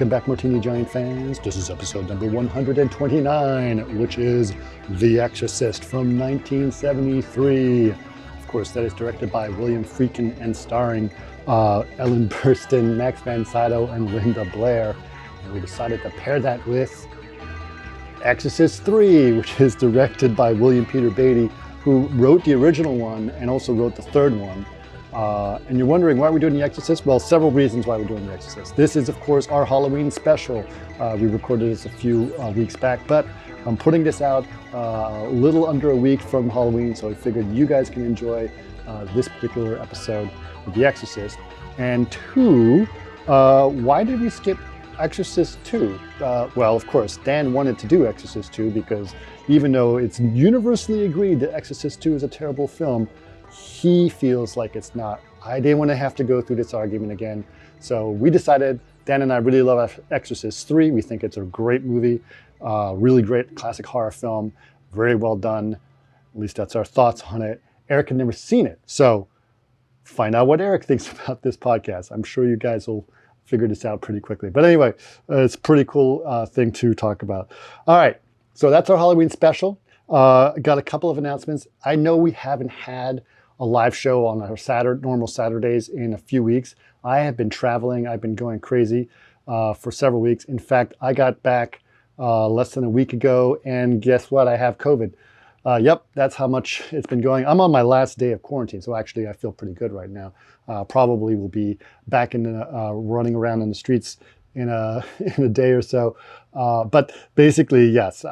Welcome back, Martini Giant fans. This is episode number 129, which is The Exorcist from 1973. Of course, that is directed by William Friedkin and starring Ellen Burstyn, Max von Sydow, and Linda Blair. And we decided to pair that with Exorcist III, which is directed by William Peter Blatty, who wrote the original one and also wrote the third one. And you're wondering why we're doing The Exorcist? Well, several reasons why we're doing The Exorcist. This is, of course, our Halloween special. We recorded this a few weeks back, but I'm putting this out a little under a week from Halloween, so I figured you guys can enjoy this particular episode of The Exorcist. And two, why did we skip Exorcist II? Well, of course, Dan wanted to do Exorcist II because even though it's universally agreed that Exorcist II is a terrible film, he feels like it's not. I didn't want to have to go through this argument again. So we decided, Dan and I really love Exorcist III. We think it's a great movie, really great classic horror film, very well done. At least that's our thoughts on it. Eric had never seen it. So find out what Eric thinks about this podcast. I'm sure you guys will figure this out pretty quickly. But anyway, it's a pretty cool thing to talk about. All right, so that's our Halloween special. Got a couple of announcements. I know we haven't had a live show on our normal Saturdays in a few weeks. I have been traveling. I've been going crazy for several weeks. In fact, I got back less than a week ago, and guess what? I have COVID. Yep, that's how much it's been going. I'm on my last day of quarantine, so actually I feel pretty good right now. Probably will be back in running around in the streets in a day or so. But basically, yes,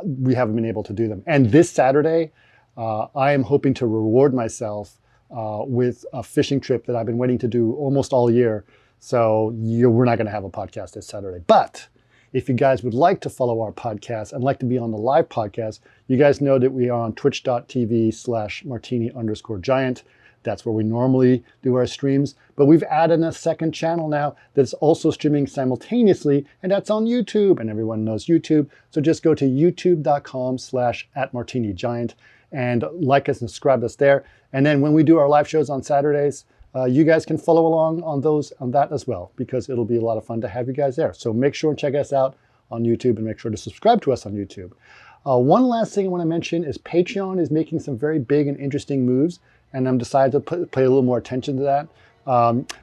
we haven't been able to do them. And this Saturday, I am hoping to reward myself with a fishing trip that I've been waiting to do almost all year. So we're not going to have a podcast this Saturday. But if you guys would like to follow our podcast and like to be on the live podcast, you guys know that we are on twitch.tv/martini_giant. That's where we normally do our streams. But we've added a second channel now that's also streaming simultaneously, and that's on YouTube. And everyone knows YouTube. So just go to youtube.com/@martinigiant and like us and subscribe us there. And then when we do our live shows on Saturdays, you guys can follow along on that as well, because it'll be a lot of fun to have you guys there. So make sure and check us out on YouTube and make sure to subscribe to us on YouTube. One last thing I want to mention is Patreon is making some very big and interesting moves, and I'm decided to pay a little more attention to that.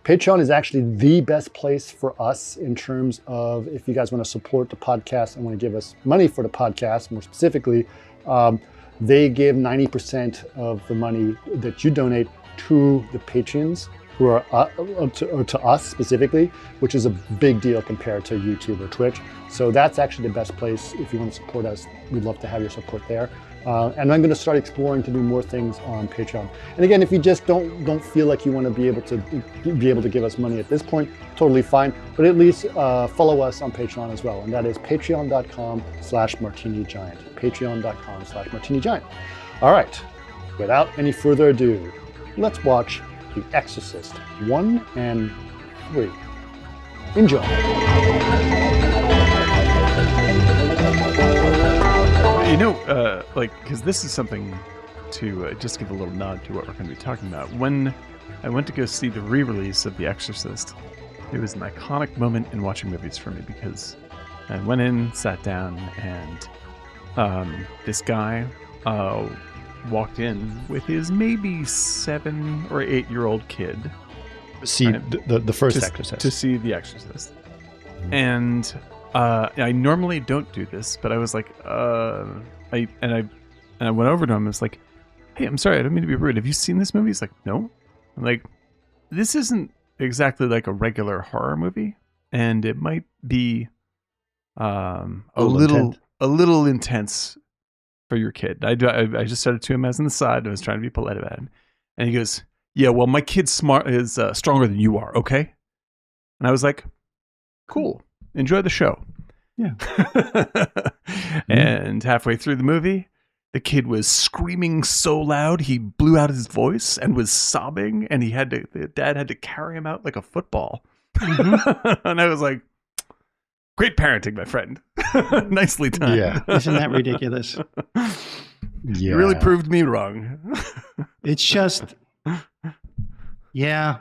Patreon is actually the best place for us in terms of if you guys want to support the podcast and want to give us money for the podcast, more specifically, they give 90% of the money that you donate to the patrons who are to us specifically, which is a big deal compared to YouTube or Twitch. So that's actually the best place if you want to support us. We'd love to have your support there. And I'm going to start exploring to do more things on Patreon. And again, if you just don't feel like you want to be able to give us money at this point, totally fine. But at least follow us on Patreon as well, and that is patreon.com/martinigiant. Patreon.com/martinigiant. All right. Without any further ado, let's watch The Exorcist 1 and 3. Enjoy. You know, because this is something to just give a little nod to what we're going to be talking about. When I went to go see the re-release of The Exorcist, it was an iconic moment in watching movies for me because I went in, sat down, and this guy walked in with his maybe 7 or 8-year-old kid. See the first Exorcist. To see The Exorcist. Mm-hmm. And I normally don't do this, but I was like, I went over to him and was like, hey, I'm sorry, I don't mean to be rude. Have you seen this movie? He's like, no. I'm like, this isn't exactly like a regular horror movie, and it might be a little intense for your kid. I just said it to him as an aside. I was trying to be polite about it. And he goes, yeah, well, my kid's stronger than you are, okay? And I was like, cool. Enjoy the show. Yeah. And halfway through the movie, the kid was screaming so loud he blew out his voice and was sobbing, and the dad had to carry him out like a football. Mm-hmm. And I was like, great parenting, my friend. Nicely done. Yeah. Isn't that ridiculous? Yeah. You really proved me wrong. It's just, yeah.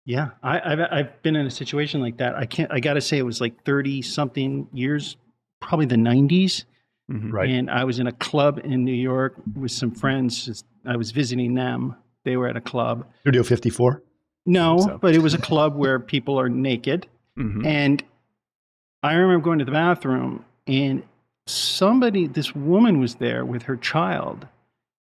Yeah, I've been in a situation like that. I got to say it was like 30 something years, probably the 90s. Mhm. Right. And I was in a club in New York with some friends. I was visiting them. They were at a club. Studio 54. No, so. but it was a club where people are naked. Mhm. And I remember going to the bathroom and this woman was there with her child,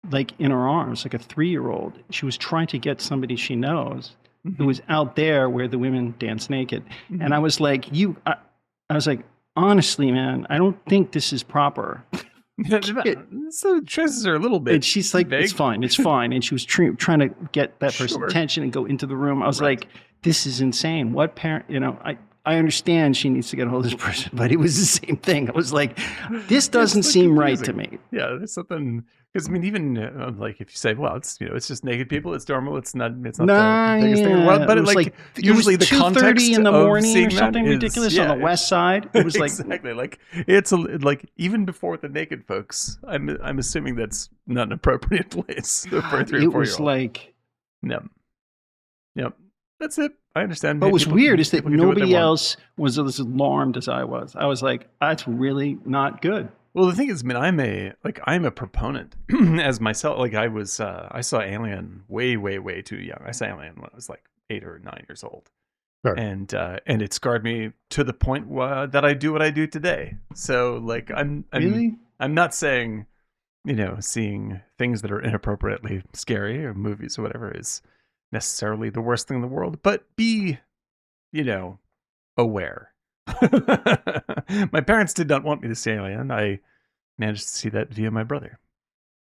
like in her arms, like a 3-year-old. She was trying to get somebody she knows who was out there where the women dance naked. And I was like, I was like, honestly, man, I don't think this is proper. So the choices are a little bit. And she's like, vague. it's fine. And she was trying to get that person's Sure. attention and go into the room. I was like, this is insane. What parent, I understand she needs to get a hold of this person, but it was the same thing. I was like, this doesn't seem right to me. Yeah, there's something, because I mean, even like if you say, well, it's it's just naked people, it's normal, it's not the biggest thing in the world, but it was like usually the context in the of morning seeing or something that is, ridiculous on the west side. It was like exactly like it's like even before the naked folks, I'm assuming that's not an appropriate place for a 3 or 4-year-old. It was like, yep. That's it. I understand. But what's weird is that people can do what they nobody want. else was as alarmed as I was. I was like, that's really not good. Well, the thing is, I mean, I'm a proponent as myself. Like I was, I saw Alien way too young. I saw Alien when I was like 8 or 9 years old, Sure. and it scarred me to the point that I do what I do today. So, like, I'm not saying, seeing things that are inappropriately scary or movies or whatever is necessarily the worst thing in the world, but be, aware. My parents did not want me to see Alien. I managed to see that via my brother,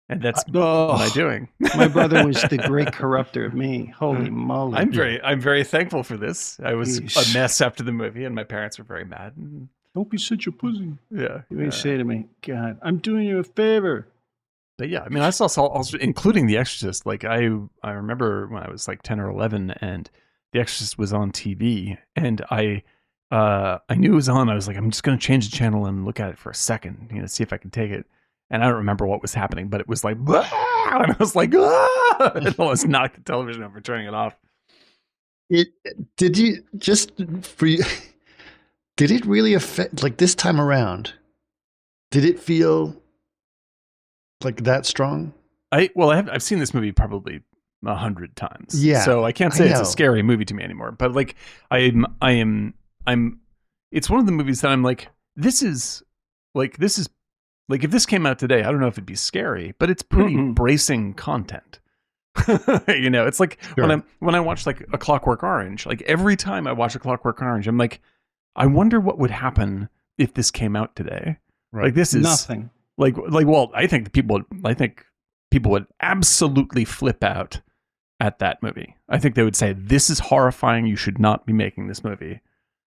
and that's what I'm doing. My brother was the great corrupter of me. Holy moly! I'm very thankful for this. I was a mess after the movie, and my parents were very mad. Don't be such a pussy. Yeah, you say to me, God, I'm doing you a favor. But yeah, I mean, I saw also, including The Exorcist. Like I remember when I was like 10 or 11, and The Exorcist was on TV, and I knew it was on. I was like, I'm just going to change the channel and look at it for a second, see if I can take it. And I don't remember what was happening, but it was like, and I was like, and I almost knocked the television over, turning it off. Did it really affect, like this time around? Did it feel like that strong? I've seen this movie probably 100 times. Yeah. So I can't say it's a scary movie to me anymore. But like I'm it's one of the movies that I'm like, this is like if this came out today, I don't know if it'd be scary, but it's pretty bracing content. It's like Sure. when I watch like A Clockwork Orange, like every time I watch A Clockwork Orange, I'm like, I wonder what would happen if this came out today. Right. Like this is nothing. Well, I think people would absolutely flip out at that movie. I think they would say, this is horrifying. You should not be making this movie.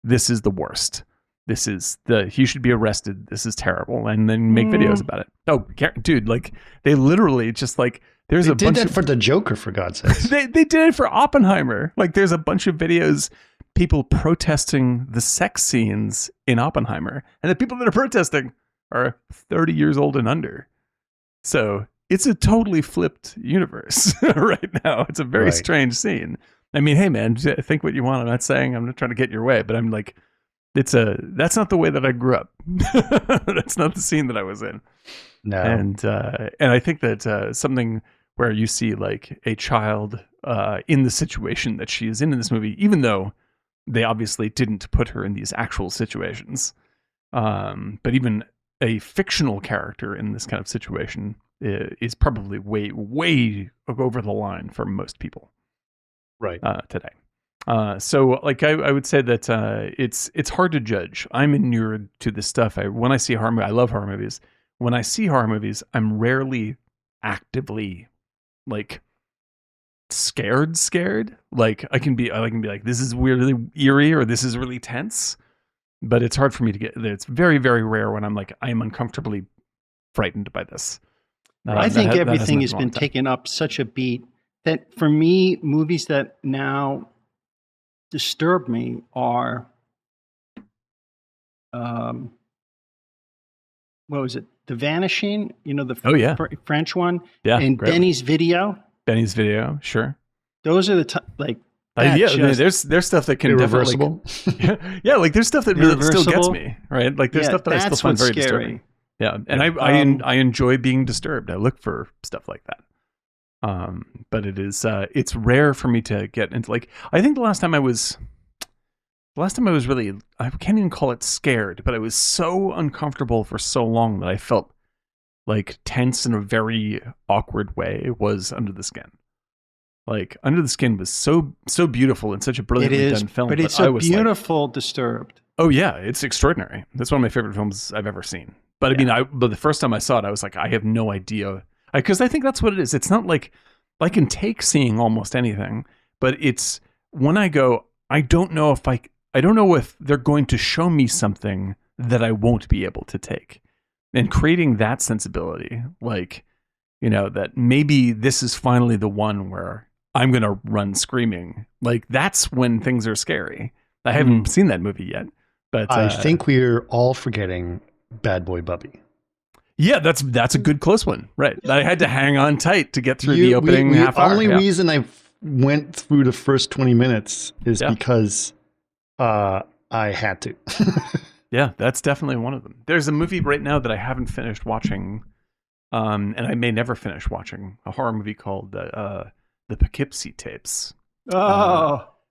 This is the worst. He should be arrested. This is terrible. And then make videos about it. Oh, dude, like they literally just like, there's they a bunch did that of, for the Joker, for God's sake. they did it for Oppenheimer. Like there's a bunch of videos, people protesting the sex scenes in Oppenheimer. And the people that are protesting are 30 years old and under. So it's a totally flipped universe right now. It's a very strange scene. I mean, hey man, think what you want. I'm not trying to get your way, but I'm like, that's not the way that I grew up. That's not the scene that I was in. No. And I think that something where you see like a child in the situation that she is in this movie, even though they obviously didn't put her in these actual situations, but even a fictional character in this kind of situation is probably way over the line for most people today. So like I would say that it's hard to judge. I'm inured to this stuff. When I see horror movies, I love horror movies. When I see horror movies, I'm rarely actively like scared. Like I can be like, this is weirdly eerie or this is really tense. But it's hard for me to get. It's very, very rare when I'm like, I am uncomfortably frightened by this. I think everything has been taken up such a beat that for me, movies that now disturb me are, what was it? The Vanishing, the French one. Yeah. And Benny's Video. Benny's Video, sure. Those are the There's stuff that can definitely, irreversible. yeah, like there's stuff that really still gets Irreversible. me, right? Like there's stuff that I still that's find what's very scary. disturbing. Yeah, and I enjoy being disturbed. I look for stuff like that. But it's rare for me to get into, like, I think the last time I was really, I can't even call it scared, but I was so uncomfortable for so long that I felt like tense in a very awkward way was Under the Skin. Like Under the Skin was so beautiful and such a brilliantly done film. But it's so beautiful, Disturbed. Oh yeah, it's extraordinary. That's one of my favorite films I've ever seen. But but the first time I saw it, I was like, I have no idea, because I think that's what it is. It's not like I can take seeing almost anything, but it's when I go, I don't know if they're going to show me something that I won't be able to take, and creating that sensibility, like, that maybe this is finally the one where I'm going to run screaming. Like, that's when things are scary. I haven't seen that movie yet, but I think we're all forgetting Bad Boy Bubby. Yeah, that's a good close one, right? I had to hang on tight to get through the opening half hour. The only reason I went through the first 20 minutes is because I had to. Yeah, that's definitely one of them. There's a movie right now that I haven't finished watching, and I may never finish watching, a horror movie called the Poughkeepsie Tapes.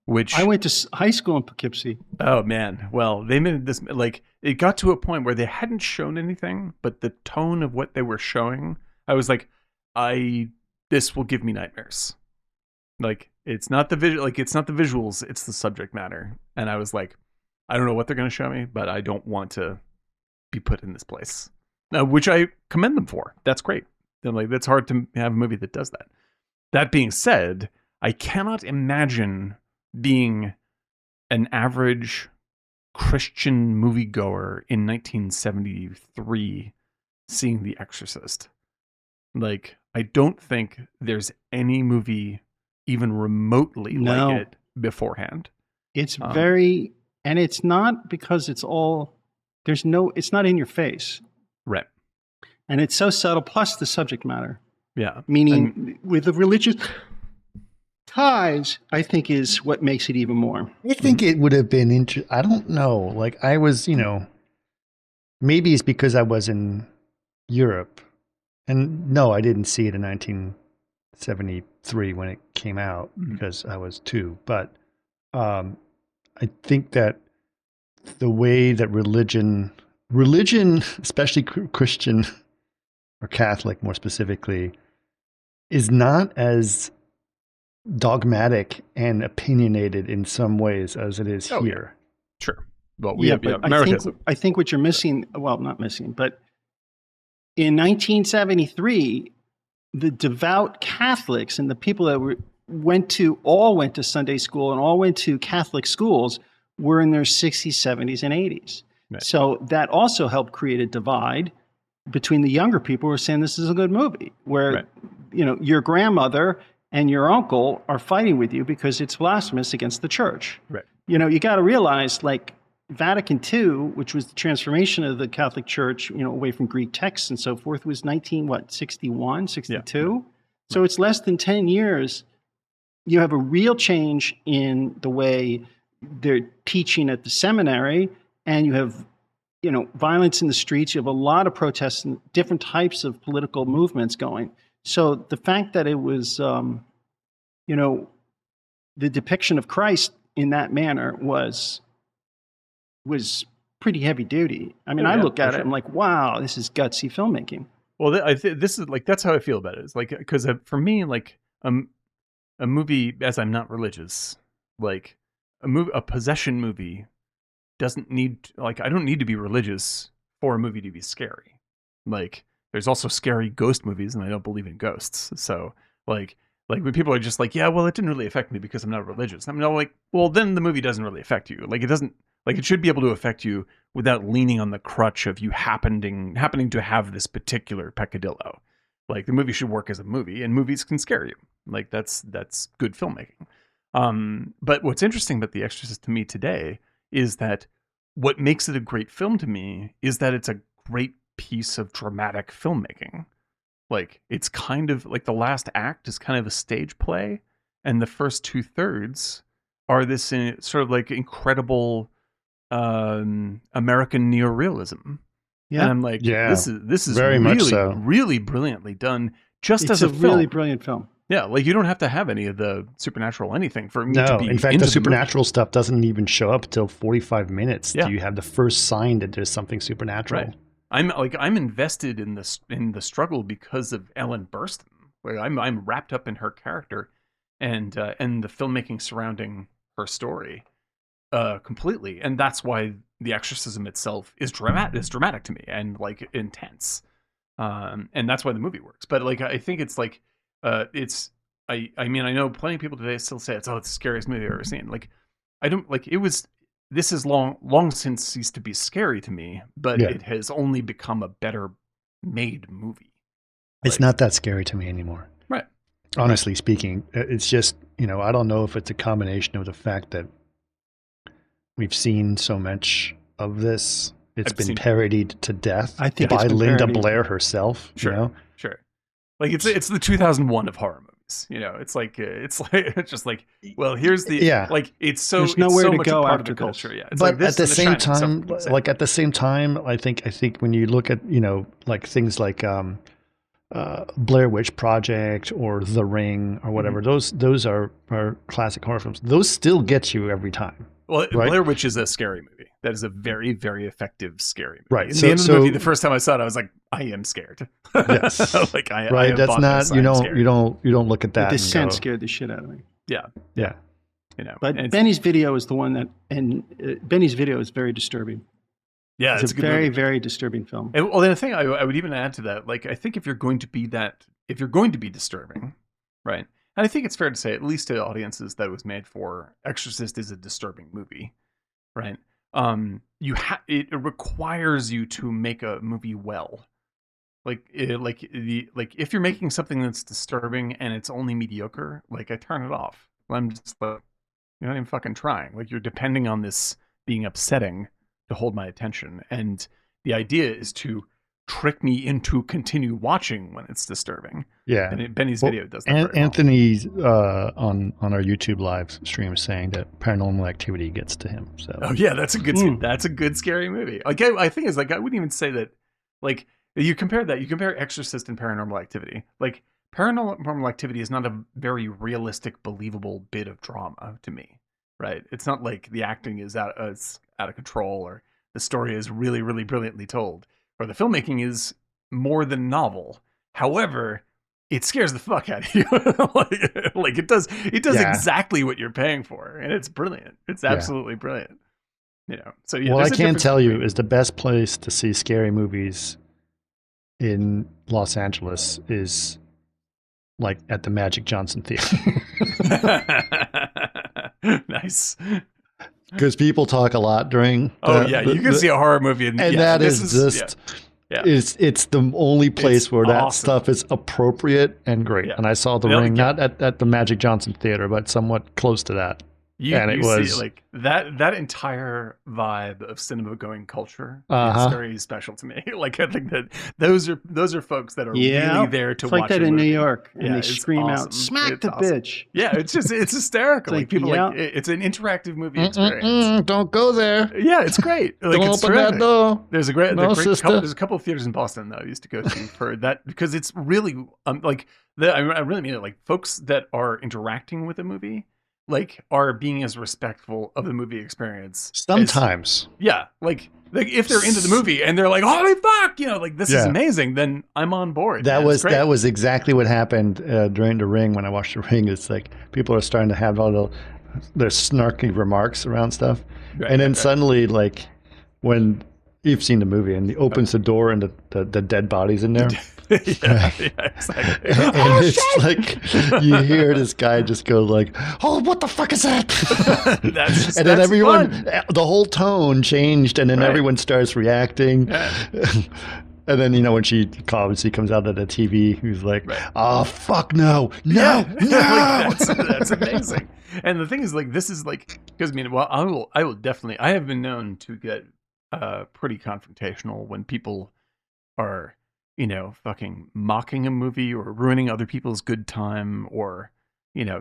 Which I went to high school in Poughkeepsie. Oh man, well, they made this, like, it got to a point where they hadn't shown anything, but the tone of what they were showing, I was like, this will give me nightmares. Like, it's not the visuals, it's the subject matter. And I was like, I don't know what they're going to show me, but I don't want to be put in this place. Which I commend them for. That's great. I'm like, that's hard to have a movie that does that. That being said, I cannot imagine being an average Christian moviegoer in 1973 seeing The Exorcist. Like, I don't think there's any movie even remotely like it beforehand. It's very, and it's not because it's not in your face. Right. And it's so subtle, plus the subject matter. Yeah. Meaning, with the religious ties, I think, is what makes it even more. I think it would have been I don't know. Like, I was, maybe it's because I was in Europe. And no, I didn't see it in 1973 when it came out because I was 2. But I think that the way that religion, especially Christian or Catholic more specifically, is not as dogmatic and opinionated in some ways as it is here. Yeah. Sure. Well, I think what you're missing, well, not missing, but in 1973, the devout Catholics and the people that went to Sunday school and all went to Catholic schools were in their 60s, 70s, and 80s. Right. So that also helped create a divide between the younger people who are saying this is a good movie, where your grandmother and your uncle are fighting with you because it's blasphemous against the church. Right. You got to realize, like, Vatican II, which was the transformation of the Catholic Church, away from Greek texts and so forth, was 61, 62. Yeah. So it's less than 10 years. You have a real change in the way they're teaching at the seminary, and you have, violence in the streets. You have a lot of protests and different types of political movements going. So the fact that it was, the depiction of Christ in that manner was pretty heavy duty. I mean, I look at it, I'm like, wow, this is gutsy filmmaking. Well, this is like, that's how I feel about it. It's like, because for me, like, a movie, as I'm not religious, like a possession movie doesn't need, like, I don't need to be religious for a movie to be scary. Like, there's also scary ghost movies, and I don't believe in ghosts. So, like when people are just like, yeah, well, it didn't really affect me because I'm not religious. I'm like, well, then the movie doesn't really affect you. Like, it doesn't, like, it should be able to affect you without leaning on the crutch of you happening to have this particular peccadillo. Like, the movie should work as a movie, and movies can scare you. Like, that's good filmmaking. But what's interesting about The Exorcist to me today is that what makes it a great film to me is that it's a great piece of dramatic filmmaking. Like, it's kind of like the last act is kind of a stage play, and the first 2/3 are this sort of like incredible American neorealism. Yeah. And I'm like, Yeah, this is very much really, so. really brilliantly done. Just It's as a a film. really brilliant film. Yeah, like you don't have to have any of the supernatural anything for me to No, be in fact, into the movie. supernatural stuff doesn't even show up till 45 minutes. Yeah. Do you have the first sign that there's something supernatural? Right. I'm invested in the struggle because of Ellen Burstyn. Like I'm wrapped up in her character and the filmmaking surrounding her story completely, and that's why the exorcism itself is dramatic to me and like intense, and that's why the movie works. But like I think it's like it's I mean I know plenty of people today still say it's the scariest movie I've ever seen. Like I don't like it was. This has long since ceased to be scary to me, but Yeah. it has only become a better made movie. It's Like- not that scary to me anymore. Right. Honestly speaking, it's just, I don't know if it's a combination of the fact that we've seen so much of this. It's I've been seen- parodied to death I think by it's been Linda parodied. Blair herself. Sure. Sure. Like it's the 2001 of horror movies. It's just like, well, here's the like it's so There's nowhere it's so to much go a part after of the this. culture. Yeah. It's But like this at the and same Shining, time, stuff like like at the same time, I think when you look at like things like Blair Witch Project or The Ring or whatever, those are classic horror films. Those still get you every time. Well, Right? Blair Witch is a scary movie. That is a very, very effective scary movie. Right. In So- the end of the so- movie, the first time I saw it, I was like, I am scared. Yes. Like I Right. have That's bought not this, I am scared. you don't look at that. The and descent go, scared the shit out of me. Yeah. Yeah. But and Benny's video is the one that, and Benny's video is very disturbing. yeah, It's a a good very, movie. very disturbing film. And, well, then the thing I would even add to that, like I think if you're going to be disturbing, right? And I think it's fair to say, at least to audiences that it was made for, Exorcist is a disturbing movie, right? It requires you to make a movie well. Like if you're making something that's disturbing and it's only mediocre, like I turn it off. I'm just like, you're not even fucking trying. Like you're depending on this being upsetting to hold my attention, and the idea is to trick me into continue watching when it's disturbing. Yeah. And Benny's Well, video does that. very well. Anthony's on our YouTube live stream saying that Paranormal Activity gets to him. So Oh yeah, that's a good scary movie. Like I think it's like I wouldn't even say that. Like you compare Exorcist and Paranormal Activity. Like Paranormal Activity is not a very realistic, believable bit of drama to me, right? It's not like the acting is out of control or the story is really, really brilliantly told, or the filmmaking is more than novel. However, it scares the fuck out of you. like it does Yeah. exactly what you're paying for, and it's brilliant. It's absolutely brilliant. So yeah. well, I there's a can difference tell you between- is the best place to see scary movies in Los Angeles is like at the Magic Johnson Theater. Nice. Because people talk a lot during. Oh yeah, you can see a horror movie, and that is just. Yeah. It's the only place It's where that awesome. stuff is appropriate and great. Yeah. And I saw The They'll Ring, get- not at the Magic Johnson Theater, but somewhat close to that. And it see, was- like that entire vibe of cinema going culture Uh-huh. is very special to me. Like I think that those are folks that are Yeah. really there to It's watch like that a in New movie. York, and Yeah, they it's scream awesome. out, "Smack It's the awesome. bitch!" Yeah, it's hysterical. It's Like people yeah. like it's an interactive movie experience. Don't go there. Yeah, it's great. Like, Don't it's open that terrific. door. There's a No, sister. there's a couple of theaters in Boston that I used to go to for that because it's really I really mean it. Like folks that are interacting with a movie, like are being as respectful of the movie experience. as- Sometimes. yeah, like if they're into the movie and they're like, holy fuck, like this is Yeah. amazing, then I'm on board. That man. was It's great. that was exactly what happened during The Ring. When I watched The Ring, it's like people are starting to have all their snarky remarks around stuff, Right, and then right. suddenly, like when you've seen the movie and he opens the door and the dead bodies in there, yeah, exactly. and it's like you hear this guy just go like, "Oh, what the fuck is that?" That's and then that's everyone, fun. the whole tone changed, and then Right. everyone starts reacting. Yeah. And then when she comes out of the TV, he's like, Right. "Oh fuck no, no, Yeah. no!" Like, that's amazing. And the thing is, like, this is like because I will definitely. I have been known to get pretty confrontational when people are fucking mocking a movie or ruining other people's good time or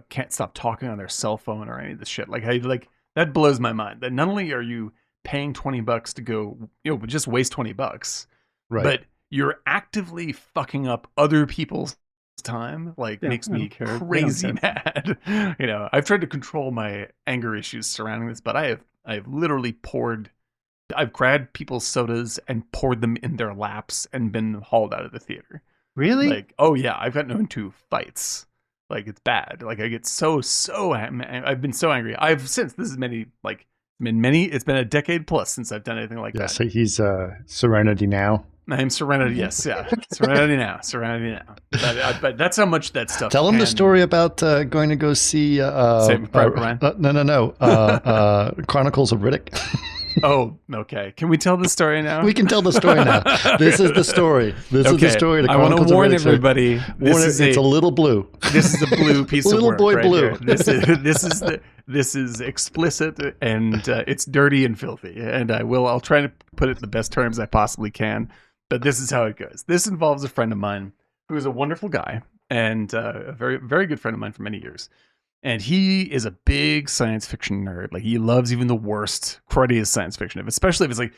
can't stop talking on their cell phone or any of this shit. Like that blows my mind. That not only are you paying $20 to go, just waste $20, Right. but you're actively fucking up other people's time. Like makes me crazy mad. I've tried to control my anger issues surrounding this, but I have literally I've grabbed people's sodas and poured them in their laps and been hauled out of the theater. Really? Like, oh yeah, I've gotten into fights. Like, it's bad. Like, I get so I've been so angry. It's been a decade plus since I've done anything like that. So he's Serenity now. I am Serenity, yes, yeah. Serenity now. But that's how much that stuff. Tell him the story about going to go see Saving Private Ryan. No. Chronicles of Riddick. Oh, okay. Can we tell the story now? We can tell the story now. This is the story. This is the story. I want to warn everybody. It's a little blue. This is a blue piece of little work. Boy right blue. Here. This is explicit and it's dirty and filthy. And I'll try to put it in the best terms I possibly can. But this is how it goes. This involves a friend of mine who is a wonderful guy and a very, very good friend of mine for many years. And he is a big science fiction nerd. Like, he loves even the worst, cruddiest science fiction, especially if it's like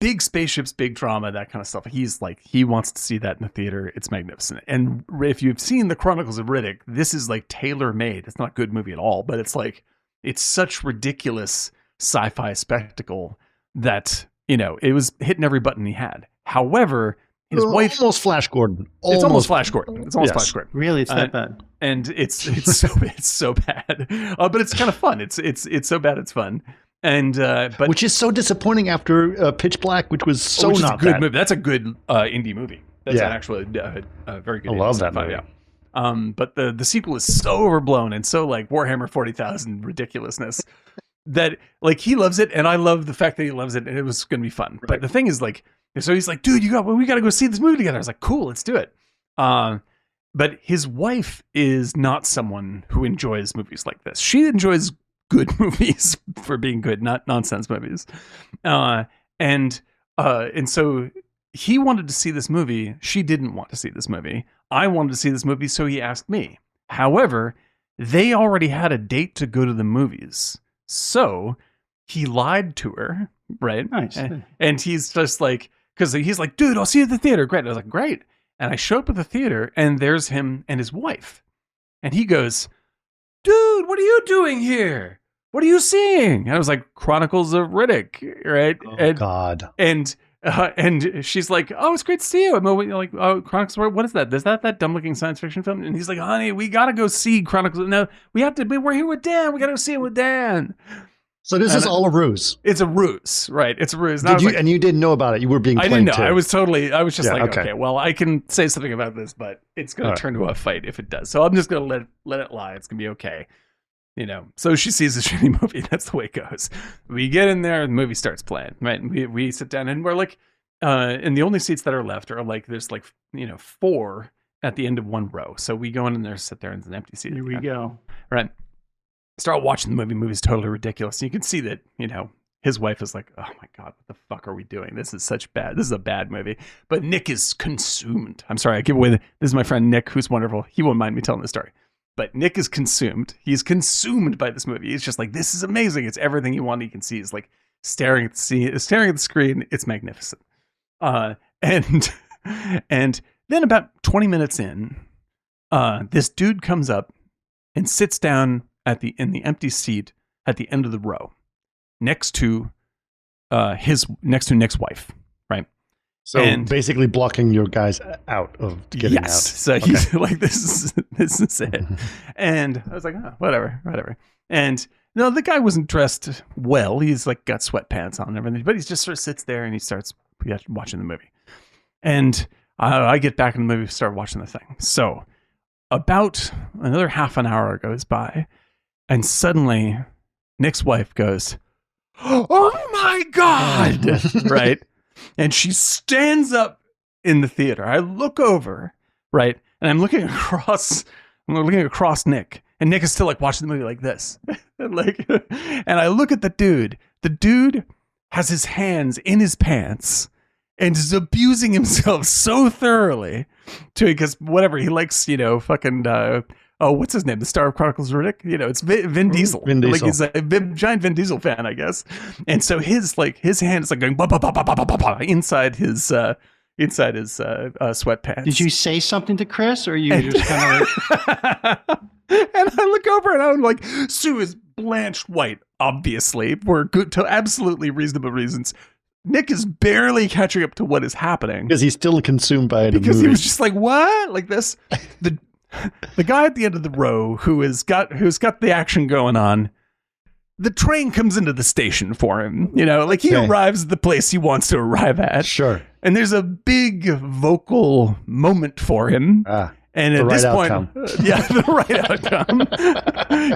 big spaceships, big drama, that kind of stuff. He wants to see that in the theater. It's magnificent. And if you've seen the Chronicles of Riddick, this is like tailor-made. It's not a good movie at all, but it's such ridiculous sci-fi spectacle that, it was hitting every button he had. However, his wife, almost Flash Gordon. It's almost Flash Gordon. It's almost Flash Gordon. Really, it's that bad. And it's so bad, but it's kind of fun. It's so bad it's fun, and but which is so disappointing after Pitch Black, which was so which not is a good bad. movie. That's a good indie movie. That's actually a very good. I love that movie. Yeah. But the sequel is so overblown and so like Warhammer 40,000 ridiculousness that like he loves it, and I love the fact that he loves it, and it was going to be fun. Right. But the thing is, like, so he's like, dude, we got to go see this movie together. I was like, cool, let's do it. But his wife is not someone who enjoys movies like this. She enjoys good movies for being good, not nonsense movies. And so he wanted to see this movie. She didn't want to see this movie. I wanted to see this movie, so he asked me. However, they already had a date to go to the movies. So he lied to her, right? Nice. And he's just like, because he's like, dude, I'll see you at the theater. Great. I was like, great. And I show up at the theater, and there's him and his wife. And he goes, dude, what are you doing here? What are you seeing? And I was like, Chronicles of Riddick, right? Oh, God. And she's like, oh, it's great to see you. I'm like, oh, Chronicles of Riddick, what is that? Is that dumb-looking science fiction film? And he's like, honey, we got to go see Chronicles. No, we're here with Dan. We got to go see it with Dan. So this is all a ruse. It's a ruse, right? It's a ruse. And you didn't know about it. You were being played. I didn't know. Too. I was just okay, well, I can say something about this, but it's going to turn to a fight if it does. So I'm just going to let it lie. It's going to be okay. So she sees a shitty movie. That's the way it goes. We get in there, the movie starts playing, right? And we sit down, and we're like, and the only seats that are left are like, there's like, 4 at the end of one row. So we go in there, sit there, and it's an empty seat. Here we go. Right. Start watching the movie. The movie's totally ridiculous. You can see that, his wife is like, oh my God, what the fuck are we doing? This is a bad movie. But Nick is consumed. I'm sorry, I give away this is my friend Nick, who's wonderful. He won't mind me telling the story. But Nick is consumed. He's consumed by this movie. He's just like, this is amazing. It's everything he can see. He's like staring at the screen. It's magnificent. And then about 20 minutes in, this dude comes up and sits down in the empty seat at the end of the row, next to Nick's wife, right? So basically blocking your guys out of getting out. So he's like, this is it. And I was like, oh, whatever. And no, the guy wasn't dressed well. He's like got sweatpants on and everything, but he just sort of sits there and he starts watching the movie. And I get back in the movie, start watching the thing. So about another half an hour goes by, and suddenly Nick's wife goes, oh my God, right? And she stands up in the theater. I look over, right? And I'm looking across Nick, and Nick is still like watching the movie like this. And I look at the dude. The dude has his hands in his pants and is abusing himself so thoroughly because whatever he likes, fucking what's his name? The star of Chronicles of Riddick? It's Vin Diesel. Vin Diesel. Like he's a giant Vin Diesel fan, I guess. And so his hand is like going bah, bah, bah, bah, bah, bah, bah, bah, inside his sweatpants. Did you say something to Chris, or you just kind of like... And I look over and I'm like, Sue is blanched white, obviously, for good to absolutely reasonable reasons. Nick is barely catching up to what is happening. Because he's still consumed by the Because movie. he was just like, what? Like this. The guy at the end of the row who's got the action going on, the train comes into the station for him. Like he arrives at the place he wants to arrive at. Sure. And there's a big vocal moment for him. And at this point, the right outcome.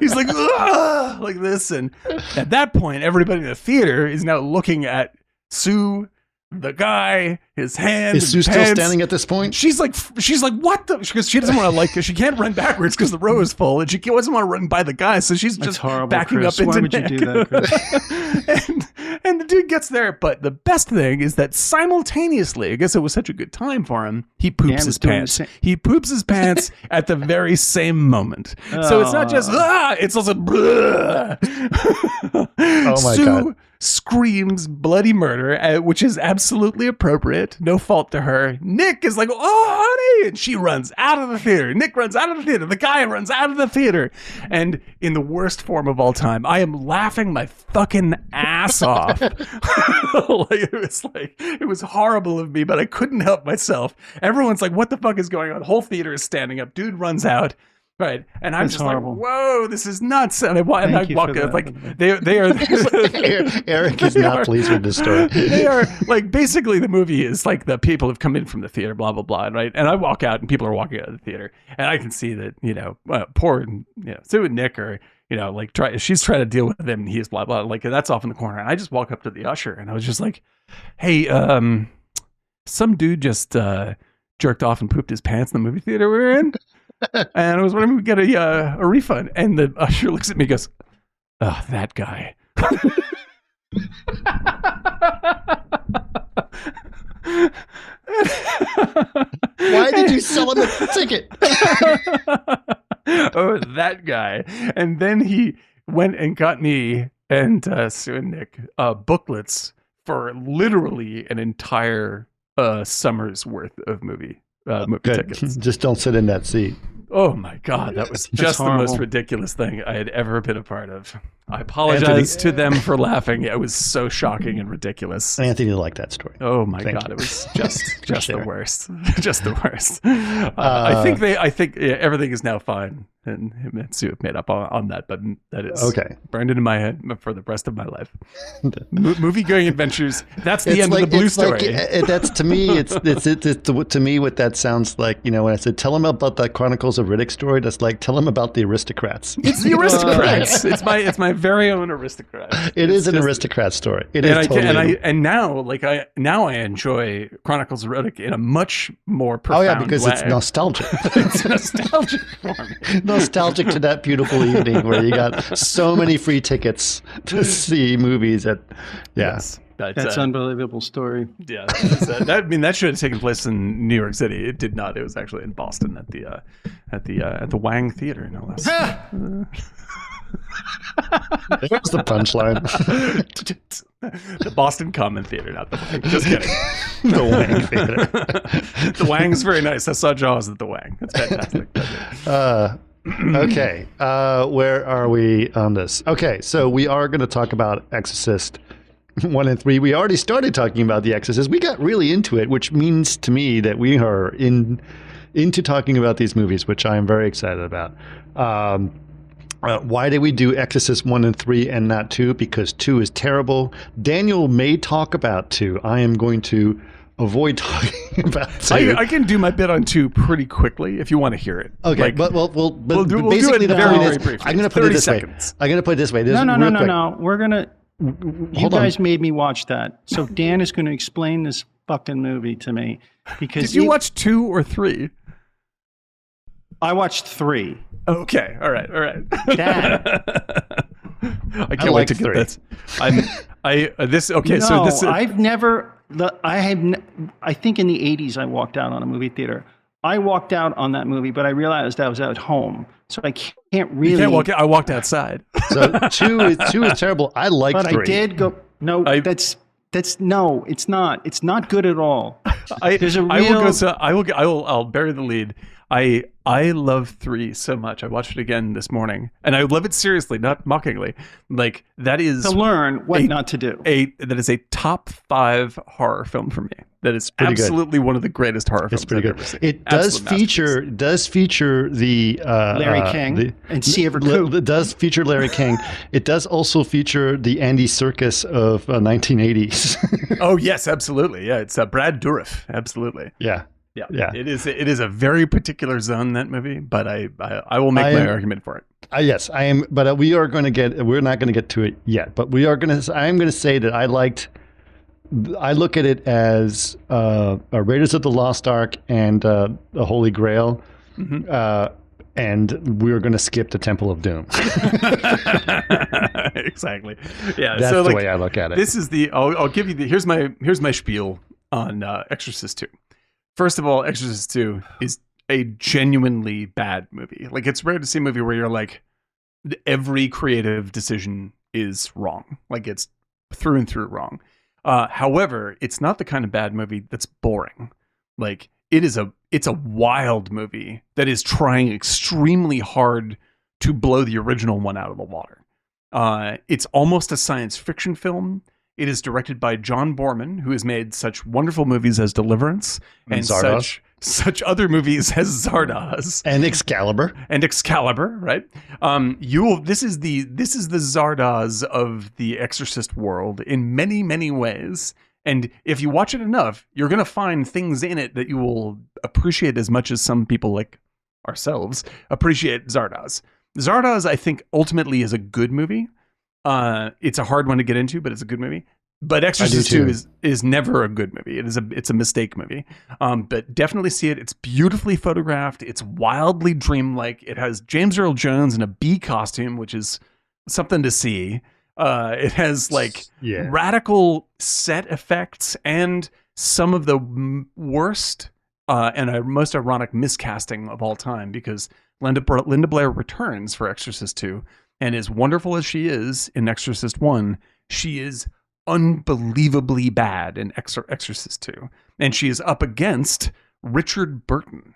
He's like, ugh, like this. And at that point, everybody in the theater is now looking at Sue, the guy, his hand. Is Sue still standing at this point? She's like, what the? Because she doesn't want to because she can't run backwards because the row is full, and she doesn't want to run by the guy, so she's just backing Chris. up into Why would you do that, Chris? and the dude gets there, but the best thing is that simultaneously, I guess it was such a good time for him, he poops his pants. He poops his pants at the very same moment. So it's not just it's also oh my God. Screams bloody murder, which is absolutely appropriate. No fault to her. Nick is like, oh, honey. And she runs out of the theater. Nick runs out of the theater. The guy runs out of the theater. And in the worst form of all time, I am laughing my fucking ass off. It was horrible of me, but I couldn't help myself. Everyone's like, what the fuck is going on? The whole theater is standing up. Dude runs out. Right, and I'm just horrible. Like, "Whoa, this is nuts!" And I walk out like they are. Eric is not pleased with this story. They are like basically the movie is like the people have come in from the theater, blah blah blah, right? And I walk out, and people are walking out of the theater, and I can see that poor Sue and Nick are she's trying to deal with him, and he's blah blah, like that's off in the corner, and I just walk up to the usher, and I was just like, "Hey, some dude just jerked off and pooped his pants in the movie theater we were in." And I was wondering if we could get a refund. And the usher looks at me and goes, oh, that guy. Why did you sell him a ticket? Oh, that guy. And then he went and got me and Sue and Nick booklets for literally an entire summer's worth of movie tickets. Just don't sit in that seat. Oh my God, that was just the most ridiculous thing I had ever been a part of. I apologize to them for laughing. It was so shocking and ridiculous. Anthony liked that story. Oh my God, it was just the worst. Just the worst. I think everything is now fine, and him and Sue have made up on that, but that is burned into my head for the rest of my life. Movie going adventures. That's the end of the Blue story. That's to me. It's to me what that sounds like. When I said tell him about that Chronicles of Riddick story, that's like tell him about the Aristocrats. It's the Aristocrats. It's my very own Aristocrat. It is an Aristocrat story. It is totally. Now I enjoy Chronicles of Riddick in a much more profound way. Oh yeah, because it's nostalgic. It's nostalgic for me. Nostalgic to that beautiful evening where you got so many free tickets to see movies at. Yes. That's unbelievable story. Yeah, that should have taken place in New York City. It did not. It was actually in Boston at the Wang Theater, no less. There's the punchline. The Boston Common Theater, not the Wang. Just kidding. The Wang Theater. The Wang's very nice. I saw Jaws at the Wang. That's fantastic. Okay. Where are we on this? Okay, so we are going to talk about Exorcist 1 and 3. We already started talking about The Exorcist. We got really into it, which means to me that we are into talking about these movies, which I am very excited about. Why did we do Exorcist 1 and 3 and not 2? Because 2 is terrible. Daniel may talk about 2. I am going to avoid talking about 2. I can do my bit on 2 pretty quickly if you want to hear it. Okay, but we'll do it very briefly. I'm going to put it this way. I'm going to put it this way. No. We're going to... You guys made me watch that. So Dan is going to explain this fucking movie to me. Because did you watch 2 or 3? I watched 3. Okay, all right. Dad. I can't wait to get 3. I've never. I think in the 80s I walked out on a movie theater. I walked out on that movie, but I realized I was at home, so I can't really. You can't walk. I walked outside. So two is terrible. I like But 3. I did go. No, that's no. It's not. It's not good at all. There's a real. I will go. So I'll bury the lead. I love 3 so much. I watched it again this morning, and I love it seriously, not mockingly. Like that is to learn what not to do. That is a top 5 horror film for me. That is pretty absolutely one of the greatest horror films It's pretty I've good. ever seen. It Absolute does feature the Larry King and Sea of Recoup. It does feature Larry King. It does also feature the Andy Serkis of 1980s. Oh yes, absolutely. Yeah, it's Brad Dourif. Absolutely. Yeah. It is a very particular zone, that movie, but I will make my argument for it. Yes, I am. But we're not going to get to it yet. But I am going to say that I look at it as Raiders of the Lost Ark and the Holy Grail. Mm-hmm. And we're going to skip the Temple of Doom. Exactly. Yeah, that's so, the way I look at it. This is I'll give you here's my spiel on Exorcist 2. First of all, Exorcist 2 is a genuinely bad movie. Like, it's rare to see a movie where you're like, every creative decision is wrong. Like, it's through and through wrong. However, it's not the kind of bad movie that's boring. Like, it's a wild movie that is trying extremely hard to blow the original one out of the water. It's almost a science fiction film. It is directed by John Borman, who has made such wonderful movies as Deliverance and such other movies as Zardoz and Excalibur. Right? This is the Zardoz of the Exorcist world in many, many ways. And if you watch it enough, you're going to find things in it that you will appreciate as much as some people like ourselves appreciate Zardoz. Zardoz, I think, ultimately is a good movie. It's a hard one to get into, but it's a good movie. But Exorcist 2 is never a good movie. It's a mistake movie. But definitely see it. It's beautifully photographed. It's wildly dreamlike. It has James Earl Jones in a bee costume, which is something to see. It has radical set effects and some of the worst and most ironic miscasting of all time, because Linda Blair returns for Exorcist 2. And as wonderful as she is in Exorcist 1, she is unbelievably bad in Exorcist 2. And she is up against Richard Burton.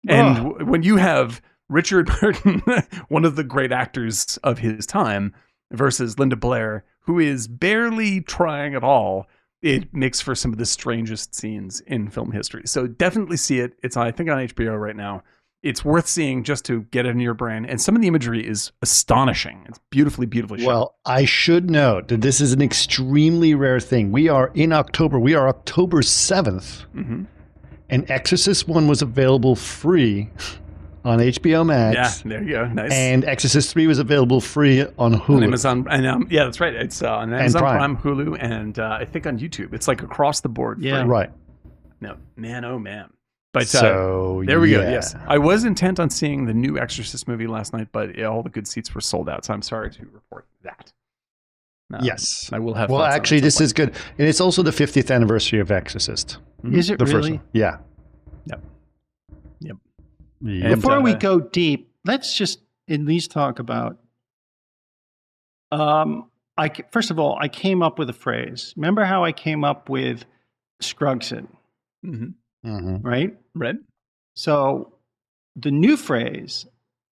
And when you have Richard Burton, one of the great actors of his time, versus Linda Blair, who is barely trying at all, it makes for some of the strangest scenes in film history. So definitely see it. It's, I think, on HBO right now. It's worth seeing just to get it in your brain. And some of the imagery is astonishing. It's beautifully, beautifully shot. Well, I should note that this is an extremely rare thing. We are in October. We are October 7th. Mm-hmm. And Exorcist 1 was available free on HBO Max. Yeah, there you go. Nice. And Exorcist 3 was available free on Hulu. On Amazon. And, yeah, that's right. It's on Amazon Prime, Hulu, and I think on YouTube. It's like across the board. Yeah. Free. Right. No, man, oh man. But so there we go. Yes, I was intent on seeing the new Exorcist movie last night, but all the good seats were sold out. So I'm sorry to report that. Yes, I will have. Well, actually, this is good, and it's also the 50th anniversary of Exorcist. Is it the really? First one. Yeah. Yep. Before we go deep, let's just at least talk about. First of all, I came up with a phrase. Remember how I came up with Scrugsit? Mm-hmm. Mm-hmm. Right? Right. So the new phrase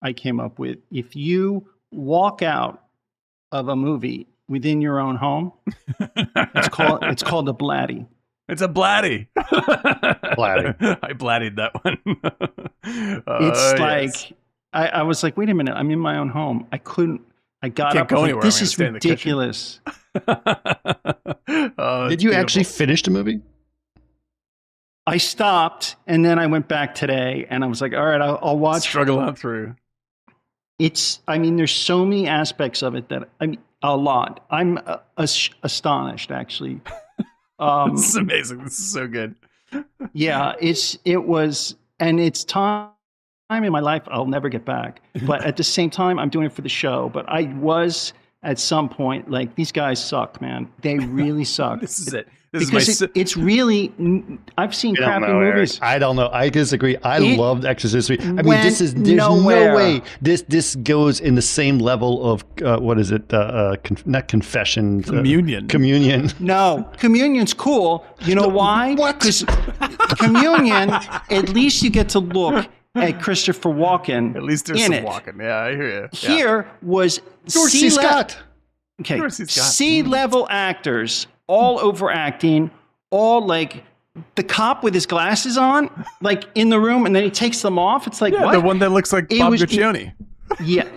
I came up with, if you walk out of a movie within your own home, it's called a blatty. It's a blatty. Blatty. I blattied that one. It's like, I was like, wait a minute, I'm in my own home. I got up. Go anywhere. This is ridiculous. Did you actually finish the movie? I stopped, and then I went back today, and I was like, all right, I'll watch. Struggle on through. There's so many aspects of it that, a lot. I'm astonished, actually. This is amazing. This is so good. Yeah, it was, and it's time in my life I'll never get back. But at the same time, I'm doing it for the show. But I was at some point, like, these guys suck, man. They really suck. This is it. This Because is my it's really, I've seen I don't crappy know, movies. Eric. I don't know. I disagree. I loved Exorcist 3. I mean, went there's nowhere. no way this goes in the same level of what is it? Not confession. Communion. Communion. No, communion's cool. You know why? What? Because communion, at least you get to look at Christopher Walken. At least there's in some it. walking. Yeah, I hear you. Yeah. Here was George C. Scott. Okay, George C. Scott. C-level actors, all overacting, all like the cop with his glasses on, like in the room, and then he takes them off. It's like, Yeah, what? the one that looks like It Bob was- Guccione. Yeah.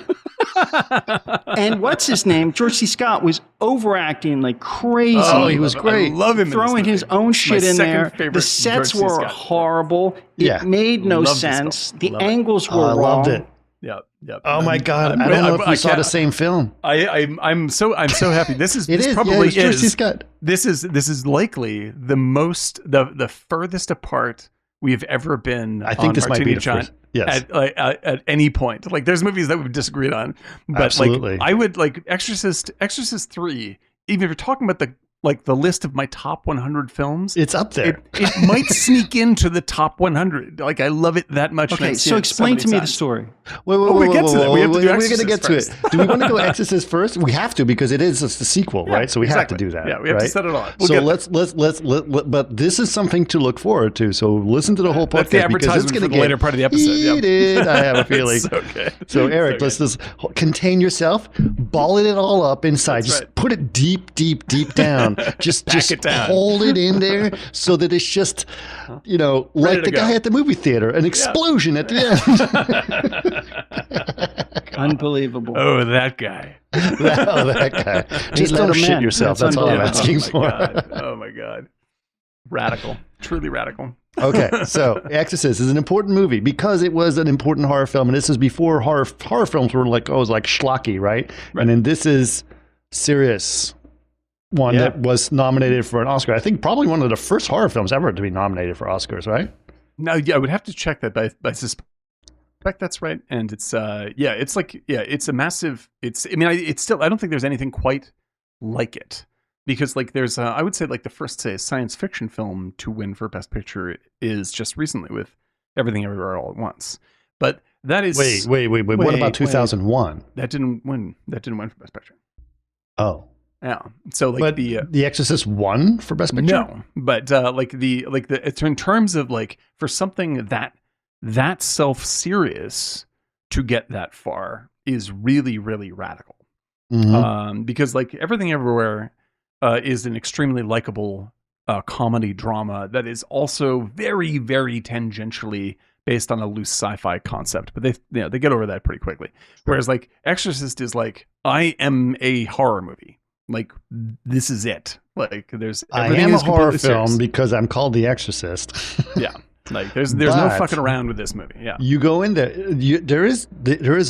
And what's his name? George C. Scott was overacting like crazy. Oh, he was great. I love him. Throwing in this his movie. own My shit in second there. favorite The sets George C. were Scott. horrible. It Yeah. made no Loved this sense. film. The Love it. angles were Oh, I wrong. loved it. Yeah. Oh my God! I don't know if we saw the same film. I'm so happy. This is It this is. probably It's George C. is. Scott. This is likely the furthest apart we've ever been. I think on this might be Martini the John first. Yes. At any point. Like, there's movies that we've disagreed on, but Absolutely. like I would like Exorcist 3. Even if you're talking about the list of my top 100 films, It's up there. it might sneak into the top 100. Like, I love it that much. and Okay, I've seen so it explain many to me the times. story. Wait, we get to that. We have to do We're going to Exorcist get to it. first. Do we want to go Exorcist first? We have to because it is the sequel, Yeah, right? So we have to exactly. do that. Yeah, we have to right? set it on. We'll So get let's. But this is something to look forward to. So listen to the whole podcast. That's the because it's advertisement gonna for the later part of the episode. Yeah. heated, I have a feeling. It's okay. So Eric, It's let's just contain yourself, ball it all up inside. That's Just right. put it deep down. Just it down. hold it in there so that it's just, Ready like to the go. guy at the movie theater, an explosion at the end. Unbelievable. Oh, that guy. that guy. Just let don't him shit in. yourself. That's That's all I'm unbelievable. asking for. Oh my god. Radical. Truly radical. Okay, so Exorcist is an important movie because it was an important horror film, and this is before horror films were like schlocky, right? And then this is serious one that was nominated for an Oscar. I think probably one of the first horror films ever to be nominated for Oscars, right? No, yeah, I would have to check that, but I suspect that's right. And it's it's a massive. It's still. I don't think there's anything quite like it. Because like there's, I would say like the first science fiction film to win for Best Picture is just recently with Everything Everywhere All at Once. But that is Wait. What about 2001? That didn't win. That didn't win for Best Picture. Oh, Yeah. So like but The Exorcist won for Best Picture. no, but it's in terms of like for something that self-serious to get that far is really, really radical. Mhm. Because like Everything Everywhere is an extremely likable comedy drama that is also very, very tangentially based on a loose sci-fi concept, but they get over that pretty quickly. Whereas like Exorcist is like, I am a horror movie. Like, this is it. Like, there's I everything am a is horror completely film serious. because I'm called The Exorcist. Yeah, like there's no But- fucking around with this movie. Yeah. You go in there. There is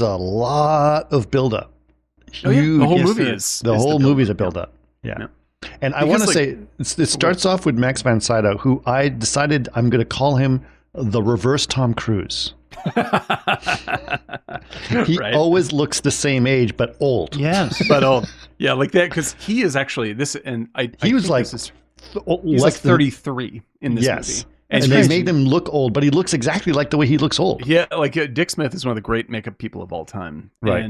a lot of buildup. Oh, yeah. The whole Yes, movie there- is the the whole build-up, movie's a yeah. build-up. Yeah. Yeah. And I Because, want to like- say it starts off with Max von Sydow, who I decided I'm going to call him the reverse Tom Cruise. He Right. always looks the same age, but old. Yes. But yeah, like that, because he is actually this, and I He was think like this is, less he's like than- 33 in this Yes. movie. And it's they crazy. made him look old, but he looks exactly like the way he looks old. Yeah, like Dick Smith is one of the great makeup people of all time, Right.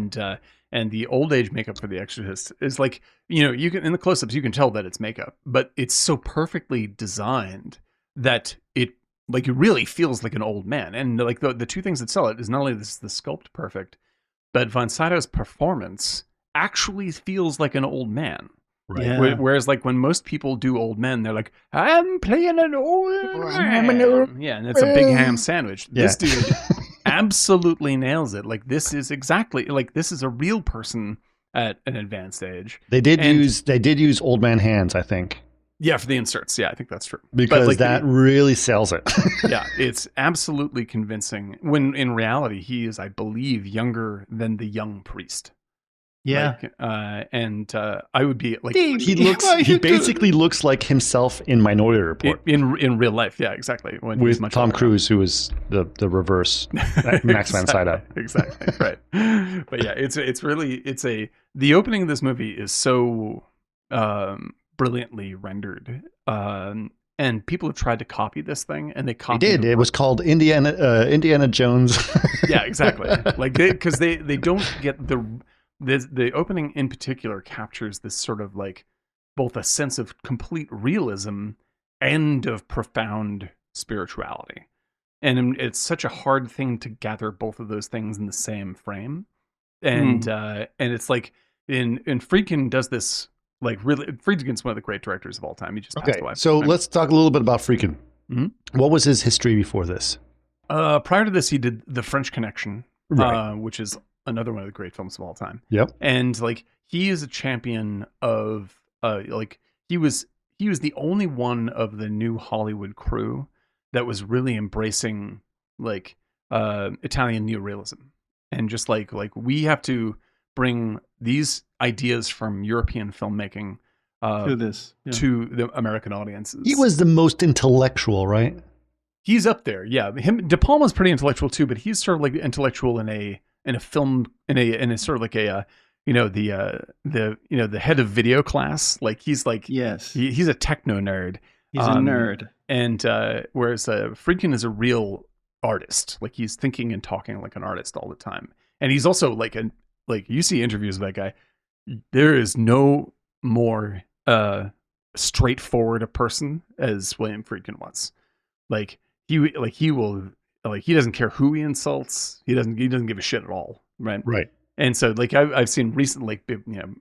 And the old age makeup for The Exorcist is like, you can in the close-ups you can tell that it's makeup, but it's so perfectly designed that it really feels like an old man. And like the two things that sell it is not only this the sculpt perfect, but von Sydow's performance actually feels like an old man. Right. Yeah. Whereas like when most people do old men, they're like, I'm playing an old man. Yeah, and it's a big ham sandwich. This dude absolutely nails it. Like this is exactly like this is a real person at an advanced age. They did use old man hands, I think, Yeah, for the inserts. Yeah, I think that's true. because But, like, that really sells it. yeah, it's absolutely convincing. When in reality, he is, I believe, younger than the young priest. Yeah. I would be like, He basically looks like himself in Minority Report in real life. Yeah, exactly. When he's with much Tom older. Cruise, who is the reverse Max von Sydow. Exactly. Right. But yeah, the opening of this movie is so brilliantly rendered. And people have tried to copy this thing, and they copied. It was called Indiana Jones. Yeah, exactly. Like because they don't get the opening in particular captures this sort of like both a sense of complete realism and of profound spirituality, and it's such a hard thing to gather both of those things in the same frame, and it's like in Friedkin does this. Like really, Friedkin's one of the great directors of all time. He just passed away. So let's talk a little bit about Friedkin. Mm-hmm. What was his history before this? Prior to this, he did The French Connection, Right. which is another one of the great films of all time. Yep. And like he is a champion of like he was the only one of the new Hollywood crew that was really embracing like Italian neorealism, and just like we have to bring these ideas from European filmmaking to the American audiences. He was the most intellectual, right? He's up there, yeah. De Palma's pretty intellectual too, but he's sort of like intellectual in a film in a sort of like a the head of video class. Like he's like he's a techno nerd. He's a nerd, and whereas Friedkin is a real artist. Like he's thinking and talking like an artist all the time, and he's also like you see interviews with that guy. There is no more straightforward a person as William Friedkin was. Like he doesn't care who he insults. He doesn't give a shit at all. Right. And so like I've seen recently,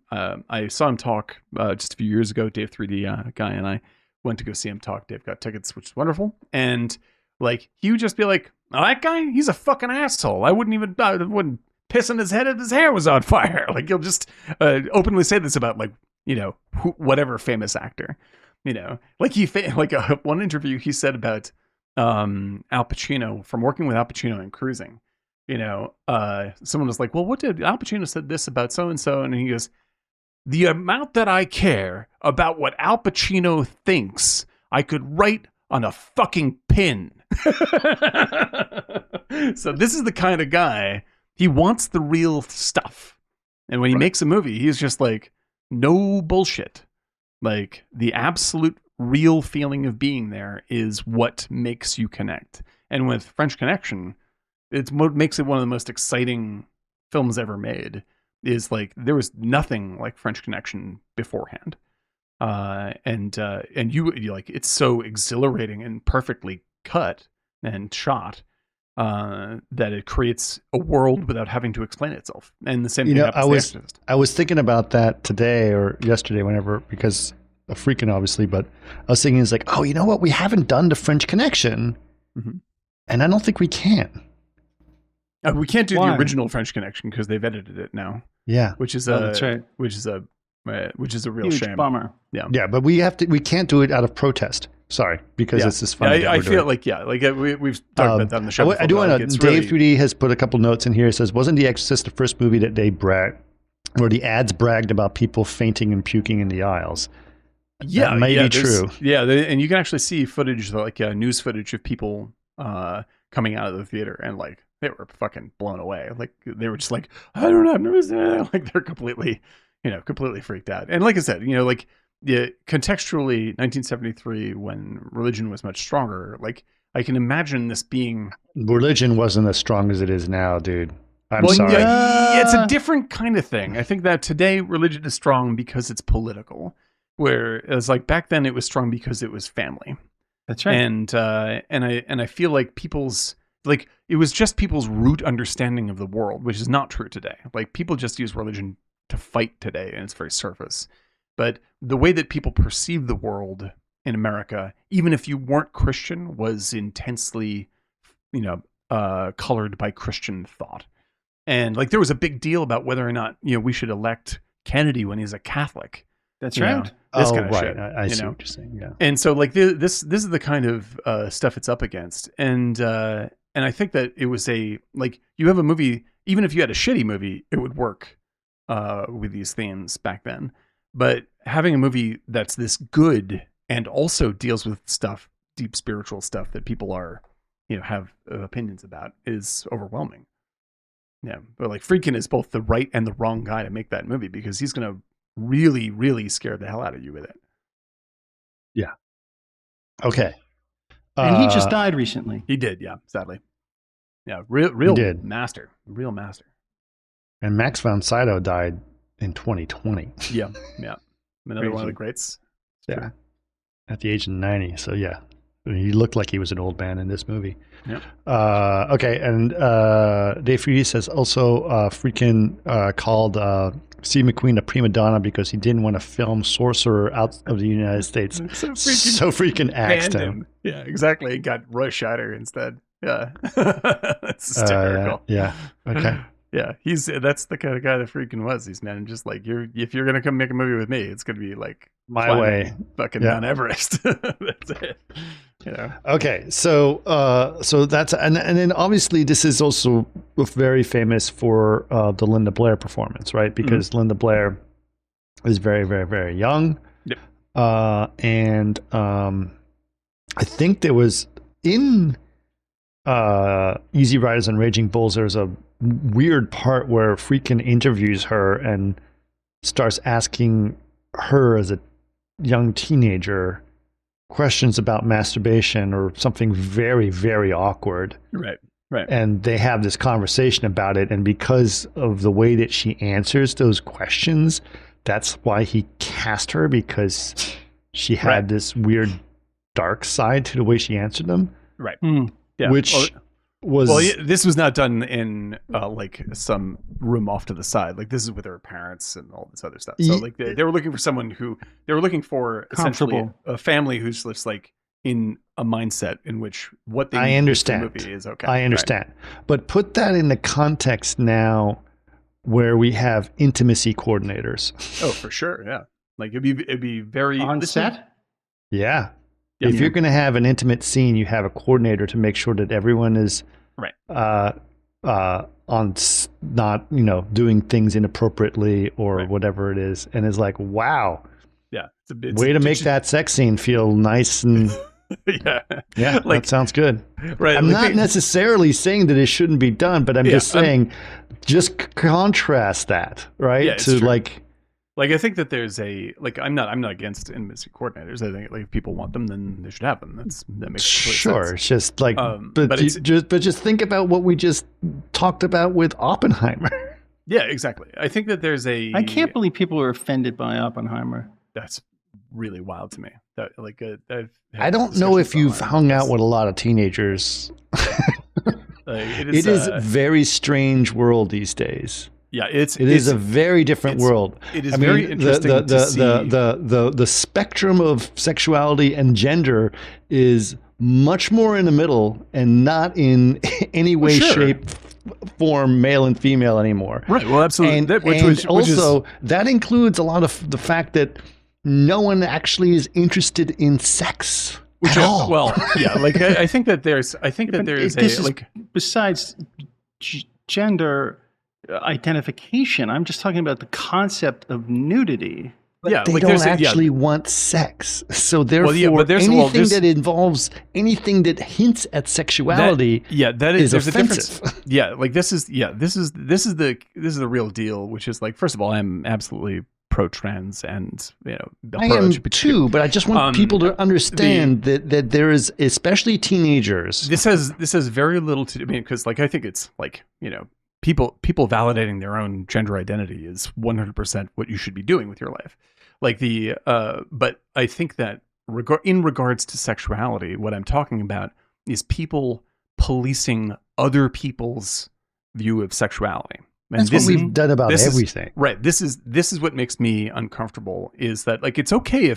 I saw him talk just a few years ago. Dave 3D guy and I went to go see him talk. Dave got tickets, which is wonderful. And like he would just be like, oh, that guy, he's a fucking asshole. I wouldn't piss in his head if his hair was on fire. Like he'll just openly say this about like whatever famous actor. Like one interview he said about Al Pacino, from working with Al Pacino in Cruising. Someone was like, well, what did Al Pacino said this about so and so, and he goes, the amount that I care about what Al Pacino thinks, I could write on a fucking pin. So this is the kind of guy. He wants the real stuff. And when he makes a movie, he's just like, no bullshit. Like, the absolute real feeling of being there is what makes you connect. And with French Connection, it's what makes it one of the most exciting films ever made. Is like, there was nothing like French Connection beforehand. And you like, it's so exhilarating and perfectly cut and shot. That it creates a world without having to explain itself. And the same thing happens to I was thinking about that today or yesterday, whenever, because of Friedkin, obviously, but I was thinking, it's like, oh, you know what? We haven't done the French Connection. Mm-hmm. And I don't think we can. We can't do the original French Connection because they've edited it now. Yeah. Which is that's right. Which is a real huge shame. Bummer. Yeah. Yeah, but we can't do it out of protest. Sorry, because it's this fun. I feel like we've talked about that on the show. I do want to. Dave 3D has put a couple notes in here. It says, wasn't The Exorcist the first movie that where the ads bragged about people fainting and puking in the aisles? Yeah, that may be true. Yeah, and you can actually see footage, like news footage of people coming out of the theater, and like they were fucking blown away. Like they were just like, I don't know, I've never seen that. Like they're completely freaked out. And like I said, like. Yeah, contextually, 1973, when religion was much stronger, like I can imagine this being. Religion wasn't as strong as it is now, dude. I'm sorry. Yeah, it's a different kind of thing. I think that today religion is strong because it's political, whereas like back then it was strong because it was family. That's right. And I feel like it was just people's root understanding of the world, which is not true today. Like people just use religion to fight today, and it's very surface. But the way that people perceive the world in America, even if you weren't Christian, was intensely, colored by Christian thought. And like there was a big deal about whether or not we should elect Kennedy when he's a Catholic. That's right. This kind of right. shit. I see what you're saying. Yeah. And so like this is the kind of stuff it's up against. And I think that it was you have a movie, even if you had a shitty movie, it would work. with these themes back then. But having a movie that's this good and also deals with stuff, deep spiritual stuff that people are, have opinions about is overwhelming. Yeah, but like Friedkin is both the right and the wrong guy to make that movie because he's going to really, really scare the hell out of you with it. Yeah. Okay. And he just died recently. He did, yeah, sadly. Yeah, real master. Real master. And Max von Sydow died in 2020. Yeah. Another one of the greats. Yeah. True. At the age of 90. So, yeah. He looked like he was an old man in this movie. Yep. Okay, and Dave Freedy says also Friedkin called Steve McQueen a prima donna because he didn't want to film Sorcerer out of the United States. So Friedkin axed him. Yeah, exactly. He got Roy Scheider instead. Yeah. That's hysterical. Yeah. Okay. Yeah, that's the kind of guy that Friedkin was. He's just like if you're gonna come make a movie with me, it's gonna be like my way, fucking Mount Everest. That's it. Okay, so that's and then obviously this is also very famous for the Linda Blair performance, right? Because Linda Blair is very, very, very young. Yep. And I think there was in Easy Riders and Raging Bulls, there's a weird part where Friedkin interviews her and starts asking her as a young teenager questions about masturbation or something very, very awkward. Right. And they have this conversation about it. And because of the way that she answers those questions, that's why he cast her, because she had this weird dark side to the way she answered them. Right. Yeah. Which this was not done in like some room off to the side. Like this is with her parents and all this other stuff. So like they were looking for someone they were looking for essentially a family who's just like in a mindset in which what they I understand the movie is okay. I understand. Right. But put that in the context now where we have intimacy coordinators. Oh, for sure. Yeah. Like it'd be very on set. Yeah. If you're going to have an intimate scene, you have a coordinator to make sure that everyone is right on not doing things inappropriately or whatever it is, and it's like, wow, yeah, it's way to make that sex scene feel nice and yeah, like, that sounds good. Right, I'm not necessarily saying that it shouldn't be done, but I'm just saying, just contrast that to Like I think that there's I'm not against intimacy coordinators. I think like if people want them, then they should have them. That makes sure. sense. It's just like, but just think about what we just talked about with Oppenheimer. Yeah, exactly. I think that there's I can't believe people are offended by Oppenheimer. That's really wild to me. That I don't know if you've hung out with a lot of teenagers. It is a very strange world these days. Yeah, it is a very different world. It is very interesting to see. The spectrum of sexuality and gender is much more in the middle and not in any way, shape, form, male and female anymore. Right. Well, absolutely. And that includes a lot of the fact that no one actually is interested in sex at all. Well, yeah. Like I think that there's besides gender identification, I'm just talking about the concept of nudity. But they don't actually want sex. So therefore, anything that involves anything that hints at sexuality is offensive. Like this is the real deal, which is like, first of all, I'm absolutely pro-trans and I am too, but I just want people to understand that there is, especially teenagers. This has very little to do, because like I think it's like people validating their own gender identity is 100% what you should be doing with your life. Like but I think that in regards to sexuality, what I'm talking about is people policing other people's view of sexualally. And that's what we've done about everything. Right. This is what makes me uncomfortable, is that like, it's okay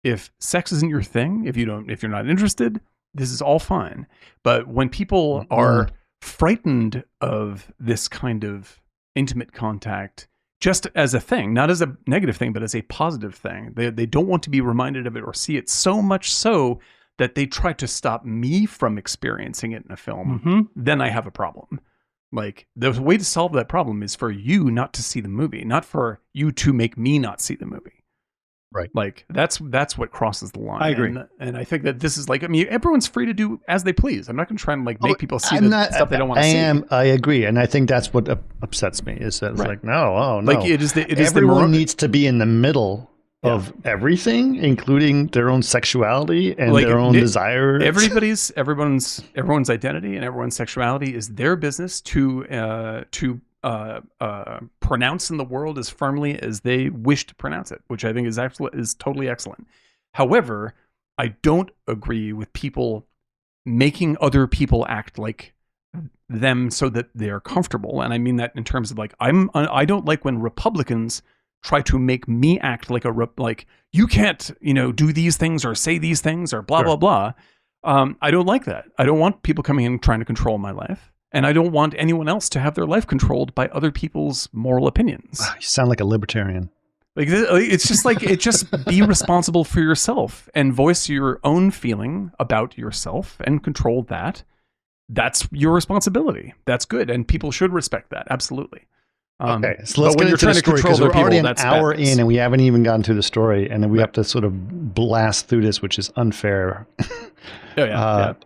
if sex isn't your thing, if you're not interested, this is all fine. But when people are frightened of this kind of intimate contact just as a thing, not as a negative thing, but as a positive thing, they don't want to be reminded of it or see it, so much so that they try to stop me from experiencing it in a film, then I have a problem. Like, the way to solve that problem is for you not to see the movie, not for you to make me not see the movie. Right. Like, that's what crosses the line. I agree. And I think that this is like, I mean, everyone's free to do as they please. I'm not going to try and like make people see stuff they don't want to see. I agree. And I think that's what upsets me is that it's like, no. Like, everyone needs to be in the middle of everything, including their own sexuality and their own desire. Everyone's identity and everyone's sexuality is their business to pronounce in the world as firmly as they wish to pronounce it, which I think is totally excellent. However, I don't agree with people making other people act like them so that they're comfortable, and I mean that in terms of like I don't like when Republicans try to make me act like like you can't, do these things or say these things or blah, blah, blah. I don't like that. I don't want people coming in and trying to control my life. And I don't want anyone else to have their life controlled by other people's moral opinions. You sound like a libertarian. Like, it's just like, be responsible for yourself and voice your own feeling about yourself and control that. That's your responsibility. That's good. And people should respect that. Absolutely. Okay, so let's get into the story because we're already an hour in and we haven't even gotten to the story, and then we have to sort of blast through this, which is unfair. But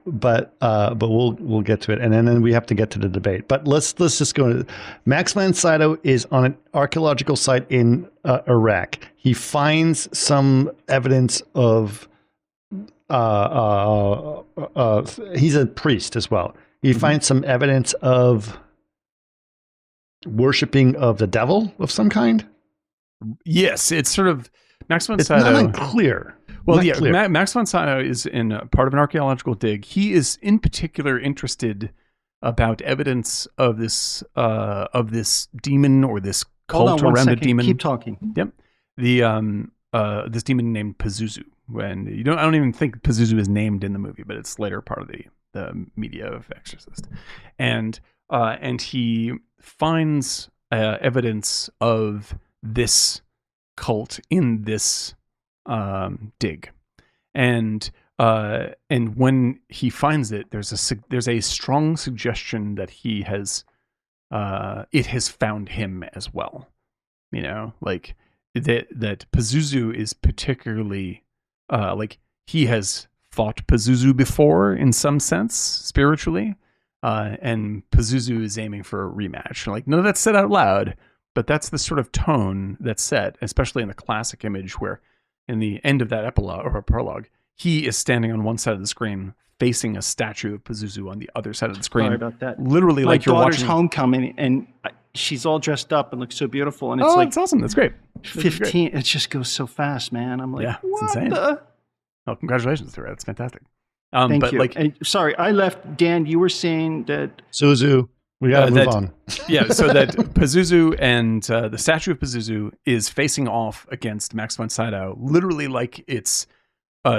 we'll get to it, and then we have to get to the debate. But let's just go. Max von Sydow is on an archaeological site in Iraq. He finds some evidence of. He's a priest as well. He finds some evidence of worshipping of the devil of some kind. Yes, it's sort of Max von Sydow. It's not unclear. Well, Max von Sydow is in part of an archaeological dig. He is in particular interested about evidence of this demon or this cult around a demon. Keep talking. Yep. This demon named Pazuzu. I don't even think Pazuzu is named in the movie, but it's later part of the media of Exorcist, and he finds evidence of this cult in this dig, and when he finds it, there's a strong suggestion that it has found him as well. Like that Pazuzu is particularly like he has fought Pazuzu before in some sense spiritually. And Pazuzu is aiming for a rematch. Like, none of that's said out loud, but that's the sort of tone that's set, especially in the classic image where in the end of that epilogue or prologue, he is standing on one side of the screen facing a statue of Pazuzu on the other side of the screen. Sorry about that. Literally, My like you're watching homecoming, and she's all dressed up and looks so beautiful. And it's it's awesome. That's great. 15. It just goes so fast, man. I'm like, yeah, it's what insane. the? Oh, congratulations to her. That's fantastic. Thank you. Sorry, I left. Dan, you were saying that Suzu. We gotta move on. Yeah, so that Pazuzu and the statue of Pazuzu is facing off against Max von Sydow, literally like it's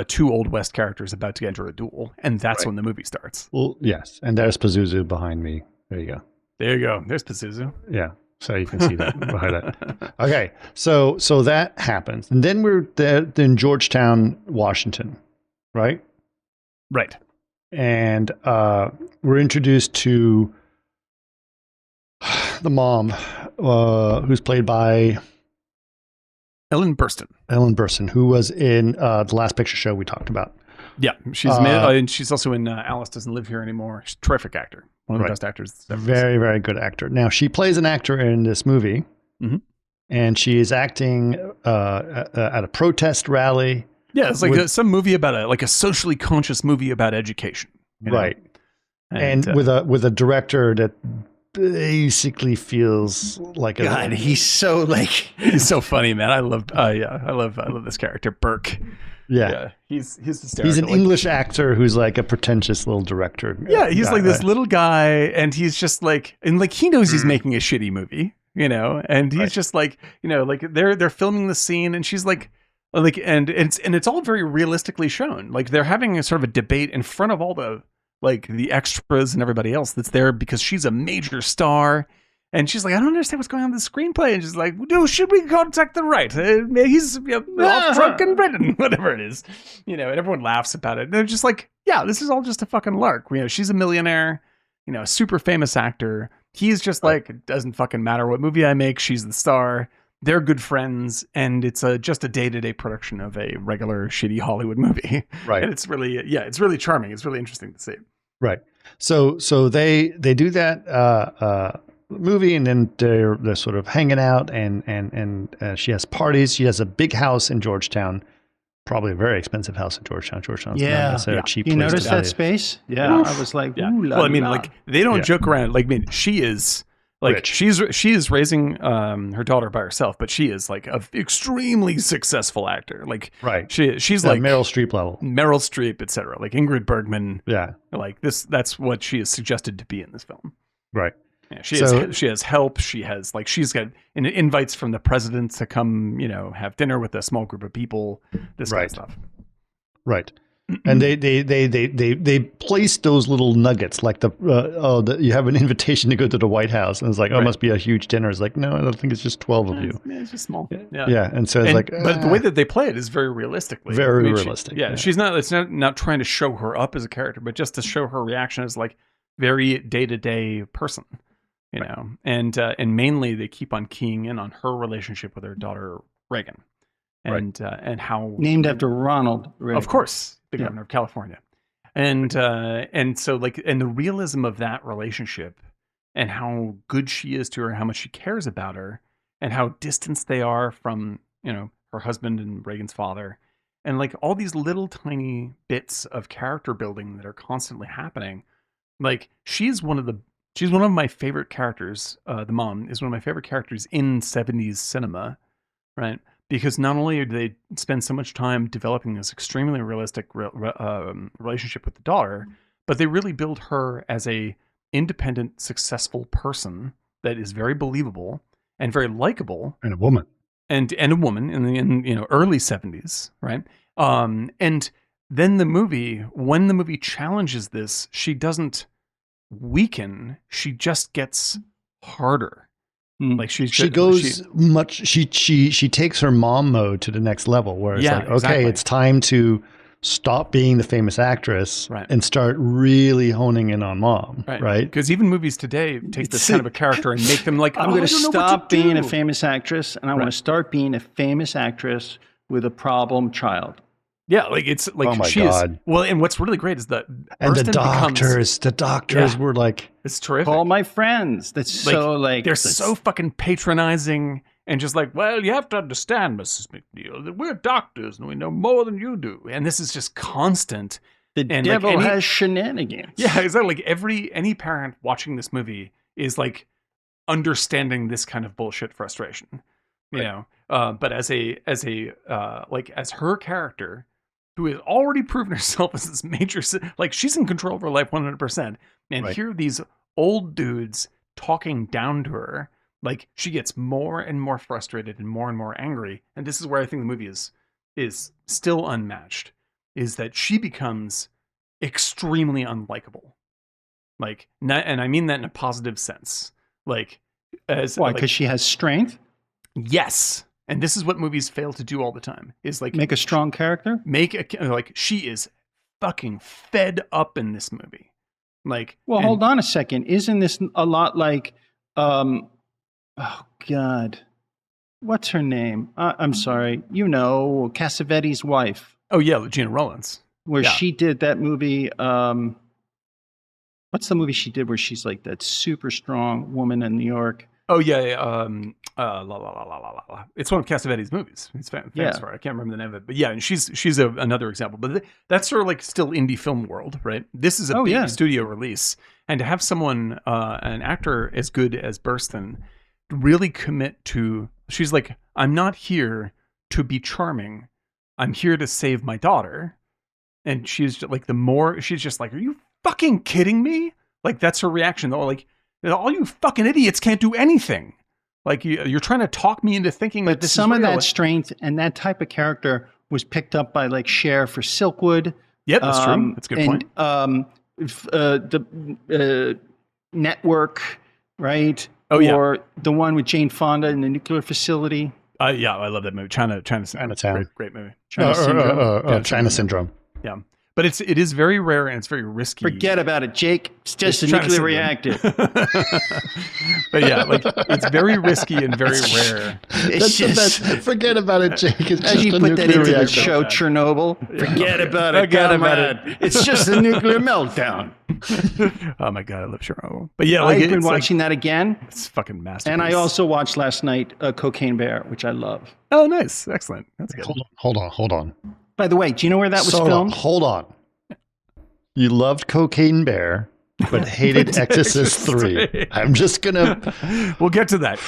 two Old West characters about to enter a duel, and that's when the movie starts. Well, yes, and there's Pazuzu behind me. There you go. There you go. There's Pazuzu. Yeah, so you can see that behind that. Okay, so that happens, and then we're there in Georgetown, Washington, right? Right. And we're introduced to the mom, who's played by Ellen Burstyn. Ellen Burstyn, who was in the Last Picture Show we talked about. Yeah, and she's also in Alice Doesn't Live Here Anymore. She's a terrific actor. One of the best actors. Very, very good actor. Now, she plays an actor in this movie, and she is acting at a protest rally. Yeah, it's like some movie about a socially conscious movie about education. Right. And with a director that basically feels like he's so funny, man. I love this character, Burke. Yeah. He's hysterical. He's an English actor who's like a pretentious little director. Yeah, he's like this little guy, and he's just like, and like he knows he's making a shitty movie, and he's just like, like they're filming the scene, and she's like and it's all very realistically shown. Like they're having a sort of a debate in front of all the extras and everybody else that's there because she's a major star. And she's like, I don't understand what's going on in the screenplay. And she's like, dude, should we contact the right? He's off drunk in Britain, whatever it is. And everyone laughs about it. And they're just like, yeah, this is all just a fucking lark. She's a millionaire, a super famous actor. He's just like, it doesn't fucking matter what movie I make. She's the star. They're good friends, and it's just a day-to-day production of a regular shitty Hollywood movie. Right. And it's really, it's really charming. It's really interesting to see. Right. So they do that movie, and then they're sort of hanging out, and she has parties. She has a big house in Georgetown, probably a very expensive house in Georgetown. Georgetown's not necessarily a cheap place. You noticed to that live. space? Yeah. I was like, ooh la Well, I mean, la. like, they don't joke around. Like, I mean, she is like, Rich. she is raising her daughter by herself, but she is like an extremely successful actor. Like, Right. she's like Meryl Streep level. Meryl Streep, etc. Like Ingrid Bergman. Yeah. Like this, that's what she is suggested to be in this film. Right. Yeah, she has help. She has like, she's got invites from the president to come, have dinner with a small group of people. This kind of stuff. Right. And they place those little nuggets like you have an invitation to go to the White House, and it's like, oh, it must be a huge dinner. It's like, no, I don't think it's just 12 of you. It's just small. Yeah. Yeah. And so it's like, but the way that they play it is very realistically. Very realistic. She's not. It's not trying to show her up as a character, but just to show her reaction as like very day-to-day person, you know. And mainly they keep on keying in on her relationship with her daughter Reagan, and how named after Ronald Reagan. Of course, the governor of California. And so like, and the realism of that relationship and how good she is to her, how much she cares about her, and how distanced they are from, her husband and Reagan's father. And like all these little tiny bits of character building that are constantly happening. Like she's one of my favorite characters. The mom is one of my favorite characters in 70s cinema, right? Because not only do they spend so much time developing this extremely realistic relationship with the daughter, but they really build her as a independent, successful person that is very believable and very likable, and a woman, and a woman in the early 70s, right? And then when the movie challenges this, she doesn't weaken; she just gets harder. Like she takes her mom mode to the next level, where it's like, okay, it's time to stop being the famous actress and start really honing in on mom, right? Because even movies today take this kind of a character and make them like, I'm going to stop being a famous actress, and I want to start being a famous actress with a problem child. Yeah, like it's like, oh my God. Well, and what's really great is that the doctors were like, it's terrific. Call my friends. That's like they're so fucking patronizing and just like, well, you have to understand, Mrs. McNeil, that we're doctors and we know more than you do. And this is just constant. The devil has shenanigans. Yeah, exactly. Like any parent watching this movie is like understanding this kind of bullshit frustration, you know. But as her character, who has already proven herself as this major, like she's in control of her life 100%. And here are these old dudes talking down to her. Like she gets more and more frustrated and more angry. And this is where I think the movie is still unmatched, is that she becomes extremely unlikable. Like, and I mean that in a positive sense. Like, why? Because she has strength? Yes. And this is what movies fail to do all the time, is like make a strong character. She is fucking fed up in this movie. Like, well, hold on a second. Isn't this a lot like, oh God, what's her name? I'm sorry. Cassavetes' wife. Oh yeah, Gina Rollins. Where she did that movie. What's the movie she did where she's like that super strong woman in New York? Oh yeah. It's one of Cassavetes' movies. It's famous for it. I can't remember the name of it, but yeah, and she's another example. But that's sort of like still indie film world, right? This is a big studio release, and to have someone, an actor as good as Burstyn, really commit to. She's like, I'm not here to be charming. I'm here to save my daughter, and she's just like she's just like, are you fucking kidding me? Like that's her reaction though. Like, all you fucking idiots can't do anything. Like you're trying to talk me into thinking that this some is of real. that strength and that type of character was picked up by like Cher for Silkwood. Yep, that's true. That's a good point. The Network, right? Oh yeah. Or the one with Jane Fonda in the nuclear facility. Yeah, I love that movie. Chinatown. Great movie. China Syndrome. China Syndrome. Yeah. But it is very rare and it's very risky. Forget about it, Jake. It's just a nuclear reactor. But yeah, like it's very risky and very rare. It's just, forget about it, Jake. It's as just you a put that nuclear into the reactor. show Chernobyl. Forget about it, Forget about comrade. It's just a nuclear meltdown. Oh my god, I love Chernobyl. But yeah, like I've been watching that again. It's fucking masterpiece. And I also watched last night Cocaine Bear, which I love. Oh, nice, excellent. That's good. Hold on. By the way, do you know where that was filmed? Hold on. You loved Cocaine Bear, but hated Exorcist 3. I'm just gonna. We'll get to that.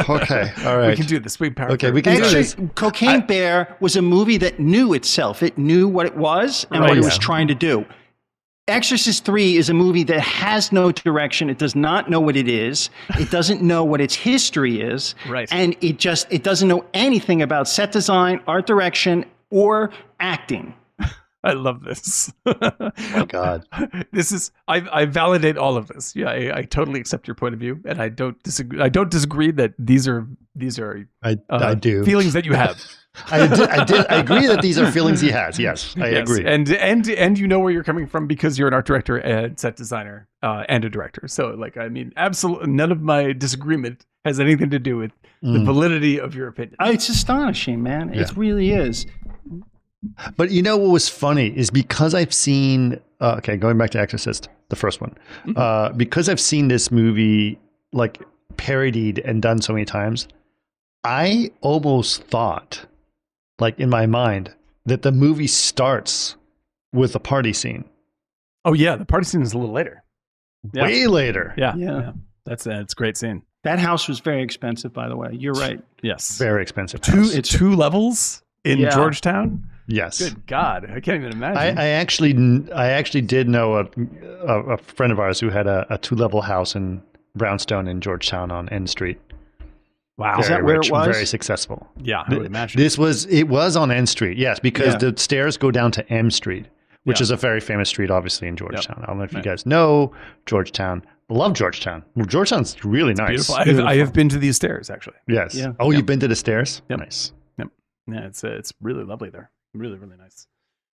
Okay, all right. We can do this. We power. Okay, we can do Actually, this. Cocaine Bear was a movie that knew itself. It knew what it was and what it was trying to do. Exorcist 3 is a movie that has no direction. It does not know what it is. It doesn't know what its history is. Right. And it doesn't know anything about set design, art direction, or acting. I love this. Oh my God. I validate all of this. Yeah, I totally accept your point of view, and I don't disagree. I don't disagree that these are I do. feelings that you have. I agree that these are feelings he has. Yes, I agree. And you know where you're coming from because you're an art director and set designer and a director. So like, I mean, absolutely none of my disagreement has anything to do with the validity of your opinion. It's astonishing, man. It really is. But you know what was funny is because I've seen, going back to Exorcist, the first one, because I've seen this movie like parodied and done so many times, I almost thought, like in my mind, that the movie starts with a party scene. Oh yeah, the party scene is a little later. Yeah. Way later. Yeah. That's it's a great scene. That house was very expensive, by the way. You're right. Yes. Very expensive house. Two levels in Georgetown. Yes. Good God, I can't even imagine. I actually did know a friend of ours who had a 2-level house in Brownstone in Georgetown on N Street. Wow. Is that where it was? Very successful. Yeah, I would imagine. It was on N Street, yes, because the stairs go down to M Street, which is a very famous street, obviously, in Georgetown. Yep. I don't know if you guys know Georgetown. I love Georgetown. Well, Georgetown's really nice. Beautiful. I have been to these stairs, actually. Yes. Yeah. Oh, you've been to the stairs? Yep. Nice. Yep. Yeah, it's really lovely there. Really, really nice.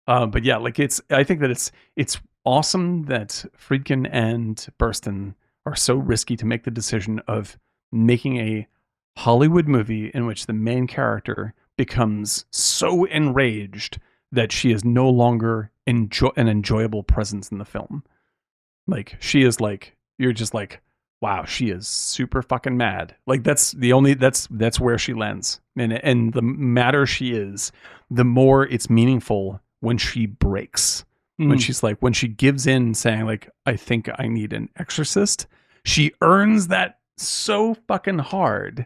But yeah, like I think that it's awesome that Friedkin and Burstyn are so risky to make the decision of making a Hollywood movie in which the main character becomes so enraged that she is no longer an enjoyable presence in the film. Like she is like, you're just like, wow, she is super fucking mad. Like that's where she lands. And the madder she is, the more it's meaningful when she breaks. When she's like, when she gives in saying like, I think I need an exorcist, she earns that so fucking hard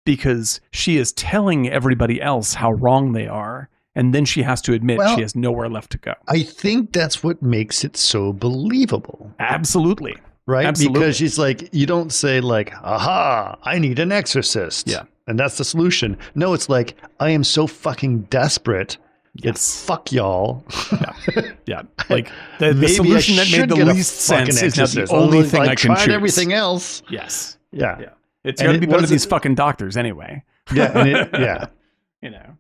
because she is telling everybody else how wrong they are. And then she has to admit she has nowhere left to go. I think that's what makes it so believable. Absolutely. Right? Absolutely. Because she's like, you don't say like, aha, I need an exorcist. Yeah. And that's the solution. No, it's like, I am so fucking desperate. Yes. It's fuck y'all. Yeah. Like the solution that made the least sense is now the only thing I can choose. Tried everything else. Yes. Yeah. It's got to be better than these fucking doctors anyway. Yeah. You know.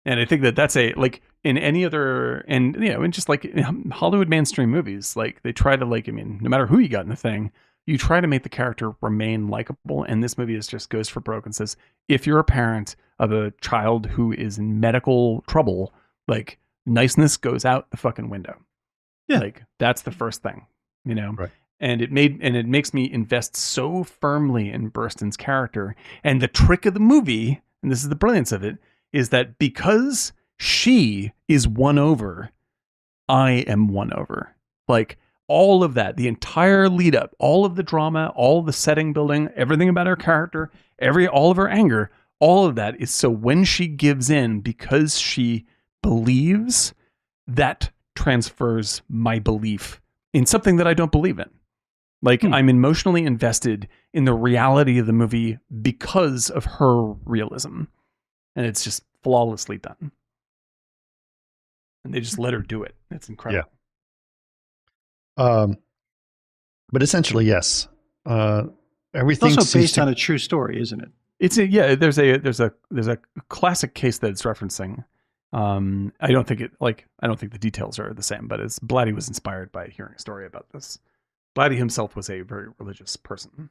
And I think that that's like in any other, and in just like in Hollywood mainstream movies, like they try to like, I mean, no matter who you got in the thing, you try to make the character remain likable. And this movie just goes for broke and says, if you're a parent of a child who is in medical trouble, like niceness goes out the fucking window. Yeah. Like that's the first thing, Right. And it makes me invest so firmly in Burstyn's character. And the trick of the movie, and this is the brilliance of it, is that because she is won over, I am won over. Like all of that, the entire lead up, all of the drama, all the setting building, everything about her character, all of her anger, all of that is so when she gives in because she believes, that transfers my belief in something that I don't believe in. Like I'm emotionally invested in the reality of the movie because of her realism. And it's just flawlessly done. And they just let her do it. It's incredible. Yeah. But essentially, yes. Everything It's also based to... on a true story, isn't it? There's a classic case that it's referencing. I don't think the details are the same, but Blatty was inspired by hearing a story about this. Blatty himself was a very religious person,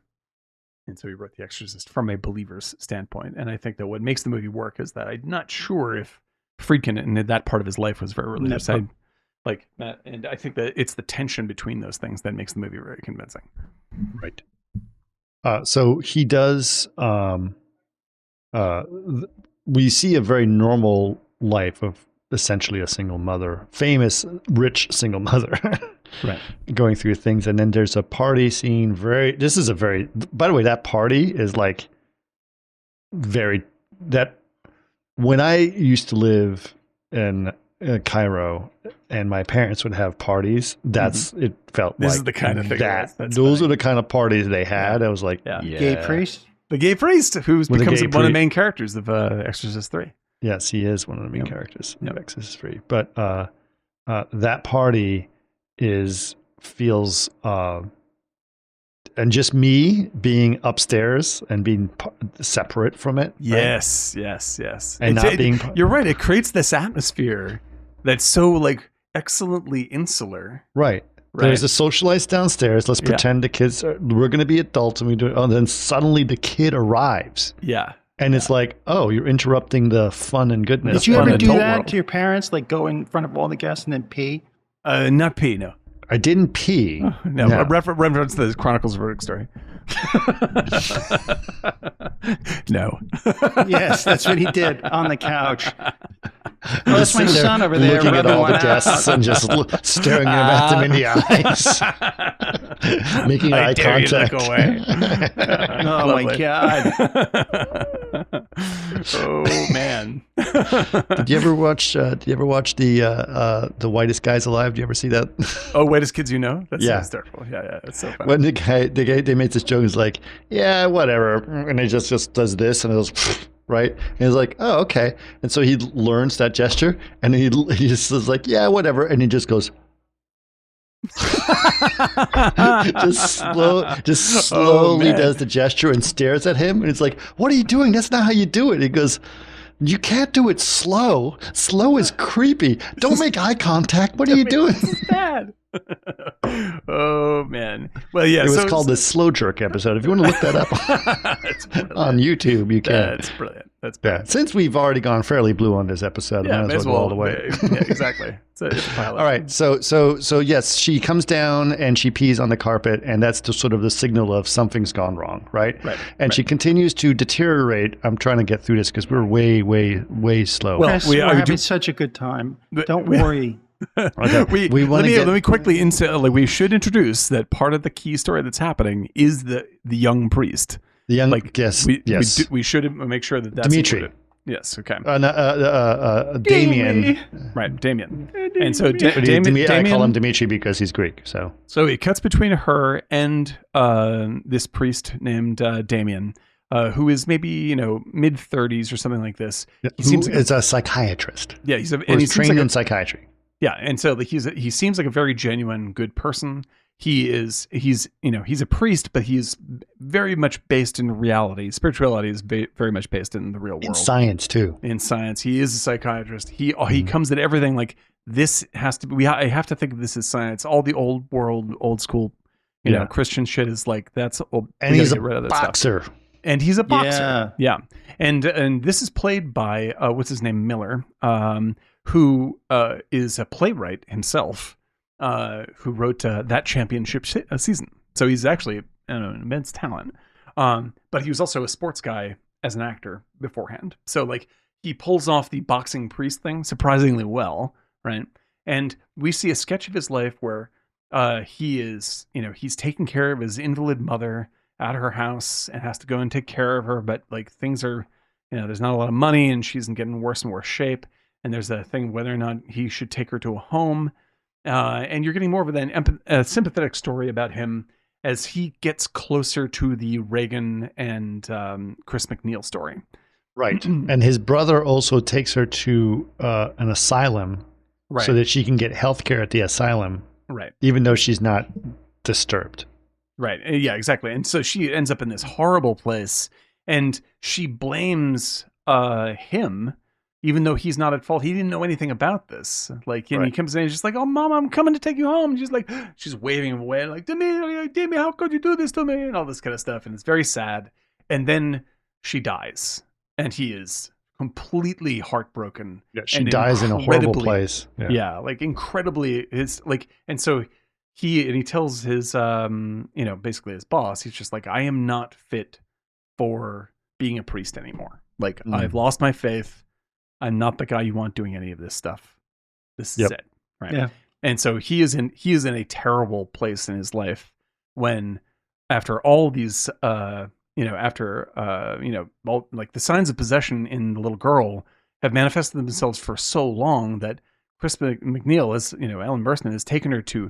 and so he wrote The Exorcist from a believer's standpoint. And I think that what makes the movie work is that I'm not sure if Friedkin in that part of his life was very religious. And I think that it's the tension between those things that makes the movie very convincing. Right. So he does. We see a very normal life of essentially a single mother, famous, rich single mother, right? Going through things, and then there's a party scene. This is a very. By the way, that party is like very. That when I used to live in Cairo, and my parents would have parties. It felt this like is the kind of thing that. Those funny. are the kind of parties they had. I was like, Gay priest. The gay priest, who becomes one of the main characters of Exorcist III. Yes, he is one of the main characters of Exorcist III. But that party feels, and just me being upstairs and being separate from it. Yes. And not being. You're right. It creates this atmosphere that's so like excellently insular. Right. There's a socialite downstairs. Let's pretend the kids we're going to be adults and we do it. Oh, then suddenly the kid arrives. Yeah. And it's like, oh, you're interrupting the fun and goodness. Did you ever do that to your parents? Like go in front of all the guests and then pee? Not pee, no. I didn't pee. No. Reference to the Chronicles of Riddick story. No. Yes, that's what he did on the couch. Oh, that's my son over there looking at all the out. guests and just staring at them in the eyes, making eye contact. Look away. Oh my God! Oh man! Did you ever watch the Whitest Guys Alive? Did you ever see that? Oh, Whitest Kids You Know? That's hysterical. Yeah, it's so funny. When the guy they made this joke, is like, yeah, whatever, and he just does this, and it goes. Right, and he's like, "Oh, okay," and so he learns that gesture, and he just is like, "Yeah, whatever," and he just goes, just slowly does the gesture and stares at him, and it's like, "What are you doing? That's not how you do it." He goes, "You can't do it slow. Slow is creepy. Don't make eye contact. What are you doing?" It's bad. Oh man. Well, yeah. It was called the Slow Jerk episode. If you want to look that up on YouTube, you can. That's brilliant. That's brilliant. Yeah. Since we've already gone fairly blue on this episode, might as well go all the way. Yeah, exactly. It's a pilot. All right. So yes, she comes down and she pees on the carpet, and that's sort of the signal of something's gone wrong, right? Right. And she continues to deteriorate. I'm trying to get through this because we're way slow. Well, we're having such a good time. Don't worry. Okay. Let me quickly we should introduce that part of the key story that's happening is the young priest. The young, we should make sure that's Dimitri. included. Yes. Okay. Damien. Right, Damien. And so Damien, I call him Dimitri because he's Greek. So it cuts between her and this priest named Damien, who is maybe mid 30s or something like this. Is a psychiatrist. Yeah, he's trained in psychiatry. Yeah, and so he seems like a very genuine, good person. He's a priest, but he's very much based in reality. Spirituality is very much based in the real world. In science too. In science, he is a psychiatrist. He comes at everything like this has to be. I have to think of this as science. All the old world, old school, Christian shit is like that's. And he's a boxer. Stuff. And he's a boxer. Yeah. And this is played by what's his name, Miller. Who is a playwright himself, who wrote that championship season. So he's actually an immense talent. But he was also a sports guy as an actor beforehand. So like he pulls off the boxing priest thing surprisingly well, right? And we see a sketch of his life where he is, he's taking care of his invalid mother at her house and has to go and take care of her. But like things are, there's not a lot of money and she's getting worse and worse shape. And there's a thing whether or not he should take her to a home. And you're getting more of a sympathetic story about him as he gets closer to the Reagan and Chris McNeil story. Right. And his brother also takes her to an asylum so that she can get health care at the asylum. Right. Even though she's not disturbed. Right. Yeah, exactly. And so she ends up in this horrible place and she blames him even though he's not at fault. He didn't know anything about this. Like, and he comes in and he's just like, "Oh, Mom, I'm coming to take you home." And she's waving him away, like, Demi, how could you do this to me? And all this kind of stuff. And it's very sad. And then she dies, and he is completely heartbroken. Yeah, she dies in a horrible place. Yeah, like incredibly. It's like, and so he tells his, basically his boss. He's just like, I am not fit for being a priest anymore. Like, I've lost my faith. I'm not the guy you want doing any of this stuff. This is it, right? Yeah. And so he is in a terrible place in his life when, after all these, all, like the signs of possession in the little girl have manifested themselves for so long that Chris McNeil, as Ellen Burstyn, has taken her to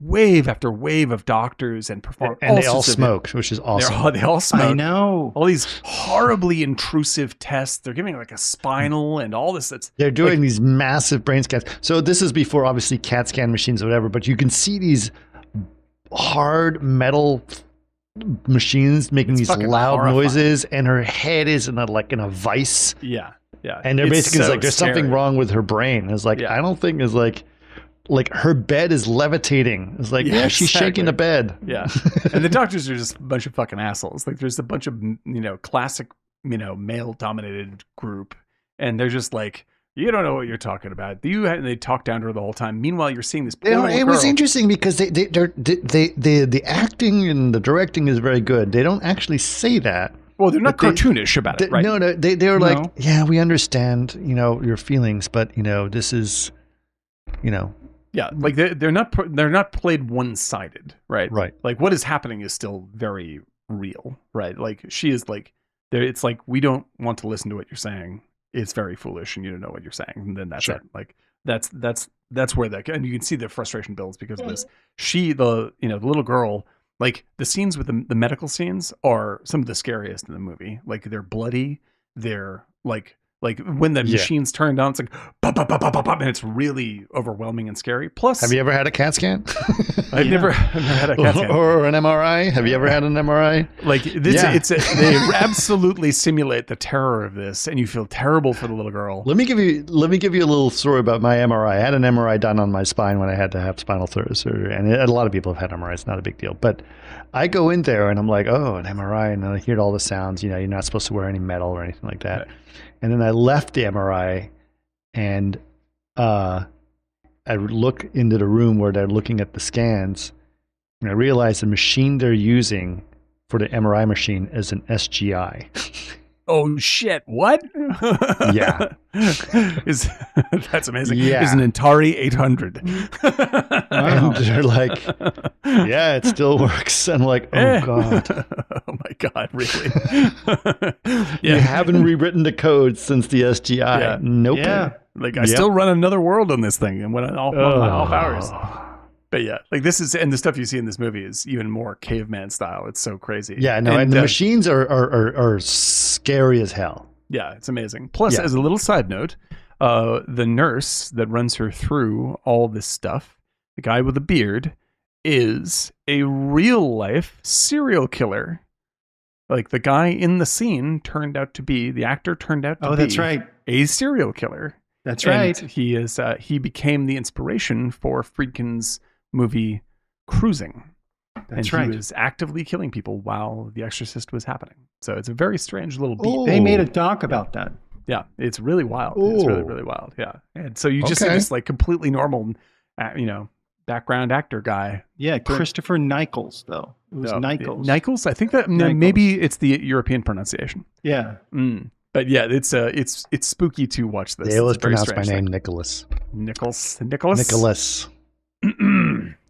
wave after wave of doctors and perform, and they all smoke, which is awesome. They all smoke. I know all these horribly intrusive tests. They're giving like a spinal and all this. They're doing these massive brain scans. So this is before obviously CAT scan machines or whatever, but you can see these hard metal machines making these loud horrifying noises, and her head is in a vice. Yeah. And they're basically like, there's something wrong with her brain. It's like, I don't think it's like her bed is levitating. It's like, she's shaking the bed. Yeah. And the doctors are just a bunch of fucking assholes. Like, there's a bunch of, classic, male dominated group. And they're just like, you don't know what you're talking about. They talk down to her the whole time. Meanwhile, you're seeing this. It was interesting because the acting and the directing is very good. They don't actually say that. Well, they're not cartoonish about it, right? No, they're like, yeah, we understand, your feelings, but this is, Yeah, like they're not played one-sided, right? Right. Like what is happening is still very real, right? Like she is like, it's like, we don't want to listen to what you're saying. It's very foolish, and you don't know what you're saying. And then that's it. Like that's where that, and you can see the frustration builds because of this. The little girl, like the scenes with the medical scenes are some of the scariest in the movie. Like they're bloody. They're like when the machines turn down, it's like pop, pop, pop, pop, pop, pop, and it's really overwhelming and scary. Plus, have you ever had a CAT scan? I've never had a CAT scan or an MRI. Have you ever had an MRI? Like this, they absolutely simulate the terror of this, and you feel terrible for the little girl. Let me give you a little story about my MRI. I had an MRI done on my spine when I had to have spinal surgery, and a lot of people have had MRIs. Not a big deal, but I go in there and I'm like, oh, an MRI, and I hear all the sounds. You're not supposed to wear any metal or anything like that. Right. And then I left the MRI, and I look into the room where they're looking at the scans, and I realized the machine they're using for the MRI machine is an SGI. Oh shit! What? Yeah, that's amazing. Yeah, it's an Atari 800. And they're like, yeah, it still works. And I'm like, oh god, oh my god, really? You haven't rewritten the code since the SGI. Yeah. Nope. Yeah, like I still run another world on this thing, and went on my off hours. But yeah, like this is, and the stuff you see in this movie is even more caveman style. It's so crazy. Yeah, no, and the machines are scary as hell. Yeah, it's amazing. Plus, as a little side note, the nurse that runs her through all this stuff, the guy with the beard, is a real life serial killer. Like the guy in the scene the actor turned out to be that's right, a serial killer. That's right. He is. He became the inspiration for Friedkin's movie Cruising. That's right. He was actively killing people while The Exorcist was happening. So it's a very strange little beat. They made a doc about that. Yeah, it's really wild. Ooh. It's really, really wild. Yeah. And so you just see this like completely normal, background actor guy. Yeah, Christopher Nichols, though. It was Nichols. Nichols? I think that maybe it's the European pronunciation. Yeah. But yeah, it's spooky to watch this. They always pronounce my name Nicholas. Nicholas.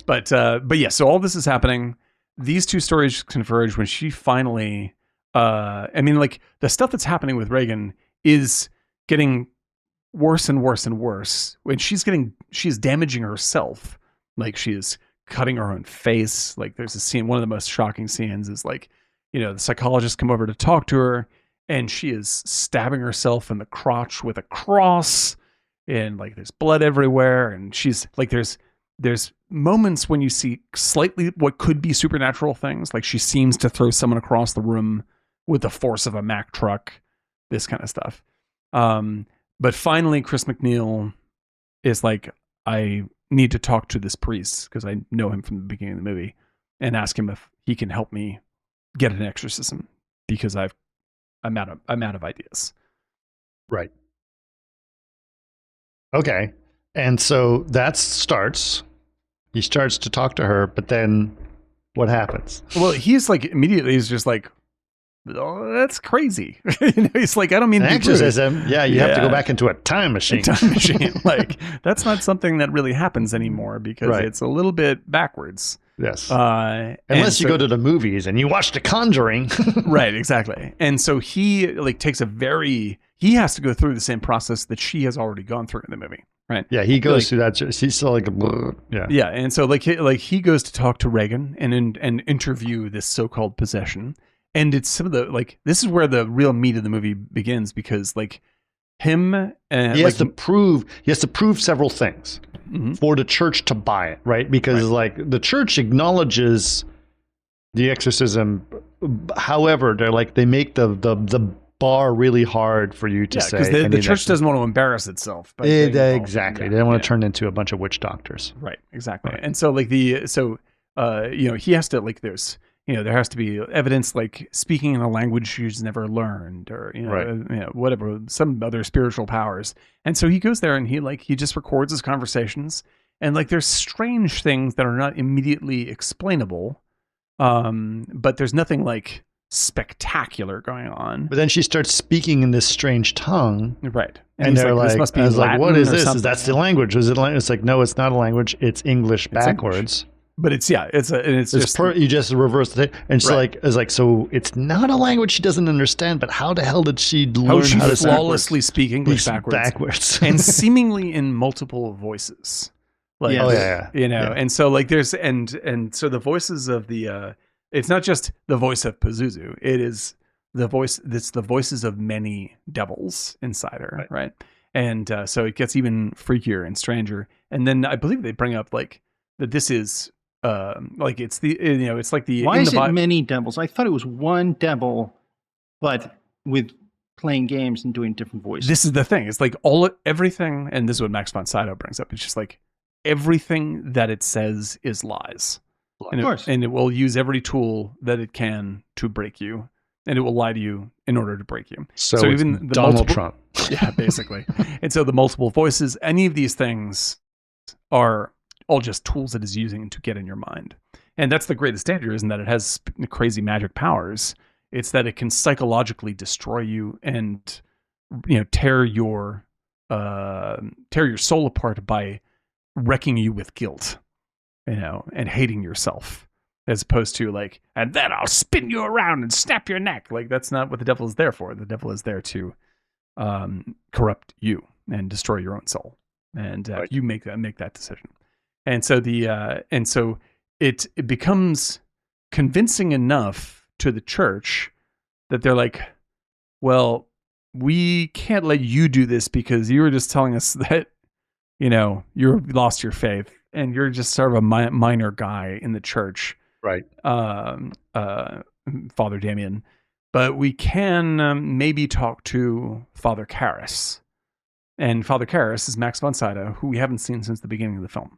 But yeah, so all this is happening. These two stories converge when she finally, the stuff that's happening with Reagan is getting worse and worse and worse. When she's damaging herself. Like she is cutting her own face. Like there's a scene, one of the most shocking scenes is like, the psychologists come over to talk to her, and she is stabbing herself in the crotch with a cross, and like there's blood everywhere, and she's like, there's moments when you see slightly what could be supernatural things, like she seems to throw someone across the room with the force of a Mack truck, this kind of stuff. But finally, Chris McNeil is like, I need to talk to this priest because I know him from the beginning of the movie, and ask him if he can help me get an exorcism because I'm out of ideas. Right. Okay. And so that starts. He starts to talk to her, but then what happens? Well, he's like immediately he's just like, oh, that's crazy. He's like, I don't mean an to be exorcism. Yeah, you have to go back into a time machine. Like, that's not something that really happens anymore because it's a little bit backwards. Yes. Unless you go to the movies and you watch The Conjuring. Right, exactly. And so he like takes he has to go through the same process that she has already gone through in the movie. Right. Yeah, he goes through that. He's still like, yeah. Yeah, and so he goes to talk to Reagan and interview this so-called possession. And it's some of the this is where the real meat of the movie begins because him and he has to prove several things for the church to buy it, right? Because the church acknowledges the exorcism, however, they make the bar really hard for you to say. Because the church doesn't want to embarrass itself. Exactly. They don't want to turn into a bunch of witch doctors. Right. Exactly. Right. And so he has to there has to be evidence speaking in a language she's never learned or, whatever, some other spiritual powers. And so he goes there and he just records his conversations and there's strange things that are not immediately explainable. But there's nothing spectacular going on. But then she starts speaking in this strange tongue. Right. And they're this must be Latin what is this? That's the language. Is it it's no, it's not a language. It's English backwards. English. But it's just you just reverse the thing, and so it's not a language she doesn't understand. But how the hell did she learn how to flawlessly speak English backwards, and seemingly in multiple voices? And so there's and so the voices of the it's not just the voice of Pazuzu. It is the voice. It's the voices of many devils inside her, right? And so it gets even freakier and stranger. And then I believe they bring up that this is. It's the it's like the why is it many devils? I thought it was one devil, but with playing games and doing different voices. This is the thing. It's everything, and this is what Max von Sydow brings up. It's just everything that it says is lies. Of course, and it will use every tool that it can to break you, and it will lie to you in order to break you. So even Donald Trump, yeah, basically. And so the multiple voices, any of these things are all just tools that it's using to get in your mind. And that's the greatest danger, isn't that it has crazy magic powers. It's that it can psychologically destroy you and, tear your soul apart by wrecking you with guilt, and hating yourself, as opposed to and then I'll spin you around and snap your neck. That's not what the devil is there for. The devil is there to corrupt you and destroy your own soul. And you make that decision. And so it becomes convincing enough to the church that they're well, we can't let you do this because you were just telling us that, you lost your faith and you're just sort of a minor guy in the church. Right. Father Damien. But we can maybe talk to Father Karras. And Father Karras is Max von Sydow, who we haven't seen since the beginning of the film.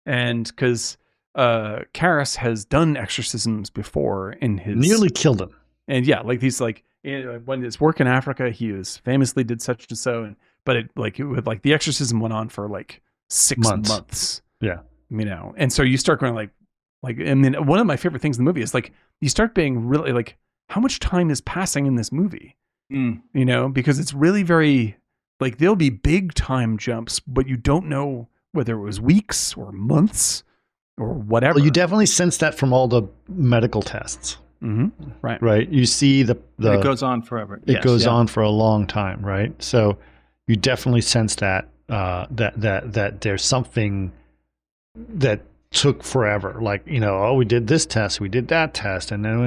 And because Karras has done exorcisms before in his... Nearly killed him. And yeah, these when his work in Africa, he famously did such and so, but the exorcism went on for 6 months. Yeah. And so you start going one of my favorite things in the movie is you start being really how much time is passing in this movie? Because it's really very there'll be big time jumps, but you don't know whether it was weeks or months or whatever. Well, you definitely sense that from all the medical tests. Mm-hmm. Right. Right. You see it goes on forever. It goes on for a long time. Right. So you definitely sense that that there's something that took forever. We did this test, we did that test, and then we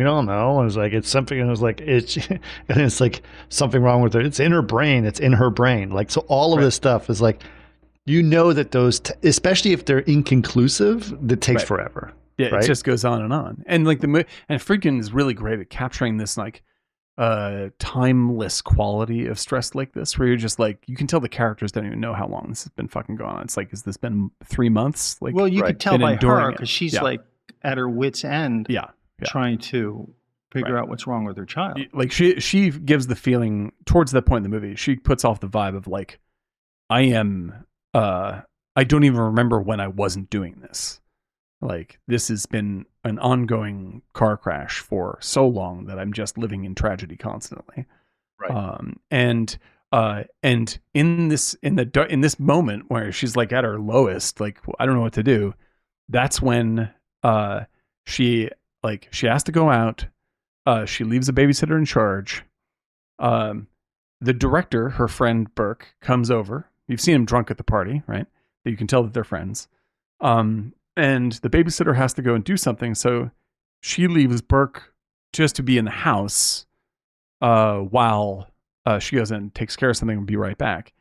don't know. It was it's something. It was it's something wrong with it. It's in her brain. It's in her brain. So all of this stuff is that those, especially if they're inconclusive, that takes forever. Yeah, it just goes on. And and Friedkin is really great at capturing this timeless quality of stress like this, where you're just like, you can tell the characters don't even know how long this has been fucking going on. It's like, has this been 3 months? Like, well, you right. could tell been by enduring her it. because she's Yeah. like at her wit's end, yeah. trying to figure Right. out what's wrong with her child. Like she gives the feeling towards that point in the movie, she puts off the vibe of like, I don't even remember when I wasn't doing this. Like, this has been an ongoing car crash for so long that I'm just living in tragedy constantly. Right. And in this moment where she's like at her lowest, like, I don't know what to do. That's when she has to go out. She leaves a babysitter in charge. The director, her friend Burke, comes over. You've seen him drunk at the party, right? You can tell that they're friends. And the babysitter has to go and do something, so she leaves Burke just to be in the house while she goes and takes care of something and be right back.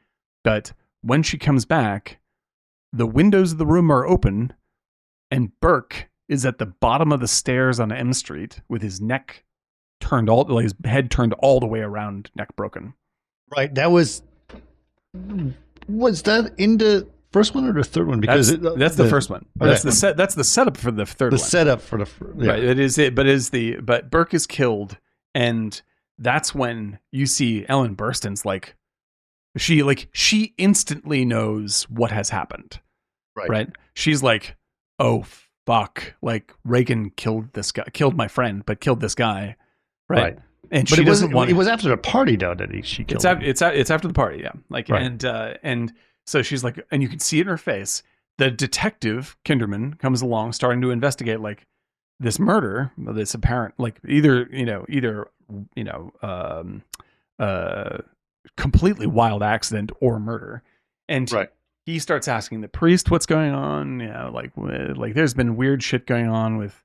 But when she comes back, the windows of the room are open, and Burke is at the bottom of the stairs on M Street with his neck turned his head turned all the way around, neck broken. Right. That was that in the first one or the third one? Because that's the first one. Okay. That's the setup for the third the one. setup for the yeah. Right. It is it, but Burke is killed, and that's when you see Ellen Burstyn's like she instantly knows what has happened. Right. She's like, oh fuck, like Reagan killed my friend, but killed this guy. Right. And But she doesn't want it was after the party though that she killed him. it's after the party, yeah. Like, Right. and so she's like, and you can see it in her face. The detective Kinderman comes along, starting to investigate like this murder, this apparent like either completely wild accident or murder, and Right. he starts asking the priest what's going on. Like there's been weird shit going on with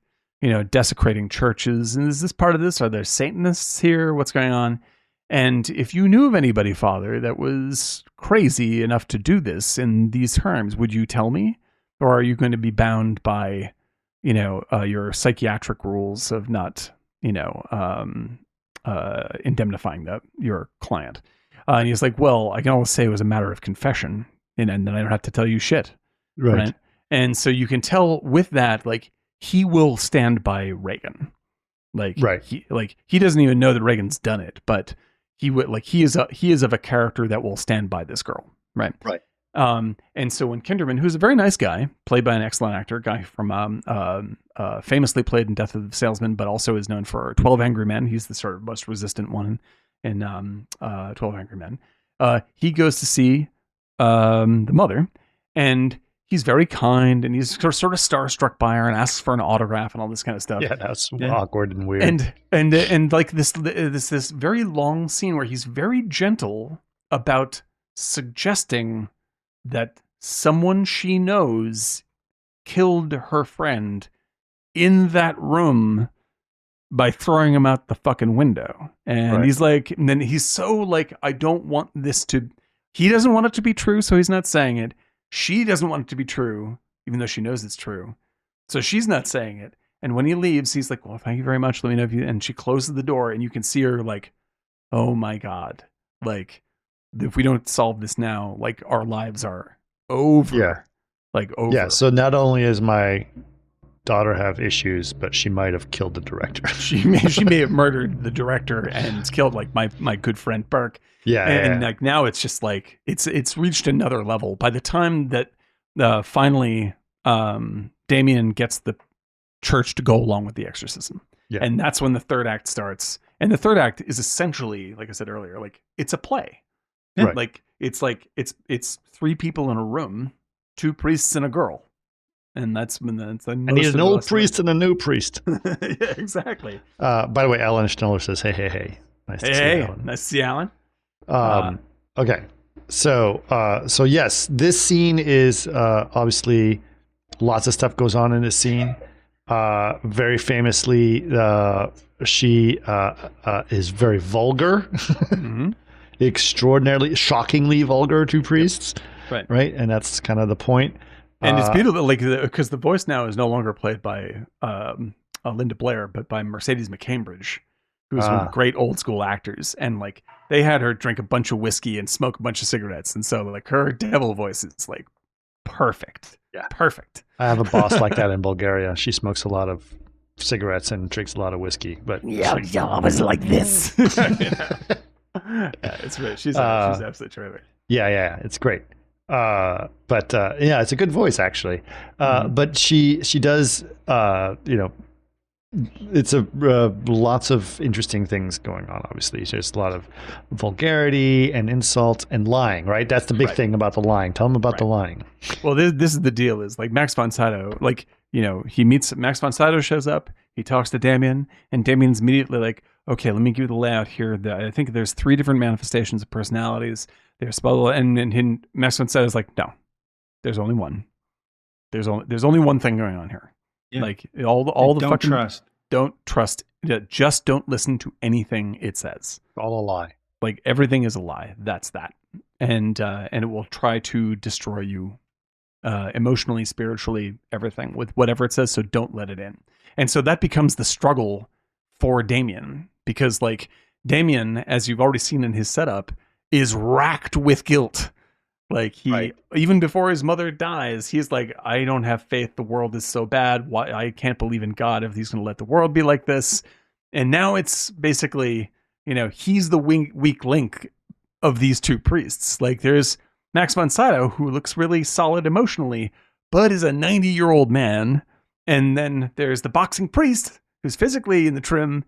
desecrating churches, and is this part of this? Are there Satanists here? What's going on? And if you knew of anybody, Father, that was crazy enough to do this in these terms, would you tell me? Or are you going to be bound by, your psychiatric rules of not, indemnifying your client? And he's like, well, I can always say it was a matter of confession, and then I don't have to tell you shit. Right. And so you can tell with that, like, he will stand by Reagan. Like, right. He doesn't even know that Reagan's done it, but he would, like, he is of a character that will stand by this girl. Right. Right. And so when Kinderman, who's a very nice guy, played by an excellent actor, guy from famously played in Death of the Salesman, but also is known for 12 Angry Men. He's the sort of most resistant one in 12 Angry Men. He goes to see the mother, and he's very kind, and he's sort of starstruck by her and asks for an autograph and all this kind of stuff. Yeah, that's awkward and weird. And like this very long scene where he's very gentle about suggesting that someone she knows killed her friend in that room by throwing him out the fucking window. And he's like, and then he's so like, I don't want this to, he doesn't want it to be true, so he's not saying it. She doesn't want it to be true, even though she knows it's true. So she's not saying it. And when he leaves, he's like, well, thank you very much. Let me know if you, and she closes the door, and you can see her like, oh my God. Like, if we don't solve this now, like, our lives are over. Yeah. Like, over. Yeah. So not only is my daughter have issues, but she might have killed the director. she may have murdered the director and killed like my good friend Burke. Yeah. And like now it's just like it's reached another level. By the time that finally Damien gets the church to go along with the exorcism. Yeah. And that's when the third act starts. And the third act is essentially, like I said earlier, like it's a play. Right. Like it's three people in a room, two priests and a girl. And that's when I need an old priest and a new priest. Yeah, exactly. By the way, Alan Schneller says, hey. Nice to see you, Alan. Nice to see Alan. Okay. So yes, this scene is obviously lots of stuff goes on in this scene. Very famously, she is very vulgar, Mm-hmm. extraordinarily, shockingly vulgar to priests. Right. And that's kind of the point. And it's beautiful, like, because the voice now is no longer played by Linda Blair, but by Mercedes McCambridge, who was one of the great old school actors, and like they had her drink a bunch of whiskey and smoke a bunch of cigarettes, and so like her devil voice is like perfect. Yeah. Perfect. I have a boss like that in Bulgaria. She smokes a lot of cigarettes and drinks a lot of whiskey, but I was like this. Yeah, it's great. She's absolutely terrific. Yeah, it's great. But yeah, it's a good voice actually. But she does, it's lots of interesting things going on. Obviously, there's a lot of vulgarity and insult and lying. Right, that's the big thing about the lying. Tell them about the lying. Well, this is the deal: is like Max von Sydow, like he meets Max von Sydow, shows up, he talks to Damien, and Damien's immediately like, okay, let me give you the layout here. I think there's 3 different manifestations of personalities. There's and Max von Sydow's like, no, there's only one. There's only one thing going on here. Yeah. Like all the don't fucking trust. Don't trust. Just don't listen to anything it says. All a lie. Like everything is a lie. That's that. And it will try to destroy you, emotionally, spiritually, everything with whatever it says. So don't let it in. And so that becomes the struggle for Damien, because like Damien, as you've already seen in his setup, is racked with guilt. Like even before his mother dies, he's like, I don't have faith. The world is so bad. Why I can't believe in God if he's going to let the world be like this. And now it's basically, he's the weak link of these 2 priests. Like there's Max von Sydow, who looks really solid emotionally, but is a 90-year-old man. And then there's the boxing priest, who's physically in the trim,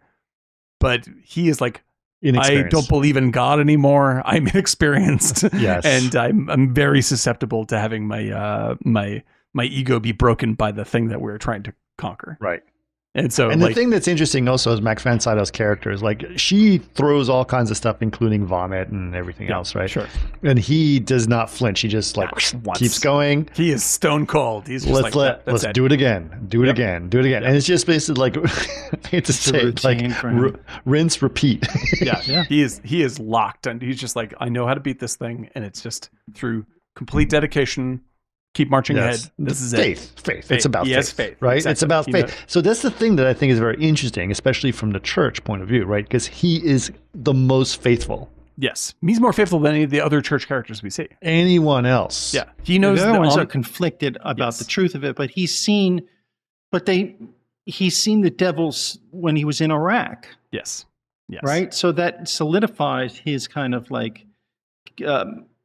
but he is like, I don't believe in God anymore. I'm inexperienced. Yes. And I'm very susceptible to having my my ego be broken by the thing that we're trying to conquer. Right. And so, the thing that's interesting also is Max von Sydow's character is like, she throws all kinds of stuff, including vomit and everything else, right? Sure. And he does not flinch. He just keeps going. He is stone cold. He's just let's do it again. Do it again. Do it again. And it's just basically like, I hate to say it, like rinse, repeat. Yeah. He is locked, and he's just like, I know how to beat this thing, and it's just through complete dedication. Keep marching ahead. This is faith. It's about faith, right? Exactly. It's about faith. So that's the thing that I think is very interesting, especially from the church point of view, right? Because he is the most faithful. Yes. He's more faithful than any of the other church characters we see. Anyone else. Yeah. He knows the other ones are conflicted about the truth of it, but he's seen the devils when he was in Iraq. Yes. Right? So that solidifies his kind of like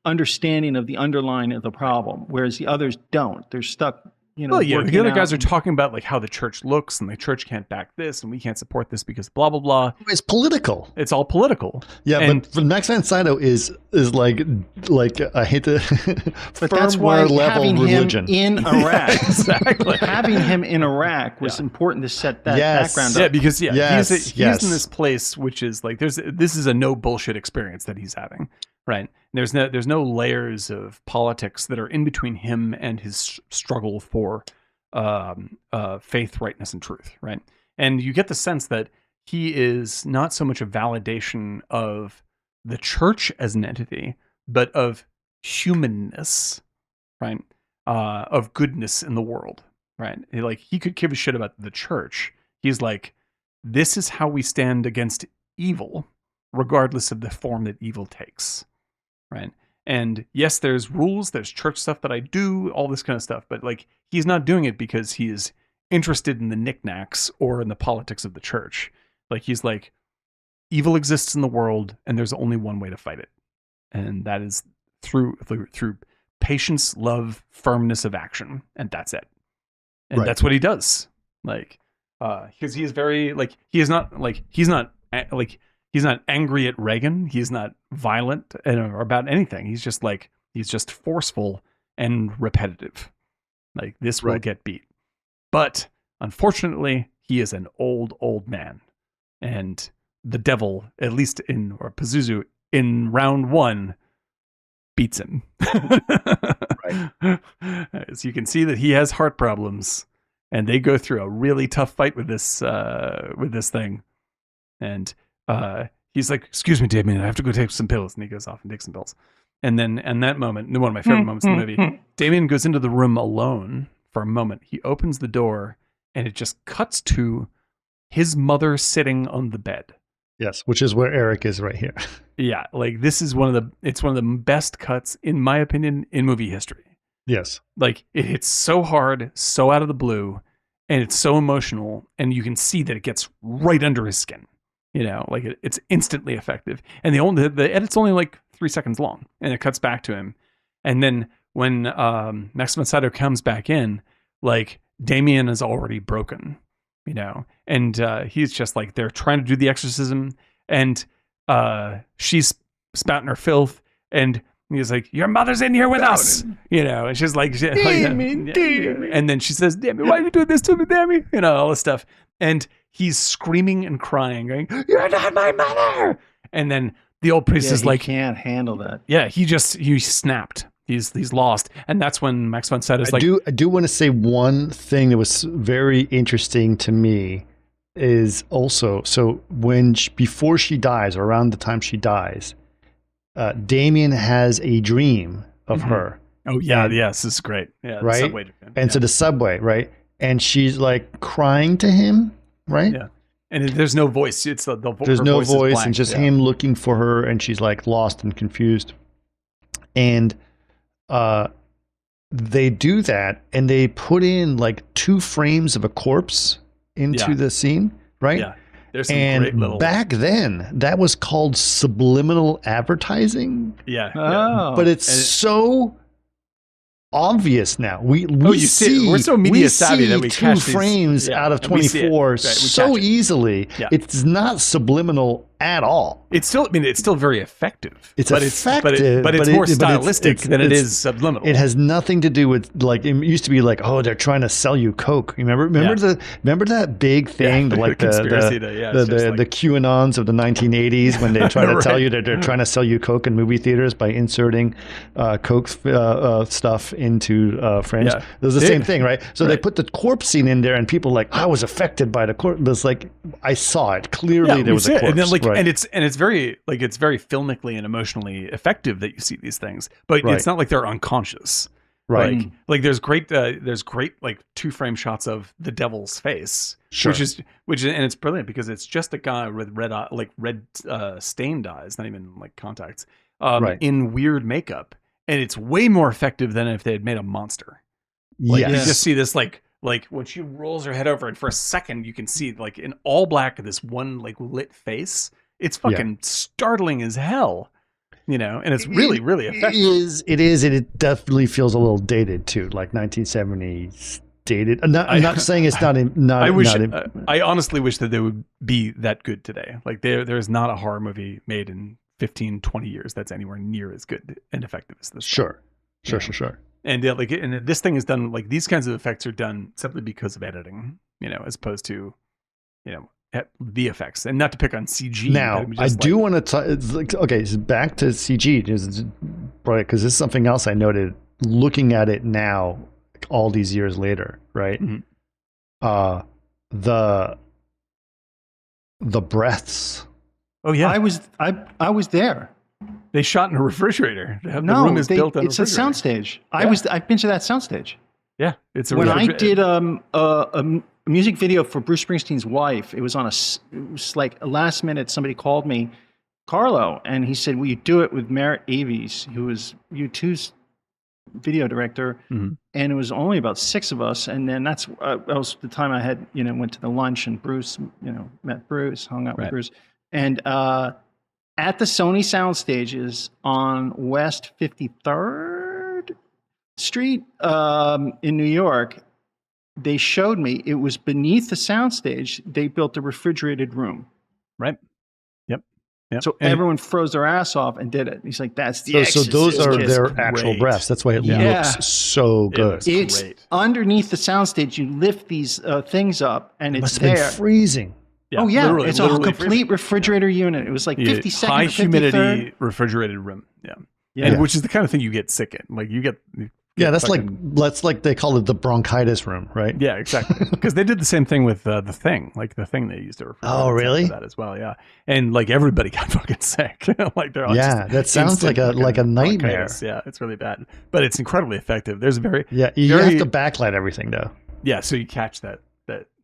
understanding of the underlying of the problem, whereas the others don't. They're stuck, the other guys are talking about like how the church looks, and the church can't back this, and we can't support this because blah blah blah. It's political. It's all political. Yeah, but Max von Sydow is like I hate to, but that's why having religion. him in Iraq, exactly. Having him in Iraq was important to set that background up. Yeah, because he's in this place which is like this is a no bullshit experience that he's having. Right. There's no layers of politics that are in between him and his struggle for faith, rightness, and truth. Right. And you get the sense that he is not so much a validation of the church as an entity, but of humanness, right? Of goodness in the world, right? He could give a shit about the church. He's like, this is how we stand against evil, regardless of the form that evil takes. Right. And yes, there's rules, there's church stuff that I do, all this kind of stuff, but like he's not doing it because he is interested in the knickknacks or in the politics of the church. Like he's like, evil exists in the world, and there's only one way to fight it, and that is through patience, love, firmness of action, and that's it. And that's what he does. Like, because he is very like he's not angry at Reagan. He's not violent about anything. He's just forceful and repetitive. Like this will get beat. But unfortunately, he is an old man. And the devil, at least Pazuzu, in round 1, beats him. So you can see that he has heart problems. And they go through a really tough fight with this thing. And he's like, excuse me, Damien, I have to go take some pills. And he goes off and takes some pills. And then in that moment, one of my favorite moments in the movie, Damien goes into the room alone for a moment. He opens the door, and it just cuts to his mother sitting on the bed. Yes, which is where Eric is right here. Yeah, like this is one of the best cuts in my opinion in movie history. Yes. Like it hits so hard, so out of the blue, and it's so emotional, and you can see that it gets right under his skin. You know, like it's instantly effective. And the edit's only like 3 seconds long, and it cuts back to him. And then when Max von Sydow comes back in, like Damien is already broken, you know, and he's just like, they're trying to do the exorcism, and she's spouting her filth, and he's like, your mother's in here with us, you know, and she's like, Damien. And then she says, Damien, why are you doing this to me, Damien? You know, all this stuff. And he's screaming and crying, going, you're not my mother. And then the old priest is like, can't handle that. Yeah, he snapped. He's lost. And that's when Max von Sydow's like, I do want to say one thing that was very interesting to me is also, so before she dies, or around the time she dies, Damien has a dream of her. Oh yeah, yes, this is great. Yeah, right. The subway dream. And so the subway, right? And she's like crying to him, right? Yeah. And there's no voice. It's there's no voice, and just him looking for her, and she's like lost and confused. And they do that, and they put in like 2 frames of a corpse into the scene, right? Yeah. There's some great little... back then, that was called subliminal advertising. Yeah. But it's so obvious now. We see we're so media savvy that we 2 catch these, frames out of 24 so easily. Yeah. It's not subliminal at all. It's still very effective. It's effective, but it's more stylistic than it is subliminal. It has nothing to do with, like, it used to be like, oh, they're trying to sell you Coke. You remember that big thing, like the QAnons of the 1980s, when they try to tell you that they're trying to sell you Coke in movie theaters by inserting Coke stuff into frames. Yeah. It was the same thing, right? So they put the corpse scene in there, and people like, I was affected by the corpse. It was like, I saw it clearly. There was a corpse, and then and it's very filmically and emotionally effective that you see these things, but it's not like they're unconscious. Right. Like there's great like 2-frame shots of the devil's face, which is and it's brilliant because it's just a guy with red stained eyes, not even like contacts, in weird makeup, and it's way more effective than if they had made a monster. Like you just see this like when she rolls her head over, and for a second you can see like in all black this one like lit face. It's fucking startling as hell, you know, and it's really, really effective. It is, and it definitely feels a little dated too, like 1970s dated. I'm not saying it's not. I honestly wish that they would be that good today. Like there is not a horror movie made in 15, 20 years that's anywhere near as good and effective as this. Sure. And and this thing is done, like these kinds of effects are done simply because of editing, you know, as opposed to, you know, VFX, and not to pick on CG. Now, I do want to talk. Okay, so back to CG, because this is something else I noted looking at it now, all these years later, right? Mm-hmm. The breaths. Oh yeah, I was there. They shot in a refrigerator. The room is built on. It's a soundstage. I've been to that soundstage. Yeah, it's when I did a music video for Bruce Springsteen's wife. It was like a last minute. Somebody called me, Carlo, and he said, "Will you do it with Merritt Avies, who was U2's video director?" Mm-hmm. And it was only about 6 of us. And then that was the time I had went to the lunch, and Bruce met Bruce, hung out with Bruce, and at the Sony Soundstages on West 53rd Street in New York. They showed me it was beneath the soundstage. They built a refrigerated room. Right. Yep. So everyone froze their ass off and did it. He's like, "That's the Exorcist." So those are their actual breaths. That's why it looks so good. It's great. Underneath the soundstage. You lift these things up, and it's there. Must have been freezing. Yeah, it's a complete refrigerator unit. It was like 52nd, high 53rd. humidity refrigerated room. Yeah. And which is the kind of thing you get sick in. Like you get. Yeah, that's like they call it the bronchitis room, right? Yeah, exactly. Because they did the same thing with the Thing, like the Thing they used to refer. Oh, really? That as well, yeah. And like everybody got fucking sick. Like they're all that sounds like a nightmare. Yeah, it's really bad, but it's incredibly effective. There's a you have to backlight everything though. Yeah, so you catch that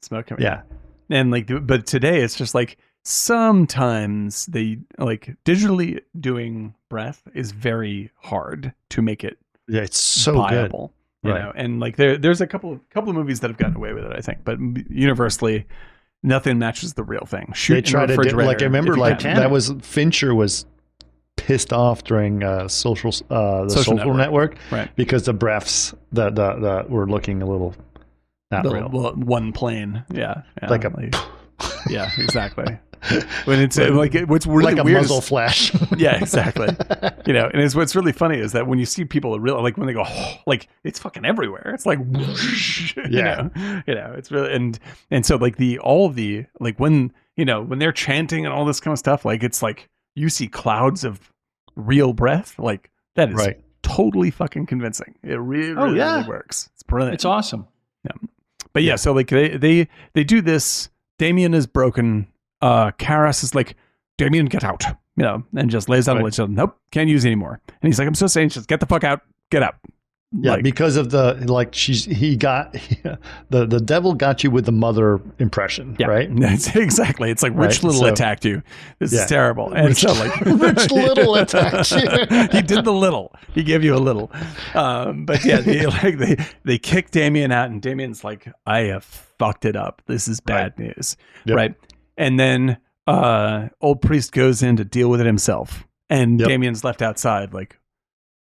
smoke coming. Yeah, and but today it's just like sometimes they like digitally doing breath is very hard to make it Yeah, it's so viable, good. you Right. know, and like there's a couple of movies that have gotten away with it, I think, but universally nothing matches the real thing. Shoot They try in a to refrigerator. like I remember if you like can. that was Fincher was pissed off during the social network, right? because the breaths the were looking a little not real. One plane, yeah, Like a yeah, exactly. When it's what's really like a weird muzzle is, flash. yeah, exactly. You know, and what's really funny is that when you see people really like when they go like it's fucking everywhere. It's like whoosh, Yeah. you know, it's really and so like all of the like when when they're chanting and all this kind of stuff, like it's like you see clouds of real breath, like that is Right. totally fucking convincing. It really, really works. It's brilliant. It's awesome. Yeah. But yeah, so like they do this. Damien is broken. Karas is like, Damien, get out, and just lays down the ledge. Nope, can't use it anymore. And he's like, I'm so anxious. Get the fuck out. Get up. Yeah, Like, because of the like the devil got you with the mother impression, yeah, right? Exactly. It's like Rich Right, Little so- attacked you. This Yeah. is terrible. And so like Rich Little attacked you. he did the little. He gave you a little. But yeah, they kick Damien out, and Damien's like, I have fucked it up. This is bad news, Yep. right? And then old priest goes in to deal with it himself, and Yep. Damien's left outside. Like,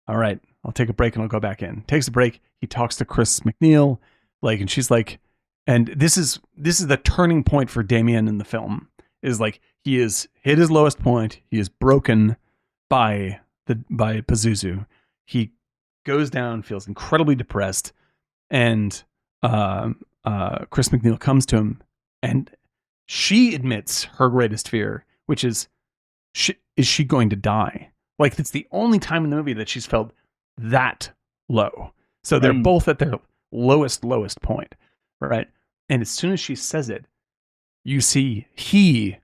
all right, I'll take a break and I'll go back in. Takes a break. He talks to Chris McNeil, like, and she's like, and this is the turning point for Damien in the film. Is like he is hit his lowest point. He is broken by Pazuzu. He goes down, feels incredibly depressed, and Chris McNeil comes to him, and she admits her greatest fear, which is she going to die? Like it's the only time in the movie that she's felt that low. So they're both at their lowest point, right? And as soon as she says it, you see he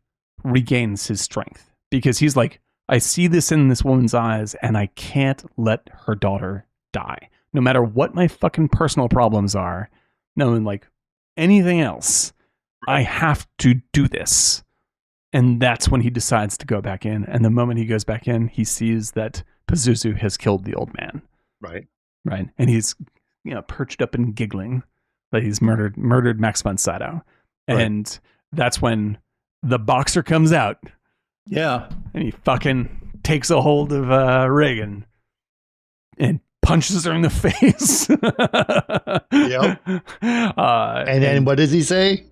regains his strength because he's like, I see this in this woman's eyes and I can't let her daughter die. No matter what my fucking personal problems are, no, like anything else, I have to do this. And that's when he decides to go back in. And the moment he goes back in, he sees that Pazuzu has killed the old man. Right. Right. And he's, perched up and giggling that he's murdered Max von Sydow. And that's when the boxer comes out. Yeah. And he fucking takes a hold of Reagan and punches her in the face. Yep. And then what does he say?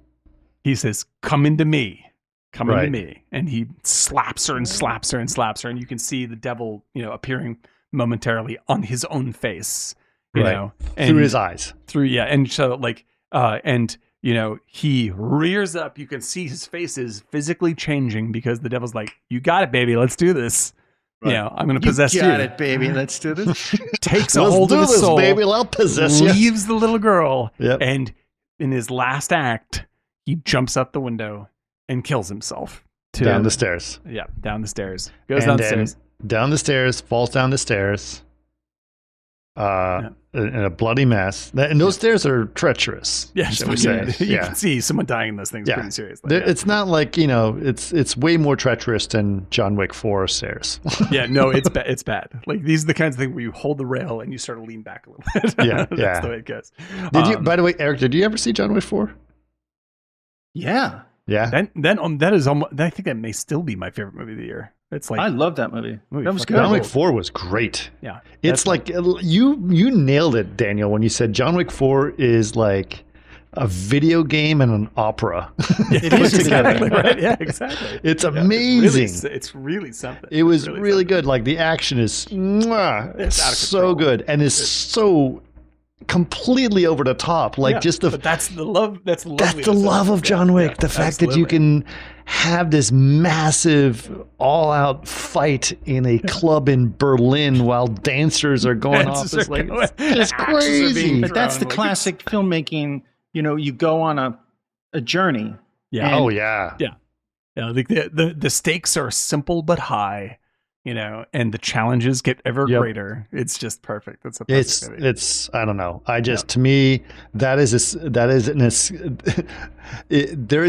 He says, come into me. Come into Right. me. And he slaps her and slaps her and slaps her. And you can see the devil, appearing momentarily on his own face, you Right. know, and Through his eyes. And so like, he rears up. You can see his face is physically changing because the devil's like, you got it, baby. Let's do this. Right. I'm going to possess you. Got it, baby. Let's do this. Takes a Let's hold do of his this, soul, baby. I'll possess you. leaves the little girl, Yep. and in his last act, he jumps out the window and kills himself. Down the stairs. Yeah, down the stairs. Goes And down the then stairs. down the stairs, falls down the stairs. In a bloody mess. And those stairs are treacherous. Yeah, shall we say. you can see someone dying in those things pretty seriously. It's not like, it's way more treacherous than John Wick 4 stairs. Yeah, no, it's bad. It's bad. Like these are the kinds of things where you hold the rail and you sort of lean back a little bit. Yeah, That's the way it goes. Did you, by the way, Eric, did you ever see John Wick 4? Yeah. Yeah. That is almost. I think that may still be my favorite movie of the year. It's like I love that movie. That was fucking good. John Wick 4 was great. Yeah, It's like you nailed it, Daniel, when you said John Wick 4 is like a video game and an opera. It is exactly right. Yeah, exactly. It's amazing. It's really something. It was It's really good. Like the action is mwah, It's out of so control. good and is so completely over the top. Like just the but that's the love. That's the love of John Wick. The fact that you can have this massive all-out fight in a club in Berlin while dancers are going off. It's like it's just crazy. But that's the classic filmmaking. You go on a journey. Yeah. And Oh yeah. Yeah. Like the stakes are simple but high. you know, and the challenges get ever Yep. greater. It's just perfect. That's a perfect movie. It's I don't know. I just to me there is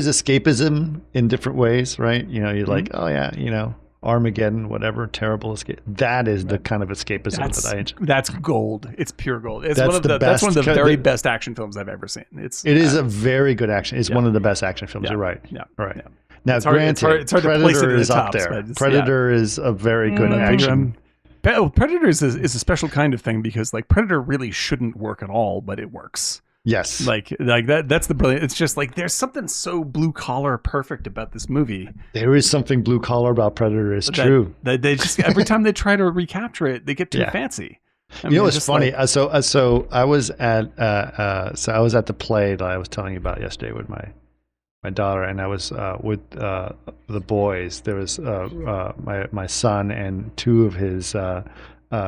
escapism in different ways, right? You know, you're like, oh yeah, you know, Armageddon, whatever, terrible escape. That is the kind of escapism that I enjoy. That's gold. It's pure gold. It's That's one of the that's one of the best- very best action films I've ever seen. It is a very good action. It's one of the best action films. Yeah. You're right. Yeah. Right. Yeah. Now, It's hard- granted, it's hard to place it Predator in the is up tops, there. but it's- Predator is a very good action. Predator is a special kind of thing because like Predator really shouldn't work at all, but it works. Yes. Like that. That's the brilliant. It's just like there's something so blue collar perfect about this movie. There is something blue collar about Predator. It's true. That they just every time they try to recapture it, they get too Yeah. fancy. You know, it's funny. So I was at the play that I was telling you about yesterday with my daughter, and I was with the boys. There was my son and two of his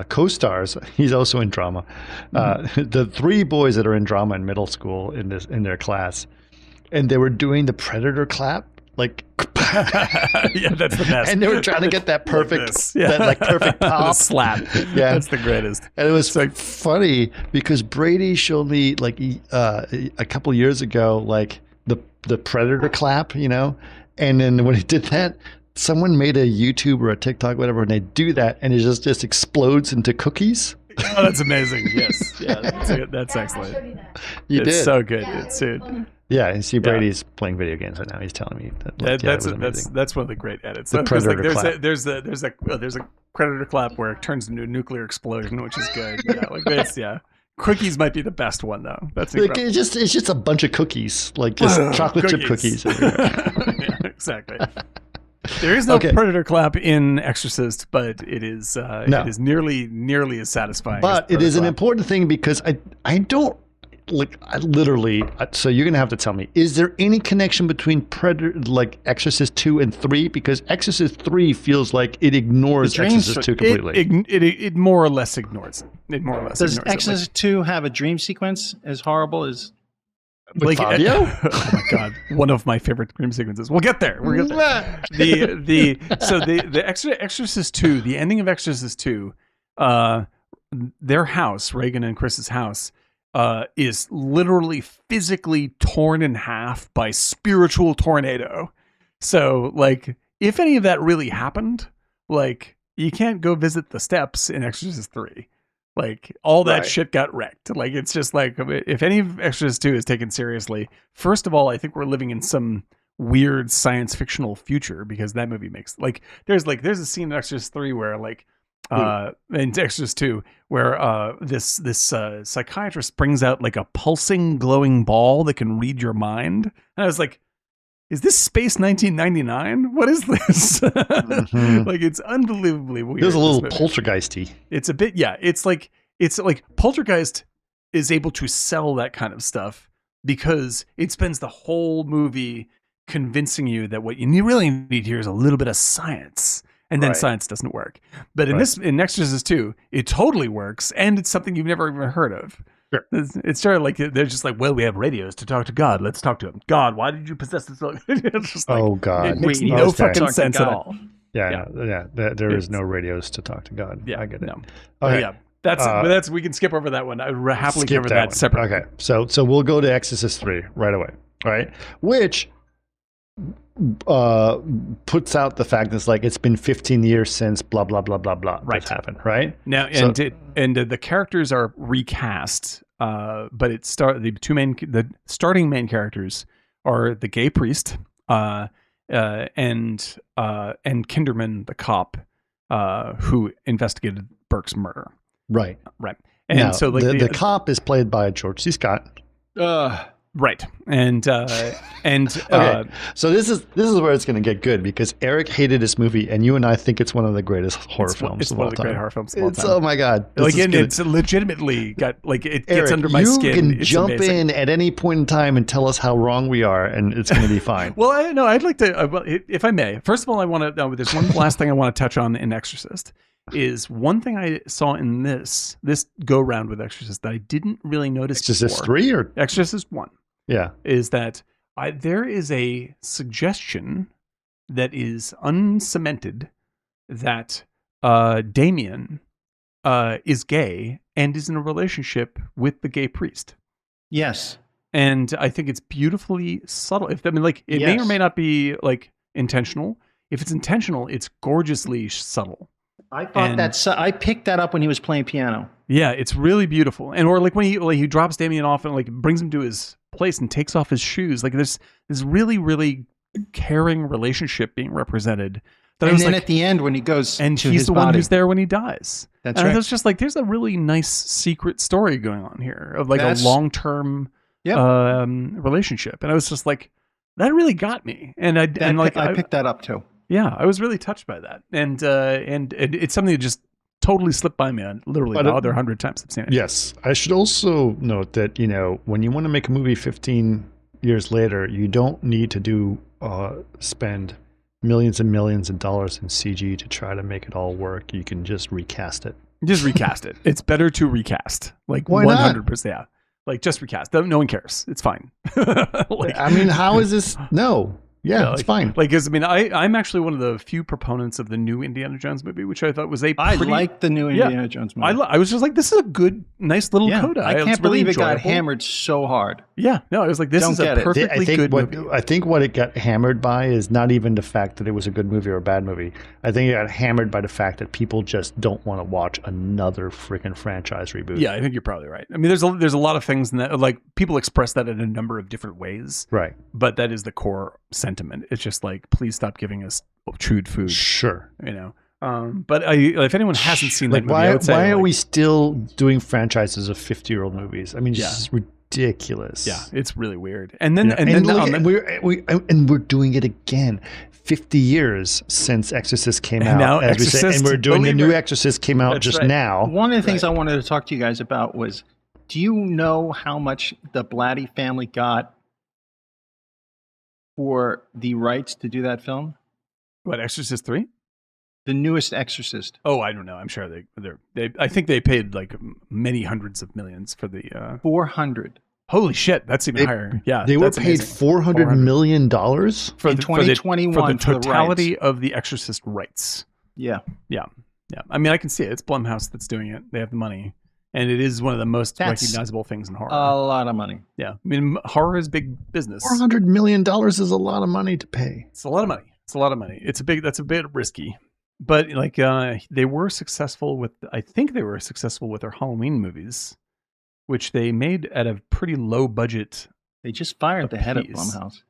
co-stars. He's also in drama. The three boys that are in drama in middle school in their class, and they were doing the Predator clap, like. Yeah, that's the best. And they were trying to get that perfect, like perfect pop The slap. Yeah, that's the greatest. And it was like funny because Brady showed me like a couple years ago, like the Predator clap, you know, and then when he did that, someone made a YouTube or a TikTok, whatever, and they do that, and it just explodes into cookies. Oh, that's amazing. Yes, yeah, that's excellent. You it's did. so good. It's it. Yeah, and see, Brady's playing video games right now. He's telling me that. That's one of the great edits. The Predator like, clap. There's a Predator clap where it turns into a nuclear explosion, which is good. Yeah, like this. Yeah, cookies might be the best one though. That's like, incredible. it's just a bunch of cookies, like just chocolate chip cookies everywhere. Yeah, exactly. There is no Predator clap in Exorcist, but it is it is nearly as satisfying. But as it is an clap. important thing because I don't like so you're gonna have to tell me, is there any connection between Predator, like Exorcist 2 and 3? Because Exorcist 3 feels like it ignores Exorcist 2 completely. It more or less ignores it. It more or less Does ignores Exorcist 2 have a dream sequence as horrible as? With Fabio? Oh my god, one of my favorite dream sequences. We'll get there. We'll get there. the Exorcist 2, the ending of Exorcist 2, their house, Reagan and Chris's house, is literally physically torn in half by spiritual tornado. So, like, if any of that really happened, like, you can't go visit the steps in Exorcist 3. Like, all that shit got wrecked. Like, it's just like, if any of Exorcist 2 is taken seriously, first of all, I think we're living in some weird science fictional future, because that movie makes, like, there's a scene in Exorcist 3 where, like, in Exorcist 2, where this psychiatrist brings out like a pulsing, glowing ball that can read your mind, and I was like, "Is this Space 1999? What is this?" Like, it's unbelievably weird. There's a little poltergeisty. It's a bit, yeah. It's like Poltergeist is able to sell that kind of stuff because it spends the whole movie convincing you that what you really need here is a little bit of science. And then science doesn't work. But in Exorcist 2, it totally works, and it's something you've never even heard of. Sure. It's sort of like they're just like, well, we have radios to talk to God. Let's talk to him. God, why did you possess this? It's just like, Oh God, it makes Wait, no okay. fucking Talk to sense at God. all. Yeah. There is no radios to talk to God. Yeah, I get it. No. Okay. Yeah, that's we can skip over that one. I would happily Skip cover that one. separately. Okay, so we'll go to Exorcist 3 right away. All right, which puts out the fact that it's like it's been 15 years since blah blah blah blah blah this happened, right? Now, and the characters are recast, but the starting main characters are the gay priest, and Kinderman, the cop, who investigated Burke's murder. Right. And now, so like the cop is played by George C. Scott. Right. And Okay. So this is where it's going to get good, because Eric hated this movie, and you and I think it's one of the greatest horror films it's of one all of the time. great horror films of all time. Oh my God. Like, it's legitimately got, like, it gets Eric, under my skin. You can It's jump amazing. in at any point in time and tell us how wrong we are, and it's going to be fine. Well, I'd like to, if I may. First of all, I want to. There's one last thing I want to touch on in Exorcist. Is one thing I saw in this go round with Exorcist that I didn't really notice. Exorcist before. 3 or Exorcist 1? Yeah. Is that there is a suggestion that is uncemented that Damien is gay and is in a relationship with the gay priest. Yes. And I think it's beautifully subtle. It may or may not be like intentional. If it's intentional, it's gorgeously subtle. I thought I picked that up when he was playing piano. Yeah, it's really beautiful. And or like when he drops Damien off and like brings him to his place and takes off his shoes. Like there's this really, really caring relationship being represented. And then at the end when he goes and to he's his the body. one who's there when he dies. That's and right. It's just like there's a really nice secret story going on here of like a long-term relationship. And I was just like, that really got me. And I picked that up too. Yeah, I was really touched by that. And it's something that just totally slipped by me. Literally the other 100 times I've seen it. Yes. I should also note that, when you want to make a movie 15 years later, you don't need to spend millions and millions of dollars in CG to try to make it all work. You can just recast it. Just recast it. It's better to recast. Like why 100%. Yeah. Like just recast. No one cares. It's fine. How is this? No. Yeah, it's fine. Like, because I'm actually one of the few proponents of the new Indiana Jones movie, which I thought was I like the new Indiana Jones movie. I was just like, this is a good, nice little coda. I can't believe it got hammered so hard. Yeah, no, I was like, this is a perfectly good movie. I think what it got hammered by is not even the fact that it was a good movie or a bad movie. I think it got hammered by the fact that people just don't want to watch another freaking franchise reboot. Yeah, I think you're probably right. I mean, there's a lot of things in that, like people express that in a number of different ways. Right. But that is the core sentiment. It's just like, please stop giving us chewed food. Sure. But if anyone hasn't seen that movie, I would say, why are we still doing franchises of 50-year-old movies? I mean, this is ridiculous. Yeah, it's really weird. And then we're doing it again. 50 years since Exorcist came out, now as we say, and we're doing the new Exorcist came out now. One of the things I wanted to talk to you guys about was, do you know how much the Blatty family got for the rights to do that film? What, Exorcist III? The newest Exorcist. Oh, I don't know. I'm sure I think they paid like many hundreds of millions for the 400. Holy shit, that's even higher. Yeah, they were paid $400 million for 2021 for the totality of the Exorcist rights. Yeah. I mean, I can see it. It's Blumhouse that's doing it. They have the money, and it is one of the most recognizable things in horror. A lot of money. Yeah, I mean, horror is big business. $400 million is a lot of money to pay. It's a lot of money. That's a bit risky. But like they were successful with, I think they were successful with their Halloween movies, which they made at a pretty low budget. They just fired the head of Blumhouse.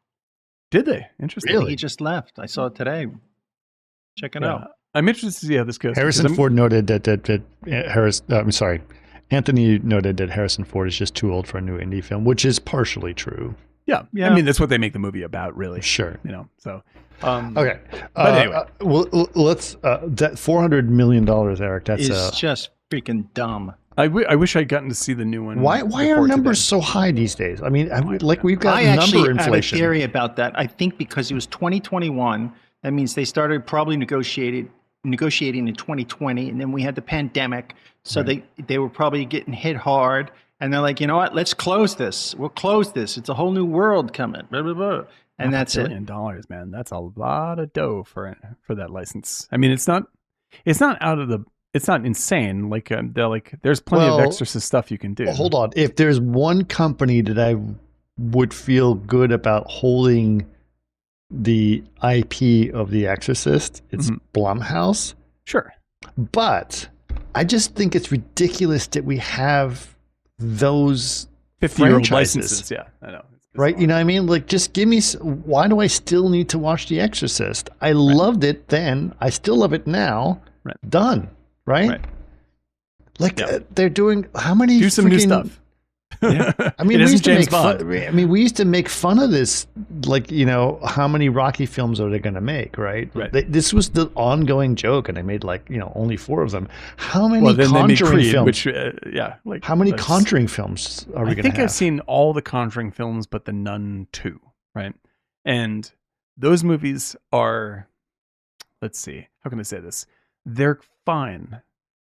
Did they? Interesting. Really? He just left. I saw it today. Check it out. I'm interested to see how this goes. Harrison Ford noted that Anthony noted that Harrison Ford is just too old for a new indie film, which is partially true. Yeah. I mean, that's what they make the movie about, really. Sure. So. Okay. But anyway. Let's, that $400 million, Eric, that's just freaking dumb. I wish I'd gotten to see the new one. Why are numbers so high these days? I mean, we've got number inflation. I have a theory about that. I think because it was 2021, that means they started probably negotiating in 2020, and then we had the pandemic. So they were probably getting hit hard. And they're like, you know what? Let's close this. We'll close this. It's a whole new world coming. Blah, blah, blah. And that's it. $1 billion, man. That's a lot of dough for that license. I mean, it's not insane. Like there's plenty of Exorcist stuff you can do. Well, hold on. If there's one company that I would feel good about holding the IP of The Exorcist, it's Blumhouse. Sure. But I just think it's ridiculous that we have those 50-year-old licenses. Yeah, I know. Right? You know what I mean? Like, just give me... Why do I still need to watch The Exorcist? I loved it then. I still love it now. Right. Done. Right? Like, they're doing... How many... Do some new stuff. Yeah. I mean, we used to make fun of this, like, how many Rocky films are they going to make, right? This was the ongoing joke, and they made only 4 of them. How many Conjuring films? How many Conjuring films are we going to have? I think I've seen all the Conjuring films, but the Nun 2, right? And those movies are, let's see, how can I say this? They're fine.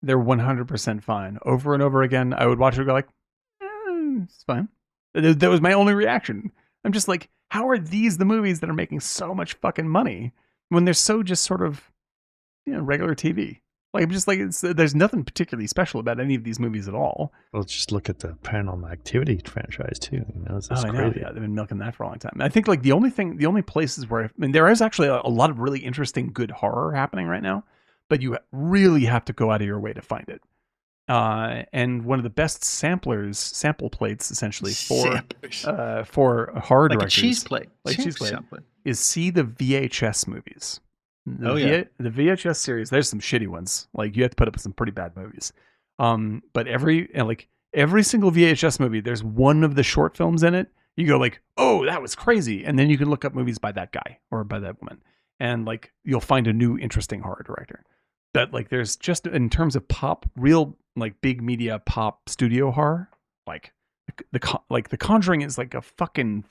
They're 100% fine. Over and over again, I would watch it and go like, it's fine. That was my only reaction. I'm just like, how are these the movies that are making so much fucking money when they're so just sort of, regular TV? Like, I'm just like, there's nothing particularly special about any of these movies at all. Well, just look at the Paranormal Activity franchise too. It's I know, crazy. yeah, they've been milking that for a long time. I think like the only places where, I mean, there is actually a lot of really interesting, good horror happening right now, but you really have to go out of your way to find it. And one of the best sample plates essentially for horror like directors, a cheese plate, like cheese plate, sampling. is see the VHS movies. Yeah. The VHS series. There's some shitty ones. Like you have to put up with some pretty bad movies. But every single VHS movie, there's one of the short films in it. You go like, oh, that was crazy, and then you can look up movies by that guy or by that woman, and like you'll find a new interesting horror director. But like, there's just in terms of pop, real like big media pop studio horror, like The Conjuring is like a fucking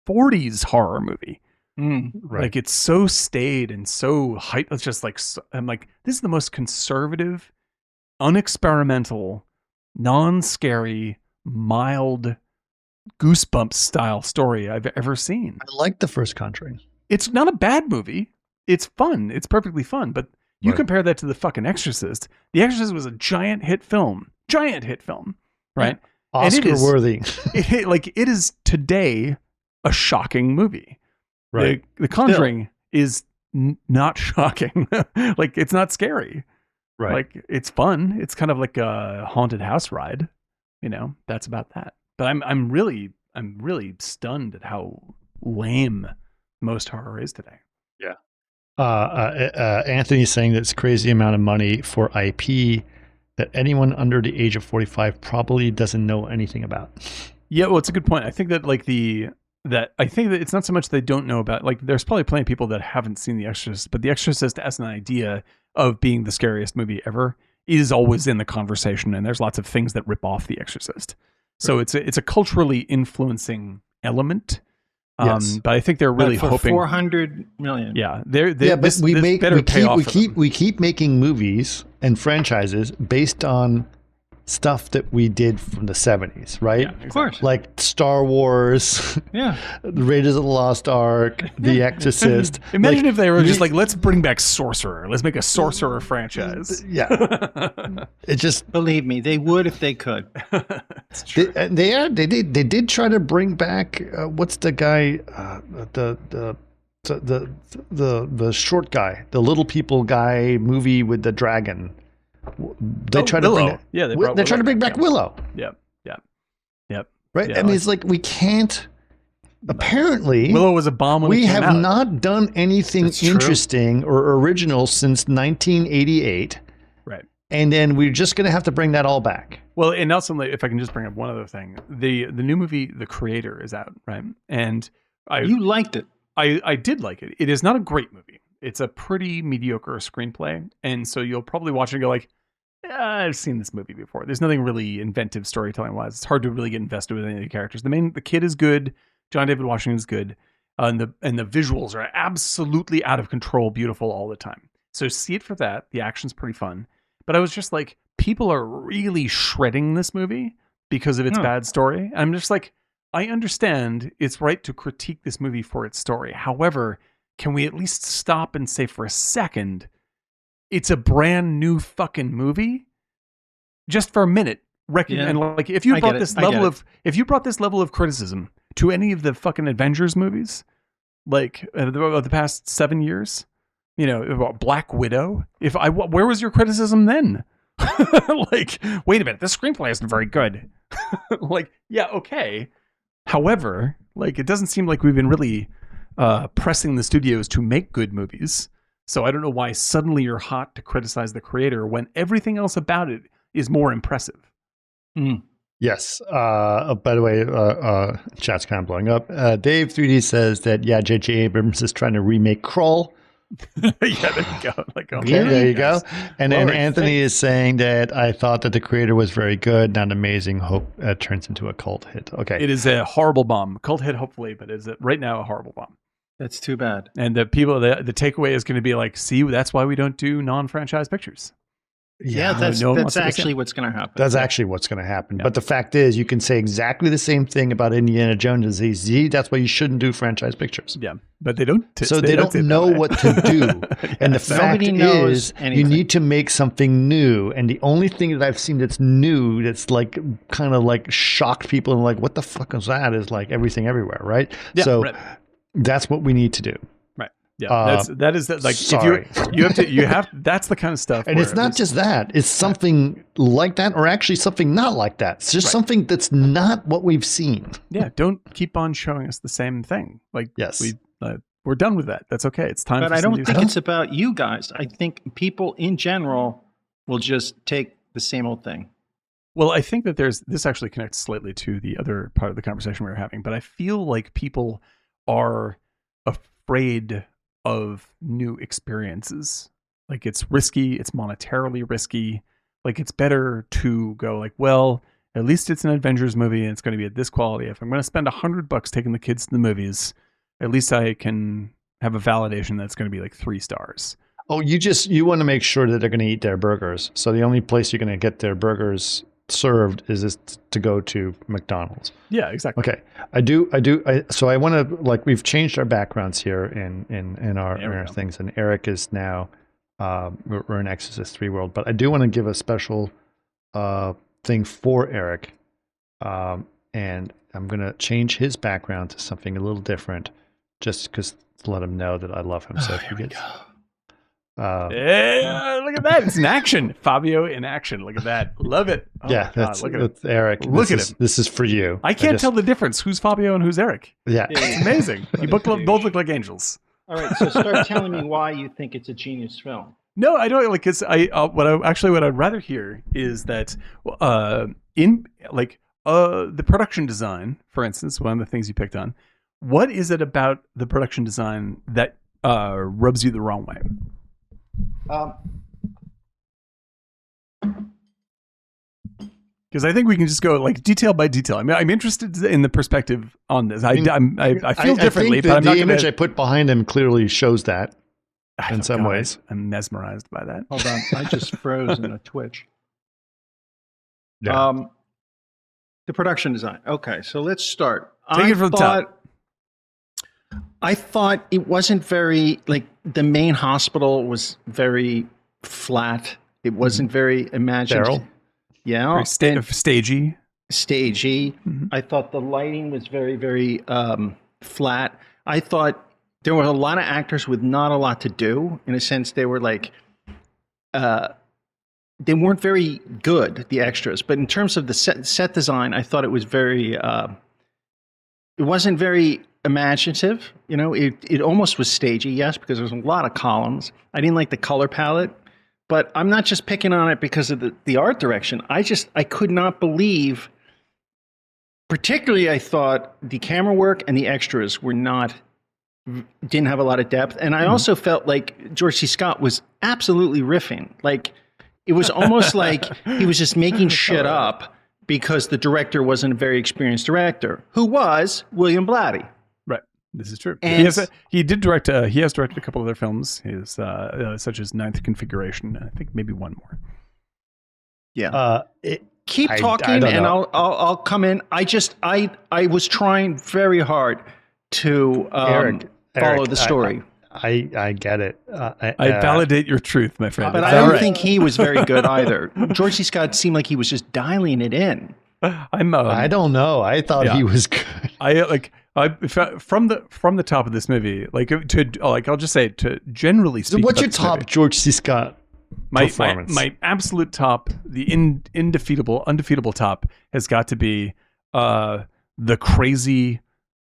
40s horror movie. Right. Like it's so staid and so hype. It's just like, I'm like, this is the most conservative, unexperimental, non-scary, mild, goosebumps style story I've ever seen. I like the first Conjuring. It's not a bad movie. It's fun. It's perfectly fun. But you Right. compare that to the fucking Exorcist. The Exorcist was a giant hit film, right? Oscar worthy. It is today a shocking movie. Right. The Conjuring is not shocking. Like it's not scary. Right. Like it's fun. It's kind of like a haunted house ride. That's about that. But I'm really stunned at how lame most horror is today. Yeah. Anthony's saying that it's a crazy amount of money for IP that anyone under the age of 45 probably doesn't know anything about. Yeah, well, it's a good point. I think that I think that it's not so much they don't know about, like, there's probably plenty of people that haven't seen The Exorcist, but The Exorcist as an idea of being the scariest movie ever is always in the conversation, and there's lots of things that rip off The Exorcist. So it's a culturally influencing element. Yes. But I think they're really for hoping 400 million. Yeah, we keep making movies and franchises based on stuff that we did from the 70s, right? Yeah, Of course. Like Star Wars, Yeah. The Raiders of the Lost Ark, The Exorcist. Imagine if they were just like, let's bring back Sorcerer. Let's make a Sorcerer franchise. Yeah. It just Believe me, they would if they could. It's true. they did try to bring back what's the guy the short guy, the little people guy movie with the dragon. They tried to Willow. bring Yeah, they're trying to bring back Willow. Yep. Right? Yeah, I mean, it's like we can't. Apparently, Willow was a bomb when it we came have out. not done anything That's true. interesting or original since 1988, Right. and then we're just going to have to bring that all back. Well, and also, if I can just bring up one other thing, the new movie, The Creator, is out, right? And You liked it. I did like it. It is not a great movie. It's a pretty mediocre screenplay, and so you'll probably watch it and go like, I've seen this movie before. There's nothing really inventive storytelling wise. It's hard to really get invested with any of the characters. The kid is good. John David Washington is good. And the visuals are absolutely out of control, beautiful all the time. So see it for that. The action's pretty fun. But I was just like, people are really shredding this movie because of its bad story. I'm just like, I understand it's right to critique this movie for its story. However, can we at least stop and say for a second, it's a brand new fucking movie, just for a minute. And like, if you brought this level of criticism to any of the fucking Avengers movies, like the past 7 years, about Black Widow, where was your criticism then? Like, wait a minute, this screenplay isn't very good. Like, yeah, okay. However, like, it doesn't seem like we've been really pressing the studios to make good movies. So I don't know why suddenly you're hot to criticize The Creator when everything else about it is more impressive. Yes. By the way, chat's kind of blowing up. Dave 3D says that, yeah, J.J. Abrams is trying to remake Krull. Yeah, there you go. Like, okay. Yeah, there you go. And then Glory. Anthony is saying that I thought that The Creator was very good, not amazing. Hope turns into a cult hit. Okay. It is a horrible bomb. Cult hit, hopefully, but is it right now a horrible bomb? That's too bad. And the takeaway is going to be like, see, that's why we don't do non-franchise pictures. Yeah, that's no one wants to go see actually it. what's going to happen. That's actually what's going to happen. Yeah. But the fact is, you can say exactly the same thing about Indiana Jones and Z. That's why you shouldn't do franchise pictures. Yeah, but they don't. So they don't say it that know way. what to do. And the fact Nobody knows is, you anything. need to make something new. And the only thing that I've seen that's new, that's like kind of like shocked people and like, what the fuck is that? Is like Everything Everywhere, right? Yeah, so right. that's what we need to do. Right. Yeah, that is like sorry. if you have that's the kind of stuff. And where it's not just that. It's something like that, or actually something not like that. It's just something that's not what we've seen. Yeah, don't keep on showing us the same thing. Like, Yes. we're done with that. That's okay. It's time. But for I some don't new think stuff. it's about you guys. I think people in general will just take the same old thing. Well, I think that this actually connects slightly to the other part of the conversation we were having, but I feel like people are afraid of new experiences. Like, it's risky, it's monetarily risky. Like, it's better to go like, well, at least it's an Avengers movie and it's going to be at this quality. If I'm going to spend $100 taking the kids to the movies, at least I can have a validation that it's going to be like 3 stars. Oh, you want to make sure that they're going to eat their burgers. So the only place you're going to get their burgers served is to go to McDonald's. Yeah, exactly. Okay. So I want to, like, we've changed our backgrounds here in our things, and Eric is now, we're in Exorcist 3 world, but I do want to give a special thing for Eric. And I'm going to change his background to something a little different, just because to let him know that I love him. So if he gets, yeah, look at that. It's in action. Fabio in action. Look at that. Love it. Oh yeah, look at that's Eric. Look at him. This is for you. I can't tell the difference. Who's Fabio and who's Eric? Yeah. It's amazing. You both look like angels. All right, so start telling me why you think it's a genius film. No, I don't like. It's what I'd rather hear is that the production design, for instance, one of the things you picked on. What is it about the production design that rubs you the wrong way? Because I think we can just go like detail by detail. I mean, I'm interested in the perspective on this. I feel differently, I think but I'm not the gonna... image I put behind him clearly shows that in some ways. I'm mesmerized by that. Hold on, I just froze in a twitch. Yeah. The production design. Okay, so let's start. Take it from the top. I thought it wasn't very, like, the main hospital was very flat. It wasn't very imaginative. Daryl? Yeah. Very stagey. Stagey. Mm-hmm. I thought the lighting was very, very flat. I thought there were a lot of actors with not a lot to do. In a sense, they were like, they weren't very good, the extras. But in terms of the set design, I thought it was very, it wasn't very imaginative. You know, it almost was stagey, yes, because there was a lot of columns. I didn't like the color palette. But I'm not just picking on it because of the art direction. I could not believe, particularly I thought the camera work and the extras didn't have a lot of depth. And I also felt like George C. Scott was absolutely riffing. Like, it was almost like he was just making shit up because the director wasn't a very experienced director, who was William Blatty. Right. This is true. And he did direct. He has directed a couple other films, such as Ninth Configuration, and I think maybe one more. Yeah. Keep talking, and I'll come in. I was trying very hard to follow the story. I get it. I validate your truth, my friend. But I don't think he was very good either. George C. Scott seemed like he was just dialing it in. I don't know. I thought he was good. From the top of this movie, I'll just say, to generally speak. So what's your this top movie, George C. Scott performance? My absolute top, the undefeatable top, has got to be the crazy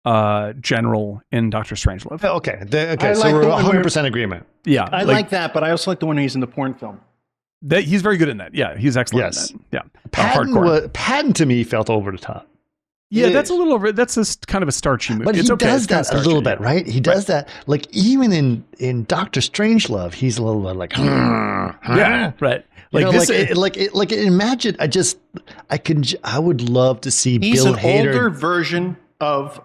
general in Dr. Strangelove. Okay. So we're 100% agreement. Yeah, I like that, but I also like the one he's in the porn film. He's very good in that. Yeah, he's excellent in that. Yeah, Patton to me felt over the top. Yeah, that's a little over. That's kind of a starchy movie. But he does that a little bit, right? He does that, like, even in Doctor Strangelove, he's a little like, yeah, right. Like, imagine. I would love to see he's Bill an Hader. older version of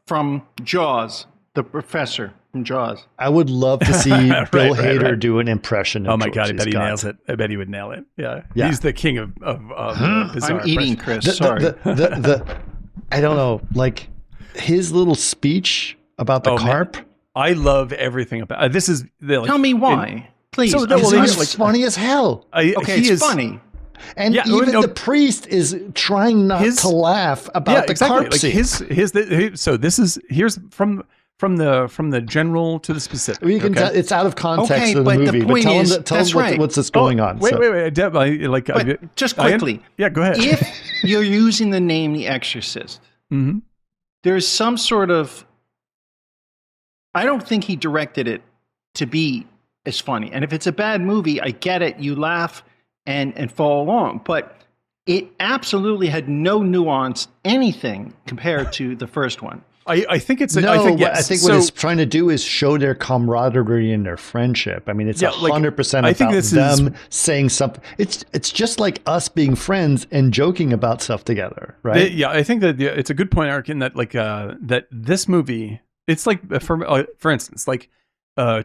from Jaws, the professor. from Jaws. I would love to see Bill Hader do an impression of Oh my God, I George bet C. he Scott. nails it. I bet he would nail it. Yeah. Yeah. He's the king of bizarre I'm eating, impressions. Chris. Sorry. I don't know, like his little speech about the carp. Man. I love everything about this. Is like, Tell me why, please. So, It's funny as hell. Okay, it's funny. And even the priest is trying not to laugh about the carp scene. So here's from the general to the specific. You can tell, it's out of context of the movie, the point but tell them what's this going on. Wait. Just quickly. Yeah, go ahead. If you're using the name The Exorcist, there's some sort of. I don't think he directed it to be as funny. And if it's a bad movie, I get it. You laugh and follow along. But it absolutely had no nuance, anything compared to the first one. I think it's. No, I think what it's trying to do is show their camaraderie and their friendship. I mean, it's 100% about them saying something. It's just like us being friends and joking about stuff together, right? I think that it's a good point, Eric, in that that this movie. It's like for instance, like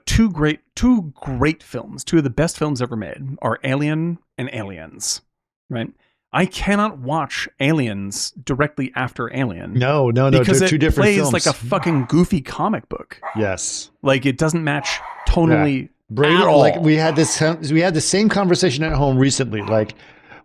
two great films, two of the best films ever made are Alien and Aliens, right? I cannot watch Aliens directly after Alien. No, because they're two different plays films. like a fucking goofy comic book. Yes, like it doesn't match tonally at all. Like we had the same conversation at home recently. Like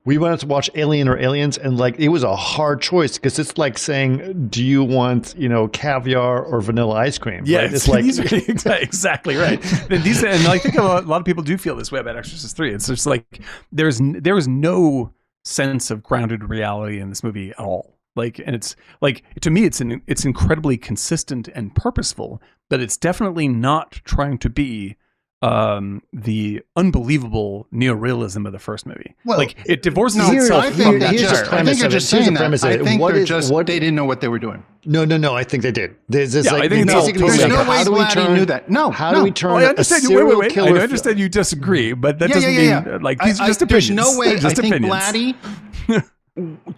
we wanted to watch Alien or Aliens, and like it was a hard choice because it's like saying, do you want caviar or vanilla ice cream? Yeah, right? It's like exactly right. And I think a lot of people do feel this way about Exorcist III. It's just like there is no sense of grounded reality in this movie at all. Like, and it's like, to me, it's incredibly consistent and purposeful, but it's definitely not trying to be the unbelievable neorealism of the first movie. Well, like it divorces itself. I think here's the premise you're of it. just Here's saying the premise that. of it. I think What they're is- just what- they didn't know what they were doing. No. I think they did. There's Yeah, like I think basically there's saying, no way how do we Blatty turn knew that. No, how do we turn I a understand you. serial Wait. killer? I understand you disagree, but that Yeah, doesn't yeah. mean like these are just There's opinions. no way. Just I think opinions. Blatty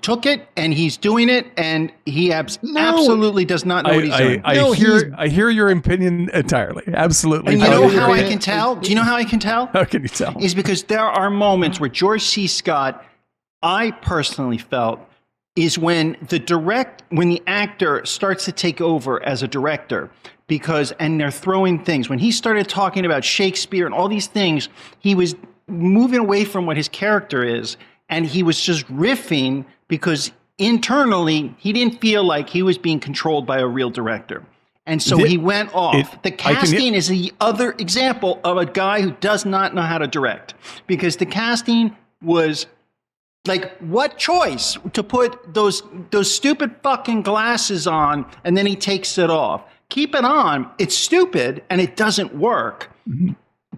took it and he's doing it, and he absolutely does not know what he's doing. I hear your opinion entirely. Absolutely. And you know how I agree. can tell? Do you know how I can tell? How can you tell? Is because there are moments where George C. Scott, I personally felt, is when the actor starts to take over as a director, and they're throwing things. When he started talking about Shakespeare and all these things, he was moving away from what his character is, and he was just riffing because internally he didn't feel like he was being controlled by a real director. And so he went off. The casting is the other example of a guy who does not know how to direct, because the casting was like, what choice to put those stupid fucking glasses on, and then he takes it off. Keep it on. It's stupid and it doesn't work. Mm-hmm.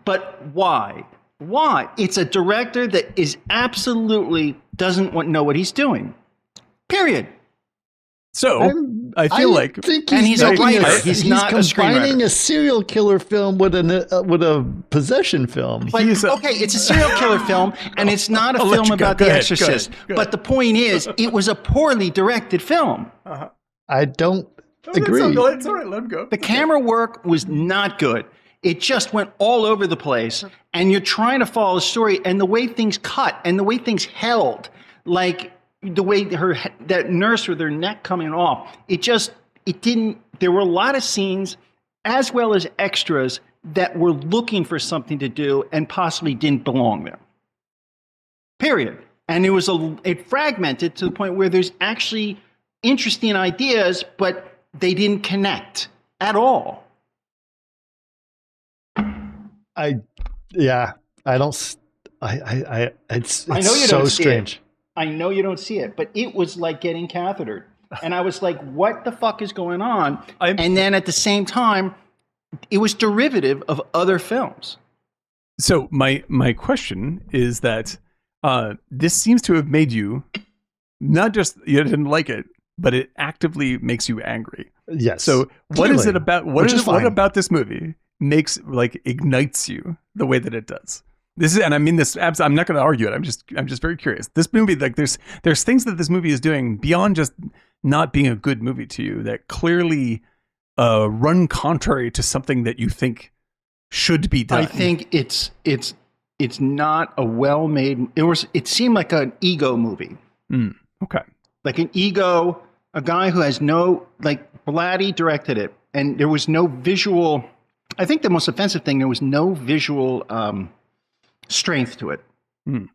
But why? Why? It's a director that is absolutely doesn't know what he's doing. Period. So I feel like, and he's a writer. He's not a combining screenwriter. a serial killer film with a possession film. But, okay, it's a serial killer film, and it's not a film about The Exorcist. But the point is, it was a poorly directed film. Uh-huh. I don't agree. It's all right. Let him go. The camera work was not good. It just went all over the place, and you're trying to follow the story, and the way things cut and the way things held, like the way that nurse with her neck coming off, it didn't. There were a lot of scenes, as well as extras, that were looking for something to do and possibly didn't belong there. Period. And it fragmented to the point where there's actually interesting ideas, but they didn't connect at all. It's I know you so don't see strange. it. I know you don't see it, but it was like getting cathetered. And I was like, what the fuck is going on? And then at the same time, it was derivative of other films. So my question is that this seems to have made you, not just you didn't like it, but it actively makes you angry. Yes. So what is it about? What about this movie ignites you the way that it does? This is, and I mean this. I'm not going to argue it. I'm just very curious. This movie, like, there's things that this movie is doing beyond just not being a good movie to you that clearly run contrary to something that you think should be done. I think it's not a well-made. It seemed like an ego movie. Okay. Like an ego, a guy who has Blatty directed it, and there was no visual. I think the most offensive thing, there was no visual strength to it.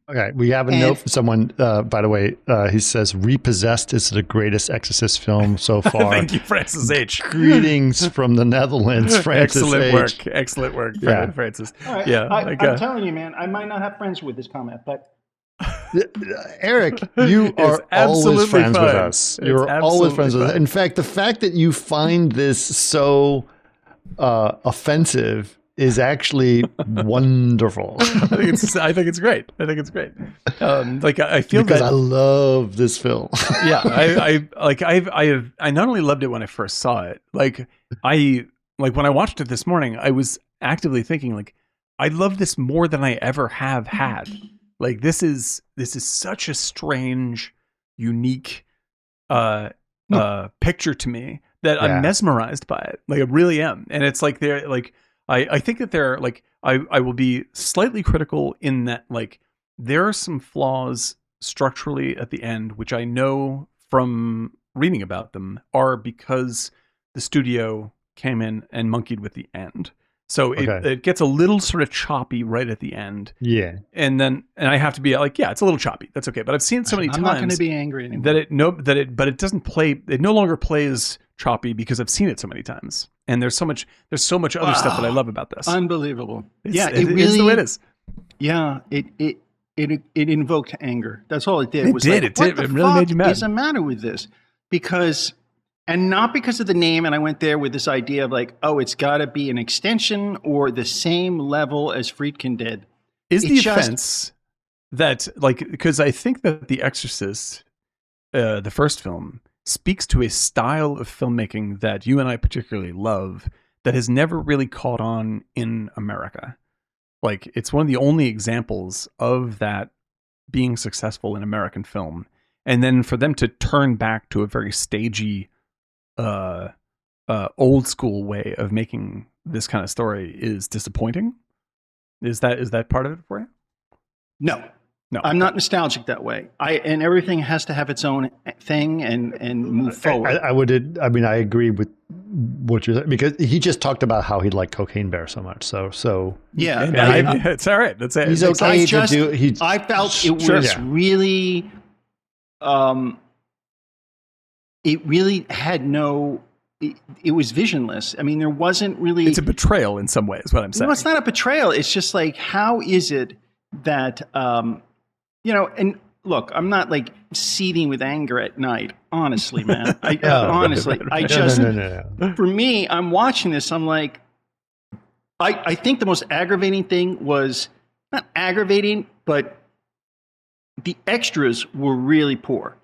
Okay, we have a note from someone, by the way. He says, Repossessed is the greatest Exorcist film so far. Thank you, Francis H. Greetings from the Netherlands, Francis H. Excellent work, Francis. All right. Yeah, I'm telling you, man, I might not have friends with this comment, but... Eric, you are always friends with us. You're always friends with us. In fact, the fact that you find this so offensive is actually wonderful. I think it's great. I feel because that I love this film. Yeah, I not only loved it when I first saw it. When I watched it this morning, I was actively thinking I love this more than I ever have had. This is such a strange, unique picture to me that I'm mesmerized by it. I really am, and it's I think that they're I will be slightly critical in that there are some flaws structurally at the end, which I know from reading about them are because the studio came in and monkeyed with the end. So it gets a little sort of choppy right at the end. Yeah. And I have to be it's a little choppy. That's okay. But I've seen it so many times. I'm not going to be angry anymore. But it doesn't play. It no longer plays choppy because I've seen it so many times. And there's so much other stuff that I love about this. Unbelievable. It really is the way it is. Yeah. It invoked anger. That's all it did. It did. It really made you mad. What's the matter with this? And not because of the name, and I went there with this idea of it's got to be an extension or the same level as Friedkin did. Is the offense that, because I think that The Exorcist, the first film, speaks to a style of filmmaking that you and I particularly love that has never really caught on in America. It's one of the only examples of that being successful in American film. And then for them to turn back to a very stagey, old school way of making this kind of story is disappointing. Is that part of it for you? No, I'm not nostalgic that way. And everything has to have its own thing and move forward. I agree with what you're saying, because he just talked about how he liked Cocaine Bear so much. So yeah, it's all right. That's it. He's okay to do. I felt it was really. It really had it was visionless. I mean, there wasn't really... It's a betrayal in some ways, what I'm saying. No, it's not a betrayal. It's just how is it that, and look, I'm not seething with anger at night, honestly, man. Honestly, for me, I'm watching this, I'm I think the most aggravating thing was, not aggravating, but the extras were really poor.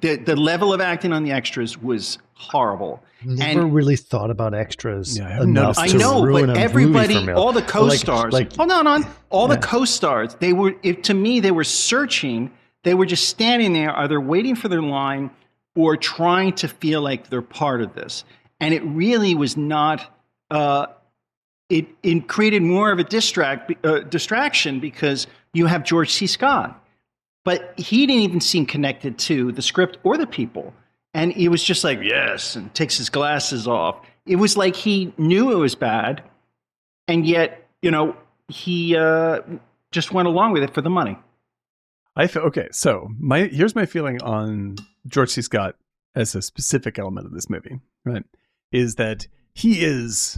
The level of acting on the extras was horrible. Never really thought about extras enough I to know, ruin but a everybody, movie for me. all the co-stars, hold on, all the co-stars, to me, they were searching. They were just standing there, either waiting for their line or trying to feel like they're part of this. And it really was not. It created more of a distraction because you have George C. Scott. But he didn't even seem connected to the script or the people. And he was just yes, and takes his glasses off. It was he knew it was bad. And yet, he just went along with it for the money. So here's my feeling on George C. Scott as a specific element of this movie, right? Is that he is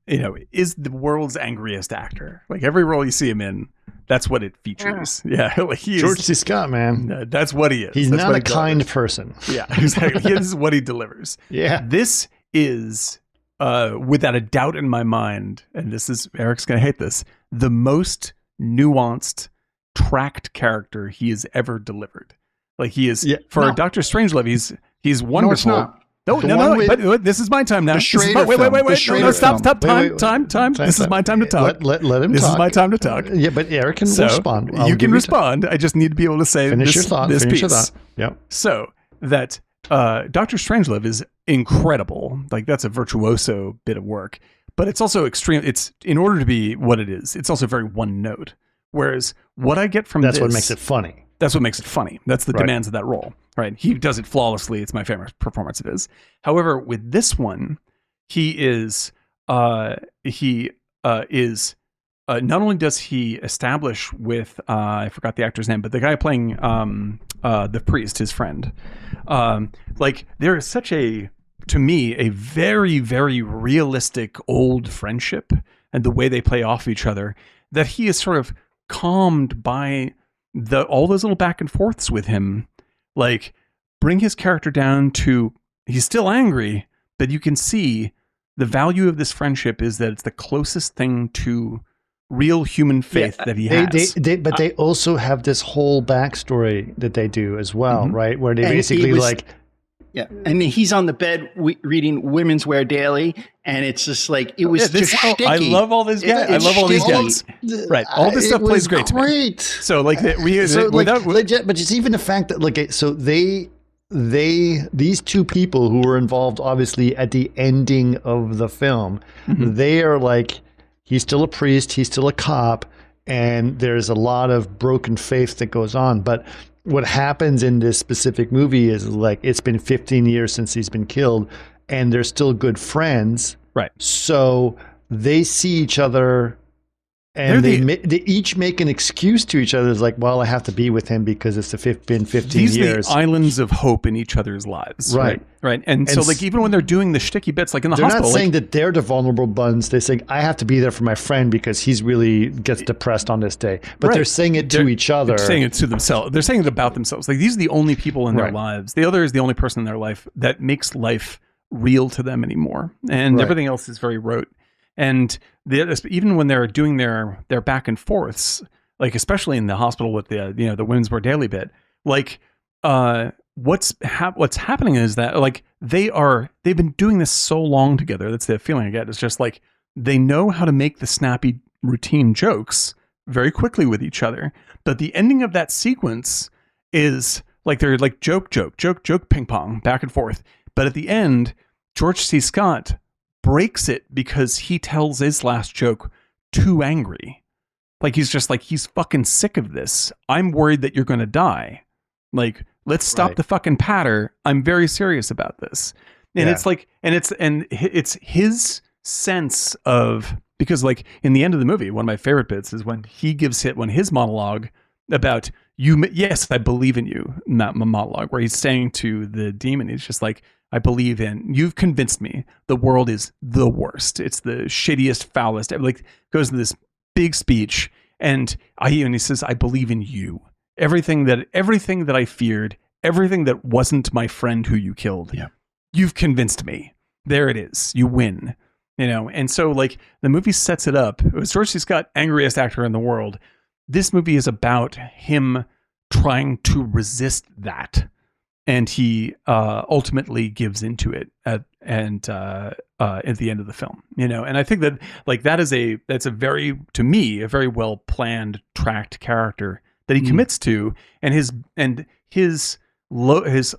the world's angriest actor. Every role you see him in, that's what it features. Yeah, he is George C. Scott, man. That's what he is. He's not a kind person. Yeah, exactly. This is what he delivers. Yeah. This is, without a doubt in my mind, and Eric's going to hate this, the most nuanced, tracked character he has ever delivered. He is, Dr. Strangelove, he's wonderful. No, it's not. No, but this is my time now. Wait. Stop. Time. This is my time to talk. Let him talk. This is my time to talk. Yeah, but Eric can respond. You can respond. I just need to be able to say finish your thought. This finish piece. Your thought. Yep. So that Dr. Strangelove is incredible. Like that's a virtuoso bit of work, but it's also extreme. It's in order to be what it is, it's also very one note. Whereas what I get from That's what makes it funny. That's what makes it funny. That's the demands of that role, right? He does it flawlessly. It's my favorite performance of his. However, with this one, he is not only does he establish with I forgot the actor's name, but the guy playing the priest, his friend, like there is such to me a very, very realistic old friendship and the way they play off each other that he is sort of calmed by all those little back and forths with him, like bring his character down to he's still angry, but you can see the value of this friendship is that it's the closest thing to real human faith that he has. But they also have this whole backstory that they do as well, right? Where they basically yeah, and he's on the bed reading Women's Wear Daily, and it's just like it was just sticky. I love all these guys. I love all these guys. Right, all this stuff plays great to me. So like, but it's even the fact that like, so these two people who were involved, obviously at the ending of the film, they are like, he's still a priest, he's still a cop, and there's a lot of broken faith that goes on, but. What happens in this specific movie is like it's been 15 years since he's been killed and they're still good friends. Right. So they see each other and they each make an excuse to each other. It's like, well, I have to be with him because it's been 15 years. These are the islands of hope in each other's lives. Right. And so like even when they're doing the shticky bits, like in the hospital. They're not saying that they're the vulnerable ones. They're saying, I have to be there for my friend because he's really gets depressed on this day. But they're saying it to each other. They're saying it to themselves. They're saying it about themselves. Like these are the only people in their lives. The other is the only person in their life that makes life real to them anymore. And everything else is very rote. And even when they're doing their back and forths, like especially in the hospital with the the Women's Wear Daily bit, like what's happening is that like they've been doing this so long together. That's the feeling I get. It's just like they know how to make the snappy routine jokes very quickly with each other. But the ending of that sequence is like they're like joke, ping pong back and forth. But at the end, George C. Scott breaks it because he tells his last joke too angry. Like he's just like, he's fucking sick of this. I'm worried that you're going to die. Like, let's stop the fucking patter. I'm very serious about this. And it's like, and it's his sense of, because like in the end of the movie, one of my favorite bits is when he gives his monologue about yes, I believe in you, not my monologue, where he's saying to the demon, he's just like, I believe you've convinced me the world is the worst. It's the shittiest, foulest. Like goes to this big speech and he says, I believe in you. Everything that I feared, everything that wasn't my friend who you killed. Yeah. You've convinced me. There it is. You win. And so like the movie sets it up. It was George C. Scott, angriest actor in the world. This movie is about him trying to resist that. And he ultimately gives into it at the end of the film, And I think that like that's a very, to me, a very well planned, tracked character that he commits to, and his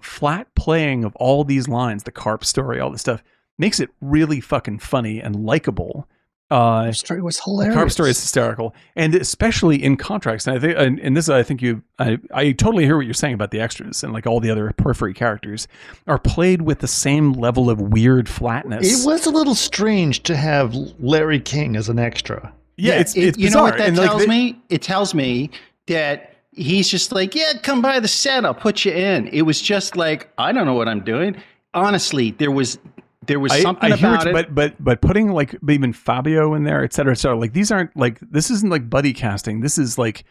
flat playing of all these lines, the carp story, all this stuff makes it really fucking funny and likable. The story was hilarious. The carp story is hysterical, and especially in contrast. And I think, and this, I think I totally hear what you're saying about the extras and like all the other periphery characters are played with the same level of weird flatness. It was a little strange to have Larry King as an extra. Yeah, it's bizarre. You know what that tells me? It tells me that he's just like, yeah, come by the set, I'll put you in. It was just like, I don't know what I'm doing. Honestly, there was something about it. But putting like even Fabio in there, et cetera, like these aren't like, this isn't like buddy casting. This is like,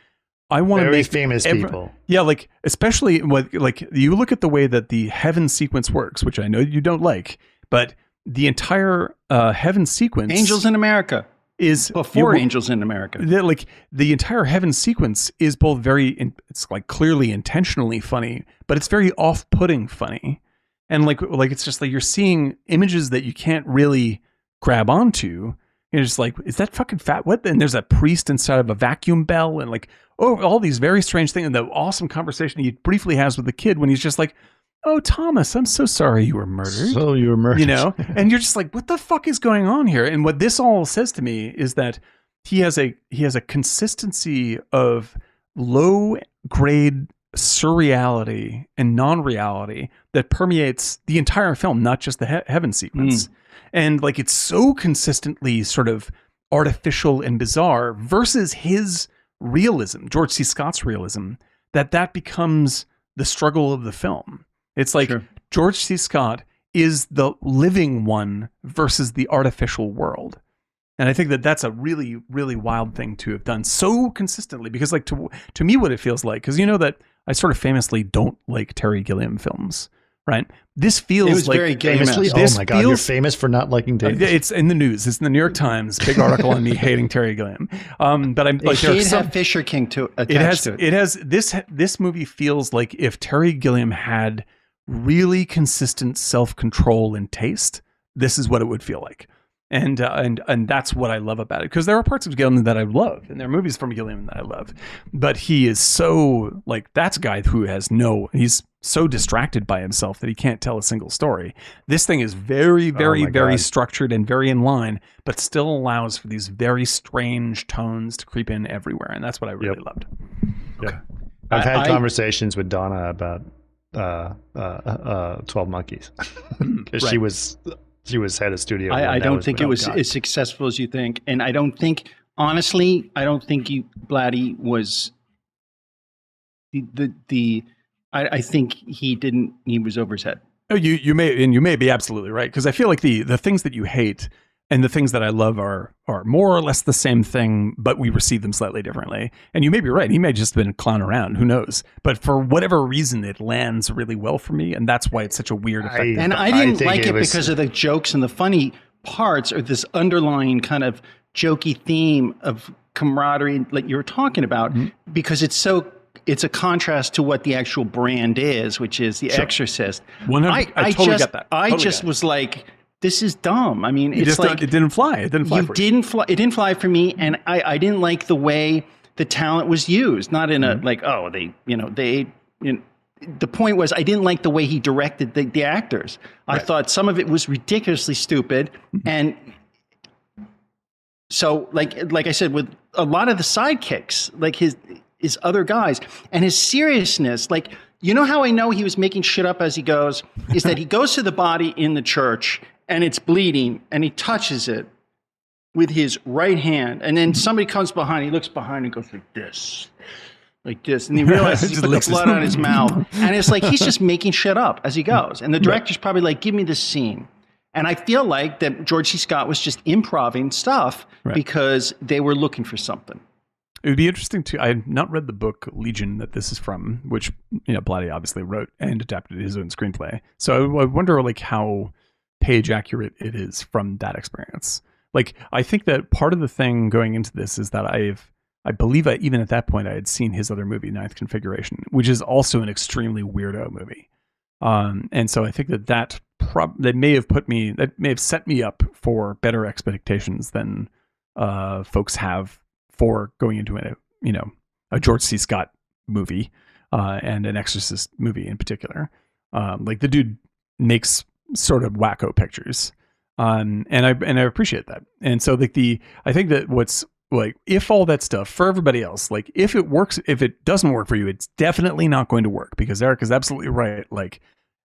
I want to make famous people. Yeah, like especially like you look at the way that the heaven sequence works, which I know you don't like, but the entire heaven sequence, Angels in America, is before Angels in America. Like the entire heaven sequence is both it's like clearly intentionally funny, but it's very off-putting funny. And like it's just like you're seeing images that you can't really grab onto. You're just like, is that fucking fat? What? And there's a priest inside of a vacuum bell, and like, all these very strange things. And the awesome conversation he briefly has with the kid when he's just like, oh, Thomas, I'm so sorry you were murdered. So you were murdered. You know, and you're just like, what the fuck is going on here? And what this all says to me is that he has a consistency of low grade surreality and non-reality that permeates the entire film, not just the heaven sequence. And like, it's so consistently sort of artificial and bizarre versus his realism, George C. Scott's realism, that becomes the struggle of the film. It's like George C. Scott is the living one versus the artificial world. And I think that's a really, really wild thing to have done so consistently, because like to me, what it feels like, because you know that I sort of famously don't like Terry Gilliam films, right? This feels like very famously. Oh my God, you're famous for not liking Terry. It's in the news. It's in the New York Times. Big article on me hating Terry Gilliam. But I'm like, it have Fisher King attached to it. It has this movie feels like if Terry Gilliam had really consistent self-control and taste, this is what it would feel like. And that's what I love about it, because there are parts of Gilliam that I love, and there are movies from Gilliam that I love, but he is so like, that's a guy who he's so distracted by himself that he can't tell a single story. This thing is very, very, very structured and very in line, but still allows for these very strange tones to creep in everywhere, and that's what I really loved. Okay. I've had conversations with Donna about 12 Monkeys, because she was head of studio. I don't think it was as successful as you think. And I don't think, honestly, Blatty was I think he was over his head. Oh, you may be absolutely right. Because I feel like the things that you hate and the things that I love are more or less the same thing, but we receive them slightly differently. And you may be right. He may just have been a clown around. Who knows? But for whatever reason, it lands really well for me. And that's why it's such a weird effect. I didn't like it because of the jokes and the funny parts, or this underlying kind of jokey theme of camaraderie like you were talking about, because it's a contrast to what the actual brand is, which is The Exorcist. I totally get that. I just was like, this is dumb. I mean, it's like, it didn't fly. It didn't fly. It didn't fly for me, and I didn't like the way the talent was used. Not in a like, oh, the point was, I didn't like the way he directed the actors. I thought some of it was ridiculously stupid, and so like I said, with a lot of the sidekicks, like his other guys, and his seriousness, like, you know how I know he was making shit up as he goes, is that he goes to the body in the church and it's bleeding, and he touches it with his right hand, and then somebody comes behind, he looks behind and goes like this, and he realizes he's put the blood on his mouth, and it's like he's just making shit up as he goes, and the director's probably like, give me this scene. And I feel like that George C. Scott was just improvising stuff because they were looking for something. It would be interesting to. I had not read the book Legion that this is from, which Blatty obviously wrote and adapted his own screenplay. So I wonder like how page accurate it is from that experience. Like, I think that part of the thing going into this is that I believe even at that point I had seen his other movie, Ninth Configuration, which is also an extremely weirdo movie. And so I think that may have set me up for better expectations than folks have for going into a George C. Scott movie and an Exorcist movie in particular. Like, the dude makes sort of wacko pictures, and I appreciate that. And so like I think that what's like, if all that stuff for everybody else, like if it works, if it doesn't work for you, it's definitely not going to work, because Eric is absolutely right. Like,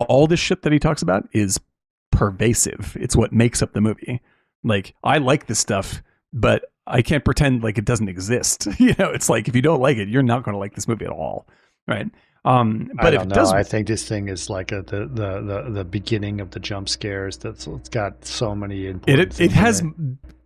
all this shit that he talks about is pervasive. It's what makes up the movie. Like, I like this stuff, but I can't pretend like it doesn't exist. It's like, if you don't like it, you're not going to like this movie at all, right? But if it does, I think this thing is like the beginning of the jump scares. It's got so many important. It has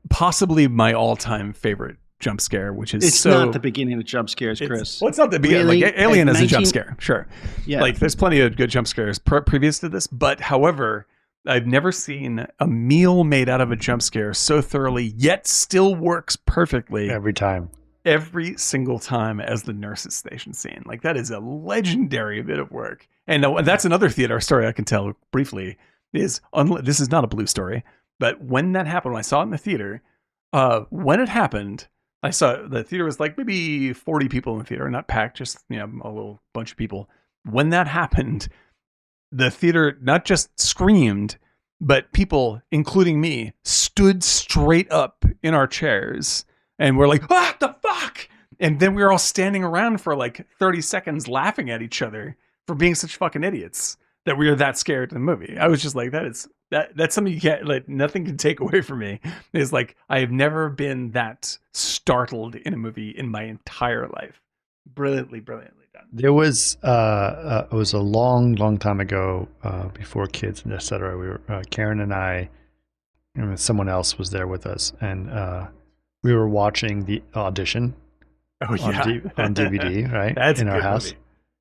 possibly my all-time favorite jump scare, which is it's not the beginning of jump scares, Chris. Well, it's not the beginning. Really? Like, Alien is a jump scare, sure. Yeah. Like, there's plenty of good jump scares previous to this, but however, I've never seen a meal made out of a jump scare so thoroughly, yet still works perfectly every single time as the nurse's station scene. Like, that is a legendary bit of work. And that's another theater story I can tell briefly. This is not a Blue story, but when that happened, when I saw it in the theater, when it happened, I saw the theater was like maybe 40 people in the theater, not packed, just a little bunch of people. When that happened, the theater not just screamed, but people, including me, stood straight up in our chairs and we're like, what the fuck? And then we were all standing around for like 30 seconds laughing at each other for being such fucking idiots that we were that scared in the movie. I was just like, that's something you can't, like, nothing can take away from me. It's like, I have never been that startled in a movie in my entire life. Brilliantly done. There was, it was a long time ago, before kids and etc. We were, Karen and I, and someone else was there with us, and we were watching the audition. Oh yeah, on DVD, right? That's in a our good house. movie.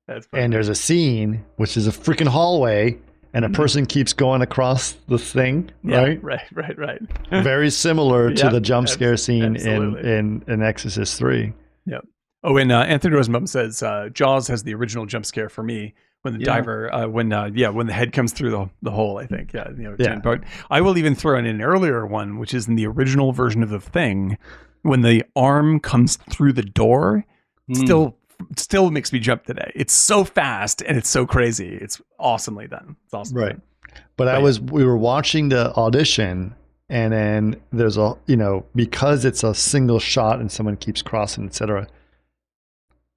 That's funny. And there's a scene which is a freaking hallway, and a person keeps going across the thing, right? Right. Very similar to Yep, the jump scare scene absolutely. in Exorcist 3. Yep. Oh, and Anthony Rosenbaum says Jaws has the original jump scare for me when the diver, when the head comes through the hole. I think, But I will even throw in an earlier one, which is in the original version of The Thing, when the arm comes through the door. Still makes me jump today. It's so fast and it's so crazy. It's awesomely done. It's awesome. Right. But we were watching the audition, and then there's because it's a single shot and someone keeps crossing, etc.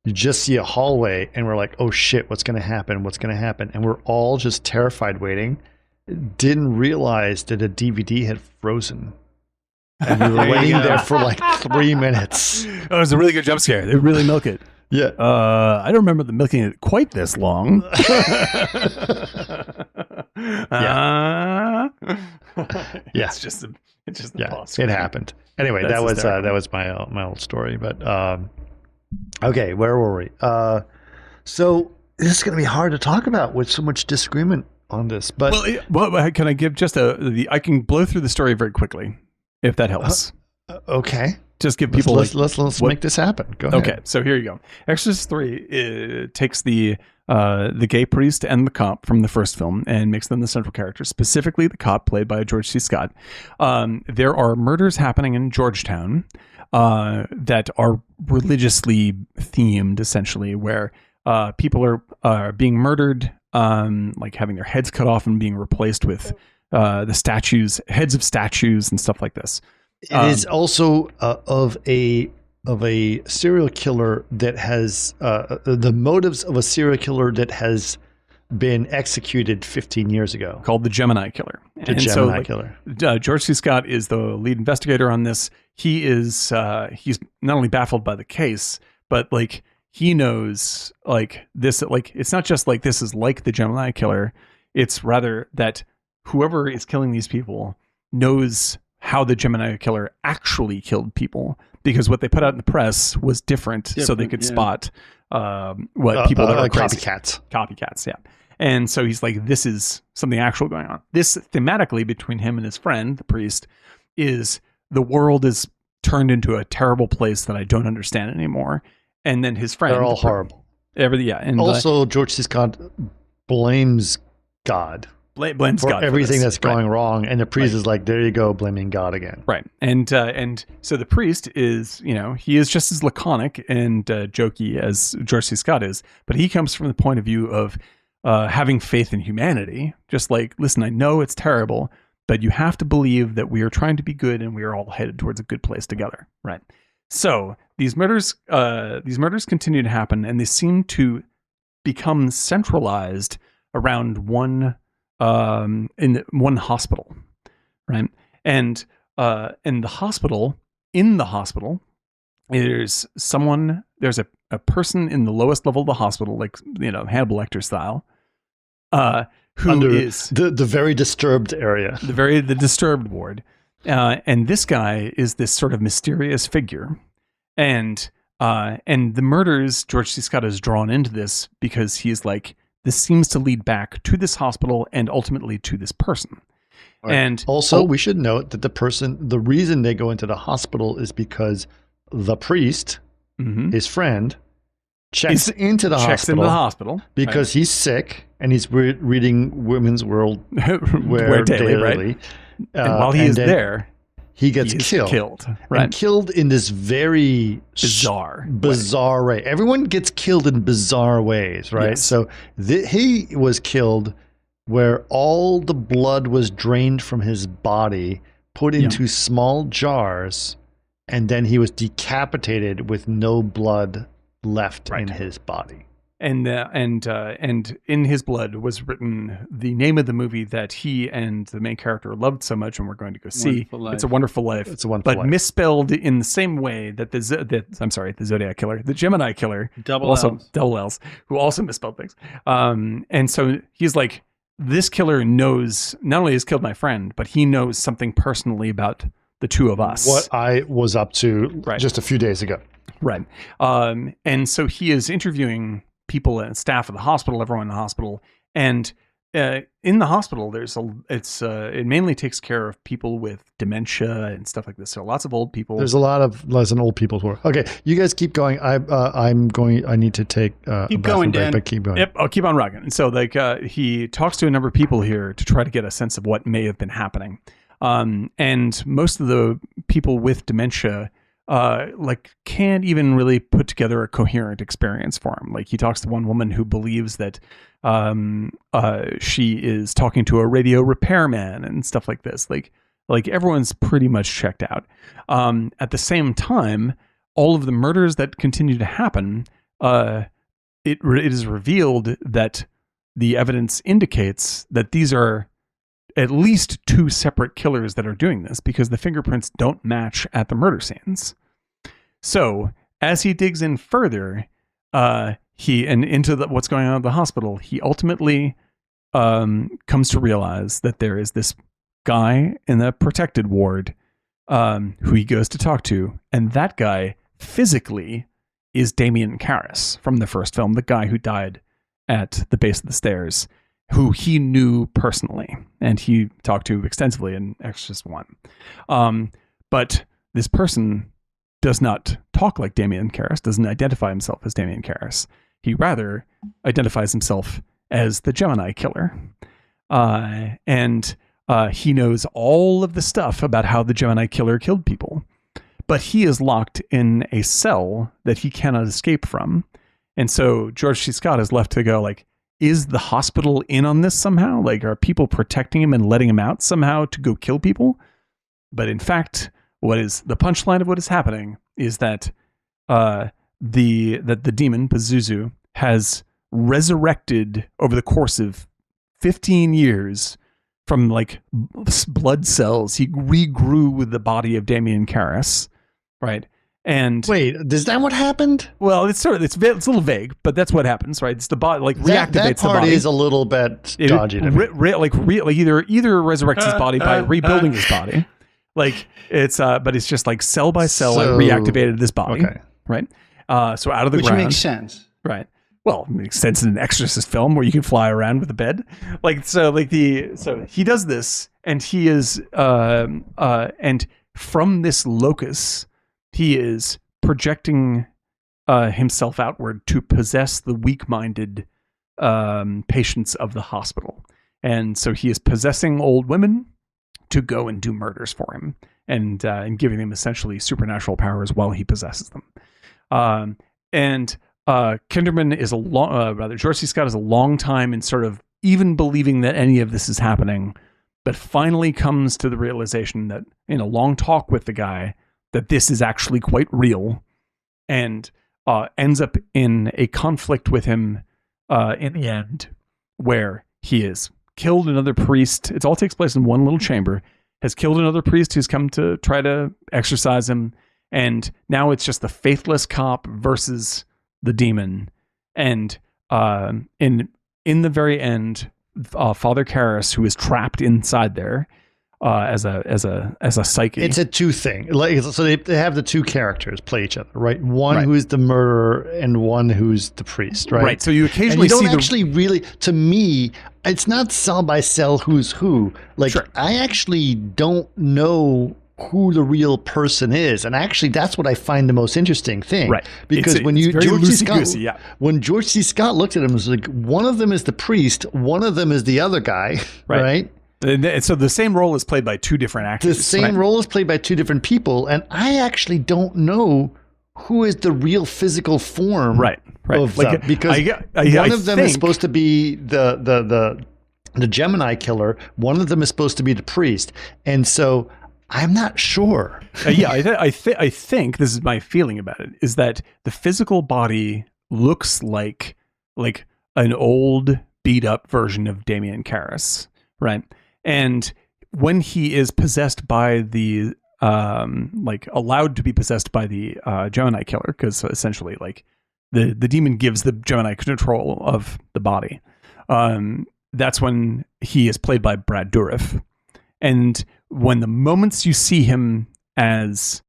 You just see a hallway and we're like, oh shit, what's going to happen? And we're all just terrified waiting. Didn't realize that the DVD had frozen. And we were waiting there for like 3 minutes. Oh, it was a really good jump scare. They really milk it. Yeah. I don't remember them milking it quite this long. Yeah. It's just the boss. It happened. Anyway, that was my old story. But okay, where were we? So this is going to be hard to talk about with so much disagreement on this. But well, can I give just I can blow through the story very quickly, if that helps. Okay. Just give people. Let's make this happen. Go ahead. Okay, so here you go. Exorcist III takes the gay priest and the cop from the first film and makes them the central characters. Specifically, the cop played by George C. Scott. There are murders happening in Georgetown that are religiously themed, essentially, where people are being murdered, like having their heads cut off and being replaced with heads of statues and stuff like this. It is also of a serial killer that has the motives of a serial killer that has been executed 15 years ago, called the Gemini Killer. Killer. George C. Scott is the lead investigator on this. He is he's not only baffled by the case, but like he knows like this. Like it's not just like this is like the Gemini Killer. It's rather that whoever is killing these people knows how the Gemini Killer actually killed people, because what they put out in the press was different so they could spot what people that were crazy. Copycats, yeah. And so he's like, this is something actual going on. This thematically between him and his friend, the priest, is the world is turned into a terrible place that I don't understand anymore. And then his friend, they're all horrible. And also, George C. Scott blames God. Blames for God everything for that's going wrong, and the priest is like, there you go, blaming God again. Right. And so the priest is, he is just as laconic and jokey as George C. Scott is, but he comes from the point of view of having faith in humanity. Just like, listen, I know it's terrible, but you have to believe that we are trying to be good and we are all headed towards a good place together. Right. So these murders continue to happen, and they seem to become centralized around one hospital, right? And in the hospital, there's a person in the lowest level of the hospital, like Hannibal Lecter style, who is the very disturbed area, the disturbed ward, and this guy is this sort of mysterious figure, and the murders, George C. Scott is drawn into this because he's like, this seems to lead back to this hospital and ultimately to this person. Right. And also, we should note that the reason they go into the hospital is because the priest, his friend, checks into the hospital because he's sick and he's reading Women's World Wear Daily. Right? And while he is there, he gets killed. Right? And killed in this very bizarre way. Everyone gets killed in bizarre ways, right? Yes. So he was killed where all the blood was drained from his body, put into small jars, and then he was decapitated with no blood left in his body. And in his blood was written the name of the movie that he and the main character loved so much and we're going to go see. It's a Wonderful Life. It's a Wonderful Life. But misspelled in the same way that the Zodiac Killer, the Gemini Killer, double L's, who also misspelled things. And so he's like, this killer knows, not only has killed my friend, but he knows something personally about the two of us. What I was up to just a few days ago. Right. And so he is interviewing people and staff of the hospital, everyone in the hospital. And in the hospital, it mainly takes care of people with dementia and stuff like this. So lots of old people. There's a lot of old people who are. Okay, you guys keep going. I need to take keep going, Dan. But keep going. Yep, I'll keep on rocking. And so he talks to a number of people here to try to get a sense of what may have been happening. And most of the people with dementia can't even really put together a coherent experience for him. Like he talks to one woman who believes that she is talking to a radio repairman and stuff like this. Like everyone's pretty much checked out. At the same time, all of the murders that continue to happen, it is revealed that the evidence indicates that these are at least two separate killers that are doing this because the fingerprints don't match at the murder scenes. So as he digs in further, into what's going on at the hospital, he ultimately comes to realize that there is this guy in the protected ward who he goes to talk to, and that guy physically is Damien Karras from the first film, the guy who died at the base of the stairs, who he knew personally, and he talked to extensively in Exorcist I. But this person does not talk like Damien Karras, doesn't identify himself as Damien Karras. He rather identifies himself as the Gemini Killer. And he knows all of the stuff about how the Gemini Killer killed people. But he is locked in a cell that he cannot escape from. And so George C. Scott is left to go like, is the hospital in on this somehow? Like, are people protecting him and letting him out somehow to go kill people? But in fact, what is the punchline of what is happening is that the demon Pazuzu has resurrected over the course of 15 years from like blood cells. He regrew the body of Damien Karras, right? And wait, is that what happened? Well, it's a little vague, but that's what happens, right? It's the body reactivates the body. That part is a little bit dodgy to me. Either resurrects his body by rebuilding his body, like it's but it's just like cell by cell reactivated this body, right? So out of the ground, which makes sense, right? Well, it makes sense in an Exorcist film where you can fly around with a bed, so he does this, and he is and from this locus, he is projecting himself outward to possess the weak-minded patients of the hospital. And so he is possessing old women to go and do murders for him and giving them essentially supernatural powers while he possesses them. Kinderman is George C. Scott is a long time in sort of even believing that any of this is happening, but finally comes to the realization that in a long talk with the guy, that this is actually quite real, and ends up in a conflict with him in the end, where he has killed another priest. It all takes place in one little chamber. Has killed another priest who's come to try to exorcise him, and now it's just the faithless cop versus the demon. And in the very end, Father Karras, who is trapped inside there, as a psyche. It's a two thing. So they have the two characters play each other, right? One who's the murderer and one who's the priest, right? Right. So you occasionally see actually really, to me, it's not cell by cell who's who. I actually don't know who the real person is, and actually that's what I find the most interesting thing, right? Because when George C. Scott looked at him, it was like one of them is the priest, one of them is the other guy, right? And so the same role is played by two different actors. The same role is played by two different people, and I actually don't know who is the real physical form, right? Of them, because one of them is supposed to be the the Gemini killer, one of them is supposed to be the priest. And so I'm not sure. I think this is my feeling about it, is that the physical body looks like an old beat up version of Damian Karras, right? And when he is possessed by the allowed to be possessed by the Gemini killer, because essentially like the demon gives the Gemini control of the body. That's when he is played by Brad Dourif. And when the moments you see him as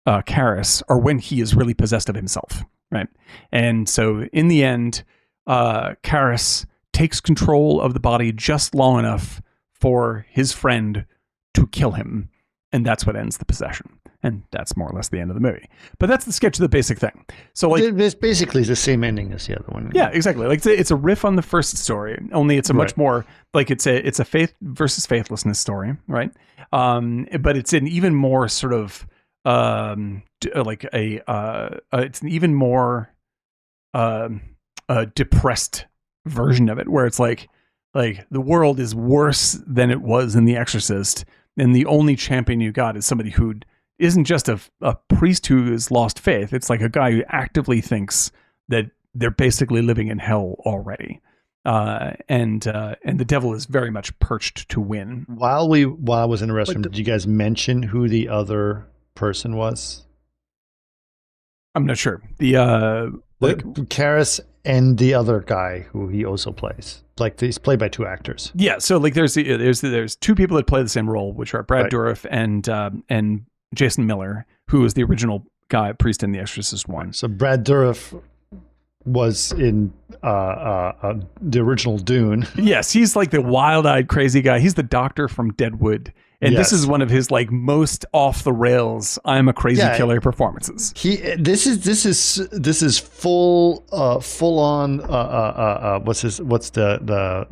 Karras are when he is really possessed of himself, right? And so in the end, Karras takes control of the body just long enough for his friend to kill him. And that's what ends the possession. And that's more or less the end of the movie. But that's the sketch of the basic thing. So like, it's basically the same ending as the other one. Yeah, exactly. Like it's a riff on the first story, only it's a much more like it's a faith versus faithlessness story, right? But it's an even more sort of it's an even more depressed version of it, where it's like the world is worse than it was in The Exorcist, and the only champion you got is somebody who isn't just a priest who has lost faith. It's like a guy who actively thinks that they're basically living in hell already. And the devil is very much perched to win. While I was in the restroom, did you guys mention who the other person was? I'm not sure. Karras and the other guy who he also plays. Like he's played by two actors. Yeah, so like there's two people that play the same role, which are Brad Dourif and Jason Miller, who was the original priest in The Exorcist I. So Brad Dourif was in the original Dune. Yes, he's like the wild-eyed crazy guy. He's the doctor from Deadwood. And this is one of his like most off the rails I'm a crazy killer performances. This is full on what's the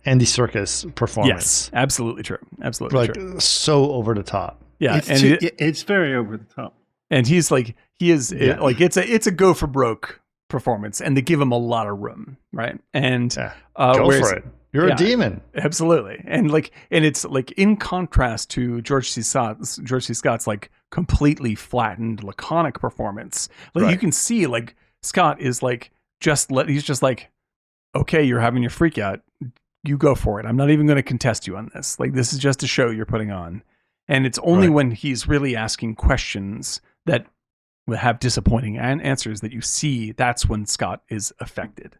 Andy Serkis performance. Yes, absolutely true. Absolutely true. So over the top. Yeah, it's very over the top. And he's like it's a go for broke performance, and they give him a lot of room, right? And go for it. You're a demon. Absolutely. And it's like in contrast to George C. Scott's like completely flattened, laconic performance. Like you can see like Scott is like he's just like, okay, you're having your freak out. You go for it. I'm not even going to contest you on this. Like this is just a show you're putting on. And it's only when he's really asking questions that will have disappointing answers that you see that's when Scott is affected.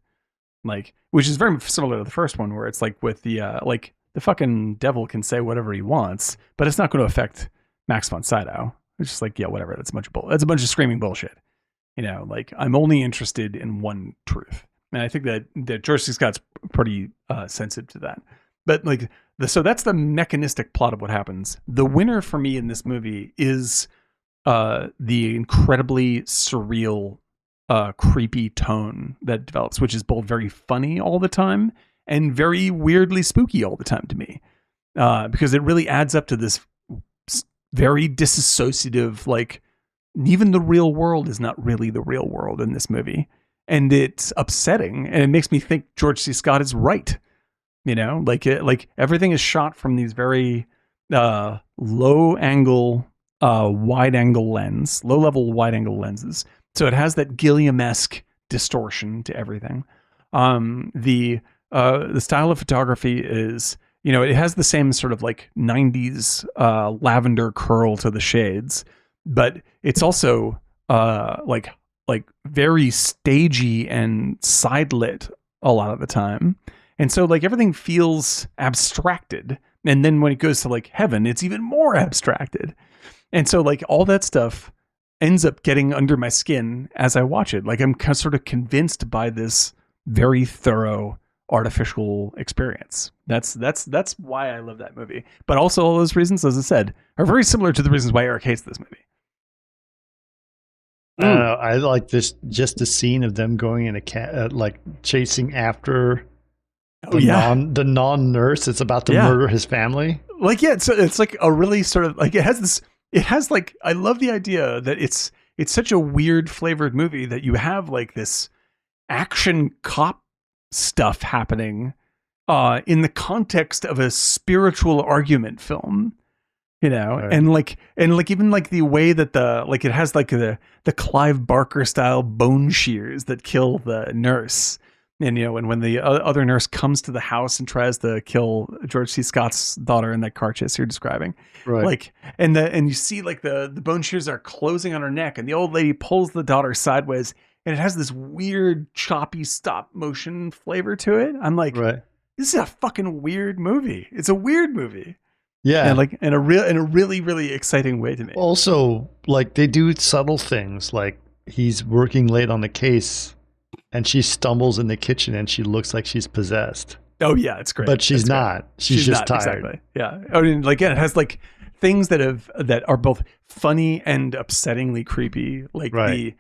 Like, which is very similar to the first one, where it's like with the the fucking devil can say whatever he wants, but it's not going to affect Max von Sydow. It's just like, yeah, whatever. That's a bunch of screaming bullshit. You know, like I'm only interested in one truth, and I think that George C. Scott's pretty sensitive to that. But like, so that's the mechanistic plot of what happens. The winner for me in this movie is the incredibly surreal, creepy tone that develops, which is both very funny all the time and very weirdly spooky all the time to me, because it really adds up to this very disassociative, like even the real world is not really the real world in this movie, and it's upsetting, and it makes me think George C. Scott is right. You know, like everything is shot from these very low angle, wide angle low level wide angle lenses. So it has that Gilliam-esque distortion to everything. The style of photography is, you know, it has the same sort of like 90s lavender curl to the shades, but it's also like very stagey and side lit a lot of the time. And so like everything feels abstracted. And then when it goes to like heaven, it's even more abstracted. And so like all that stuff ends up getting under my skin as I watch it. Like I'm sort of convinced by this very thorough artificial experience. That's why I love that movie. But also all those reasons, as I said, are very similar to the reasons why Eric hates this movie. I don't know. I like this, just the scene of them going in a like chasing after the non-nurse that's about to murder his family. Like, yeah, it's like a really sort of like, it has like, I love the idea that it's such a weird flavored movie that you have like this action cop stuff happening in the context of a spiritual argument film, Right. and even like the way that it has like the Clive Barker style bone shears that kill the nurse. And, and when the other nurse comes to the house and tries to kill George C. Scott's daughter in that car chase you're describing, Right. and you see like the bone shears are closing on her neck, and the old lady pulls the daughter sideways, and it has this weird choppy stop motion flavor to it. I'm like, Right. this is a fucking weird movie. It's a weird movie. Yeah. And like in a really, really exciting way to me. Also, like they do subtle things, like he's working late on the case and she stumbles in the kitchen and she looks like she's possessed. Oh yeah, it's great. But she's not. She's just not, tired. Exactly. Yeah. I mean, like, yeah, it has like things that are both funny and upsettingly creepy. Like the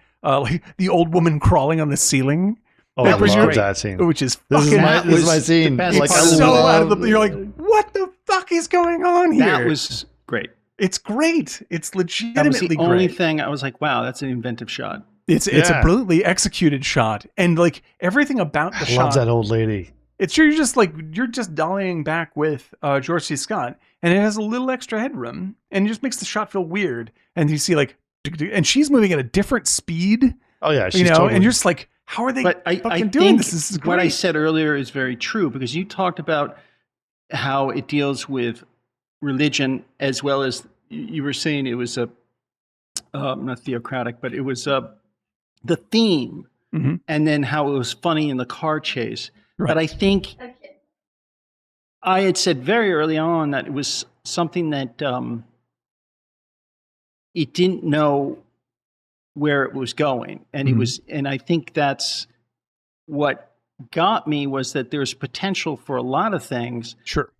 old woman crawling on the ceiling. Oh, I love that scene. Which is this fucking is my scene. Like, so out of the, you're like, what the fuck is going on here? That was great. It's great. It's legitimately That was the great. only thing I was like, wow, that's an inventive shot. It's a brilliantly executed shot, and like everything about the shot. Love that old lady. It's you're just dollying back with George C. Scott, and it has a little extra headroom, and it just makes the shot feel weird. And you see like, and she's moving at a different speed. Oh yeah, she's and you're just like, how are they fucking doing this? This is great. What I said earlier is very true, because you talked about how it deals with religion, as well as you were saying it was a not theocratic, but it was the theme, and then how it was funny in the car chase. Right. But I think I had said very early on that it was something that it didn't know where it was going, and it was, and I think that's what got me, was that there's potential for a lot of things, sure,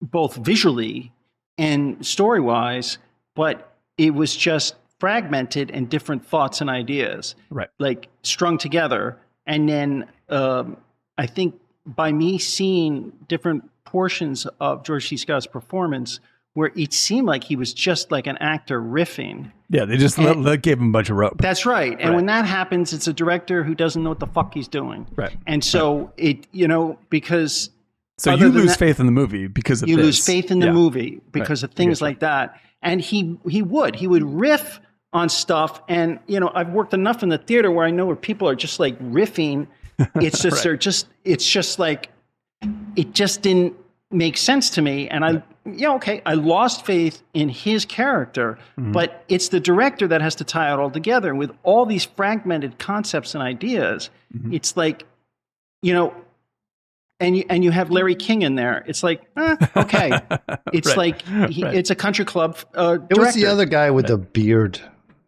both visually and story-wise, but it was just fragmented and different thoughts and ideas, right, like strung together. And then I think by me seeing different portions of George C. Scott's performance, where it seemed like he was just like an actor riffing. Yeah, they just gave him a bunch of rope. That's right. And when that happens, it's a director who doesn't know what the fuck he's doing. Right. And so it, because... So you lose faith in the movie because of this. You lose faith in the movie because of things like that. And he would riff on stuff. And, I've worked enough in the theater where I know where people are just like riffing. It's just, it's just like, it just didn't make sense to me. And I lost faith in his character, but it's the director that has to tie it all together. And with all these fragmented concepts and ideas, it's like, and you have Larry King in there. It's like, okay. It's like, it's a country club director. It was the other guy with the beard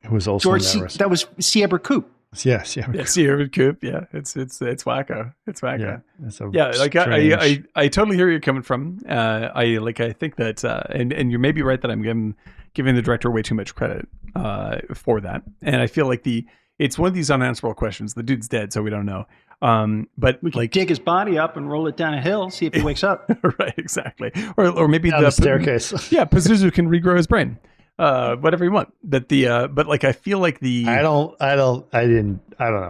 who was also that was Sieber Coop. Yes, yeah. Sierra Coop. Yeah, it's wacko. It's wacko. Yeah, like I totally hear where you're coming from. I think that, and you may be right that I'm giving the director way too much credit for that. And I feel like it's one of these unanswerable questions. The dude's dead, so we don't know. But we can dig his body up and roll it down a hill, see if he wakes up. Right, exactly. Or maybe down the staircase. Yeah, Pazuzu can regrow his brain. Whatever you want. But I feel like I don't know.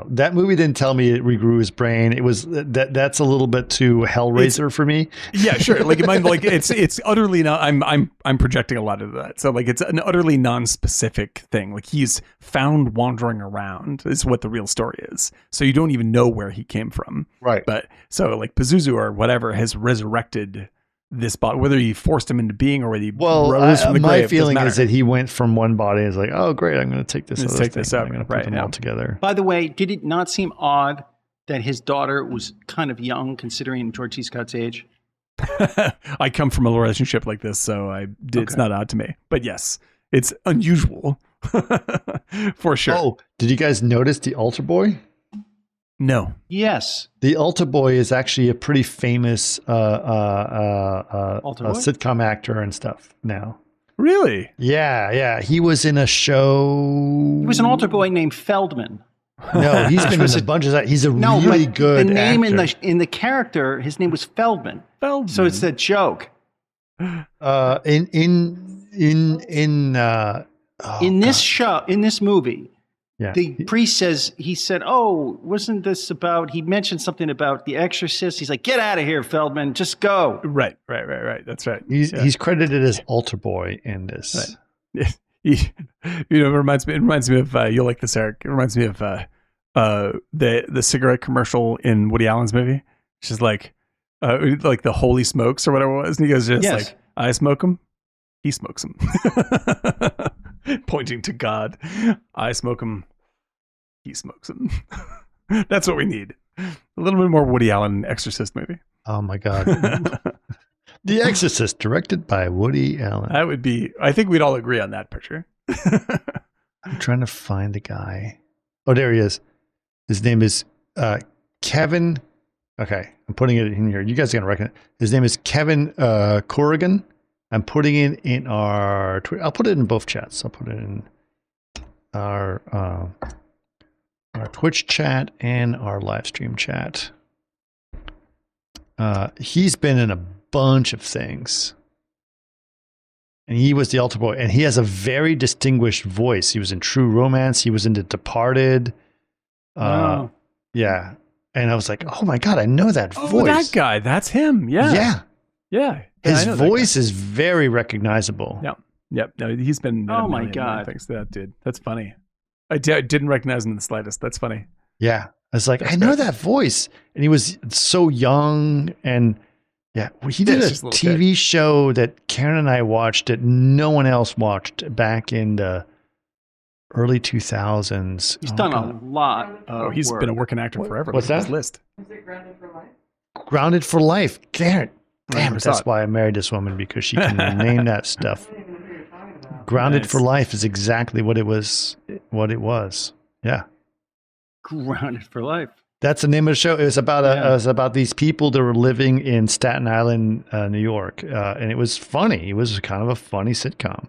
That movie didn't tell me it regrew his brain. It was that's a little bit too Hellraiser for me. Yeah, sure. Like it might, like it's utterly not. I'm projecting a lot of that. So like it's an utterly non-specific thing. Like he's found wandering around is what the real story is. So you don't even know where he came from. Right. But so like Pazuzu or whatever has resurrected this body, whether he forced him into being or whether he rose from the grave. My feeling is that he went from one body and was like, oh great, I'm going to take this other thing. I'm going to put them all together. By the way, did it not seem odd that his daughter was kind of young considering George C. Scott's age? I come from a relationship like this, so it's not odd to me. But yes, it's unusual for sure. Oh, did you guys notice the altar boy? No. Yes. The altar boy is actually a pretty famous sitcom actor and stuff now. Really? Yeah. He was in a show. He was an altar boy named Feldman. No, he's been in a bunch of that. He's really good The name actor. in the character, his name was Feldman. So it's a joke. In this movie, Yeah. The priest he said, oh, wasn't this about, he mentioned something about The Exorcist. He's like, get out of here, Feldman, just go. Right. That's right. He's credited as altar boy in this. Right. It reminds me of you'll like this, Eric. It reminds me of the cigarette commercial in Woody Allen's movie. It's just like the holy smokes or whatever it was, and he goes like, I smoke them, he smokes them, pointing to God. I smoke them, he smokes them. That's what we need. A little bit more Woody Allen Exorcist movie. Oh my God. The Exorcist, directed by Woody Allen. That would be, I think we'd all agree on that picture. I'm trying to find the guy. Oh, there he is. His name is Kevin. Okay, I'm putting it in here. You guys are going to recognize. His name is Kevin Corrigan. I'm putting it in our Twitter. I'll put it in both chats. I'll put it in our Twitch chat and our live stream chat. He's been in a bunch of things. And he was the altar boy. And he has a very distinguished voice. He was in True Romance. He was in The Departed. Wow. Yeah. And I was like, oh my God, I know that voice. Oh, that guy. That's him. Yeah. His voice is very recognizable. Yep. No, he's been in Oh my million God. things to that dude. That's funny. I didn't recognize him in the slightest. That's funny. Yeah. I was like, I know that voice. And he was so young. And yeah, he did a TV show that Karen and I watched that no one else watched back in the early 2000s. He's done a lot of He's work. been a working actor forever. What's Look at that? his list. Is it Grounded for Life? Grounded for Life. Damn, never saw that's it. why I married this woman, because she can name that stuff. I don't even know who you're talking about. Grounded Nice. for Life is exactly what it was. Yeah. Grounded for Life. That's the name of the show. It was about it was about these people that were living in Staten Island, New York, and it was funny. It was kind of a funny sitcom.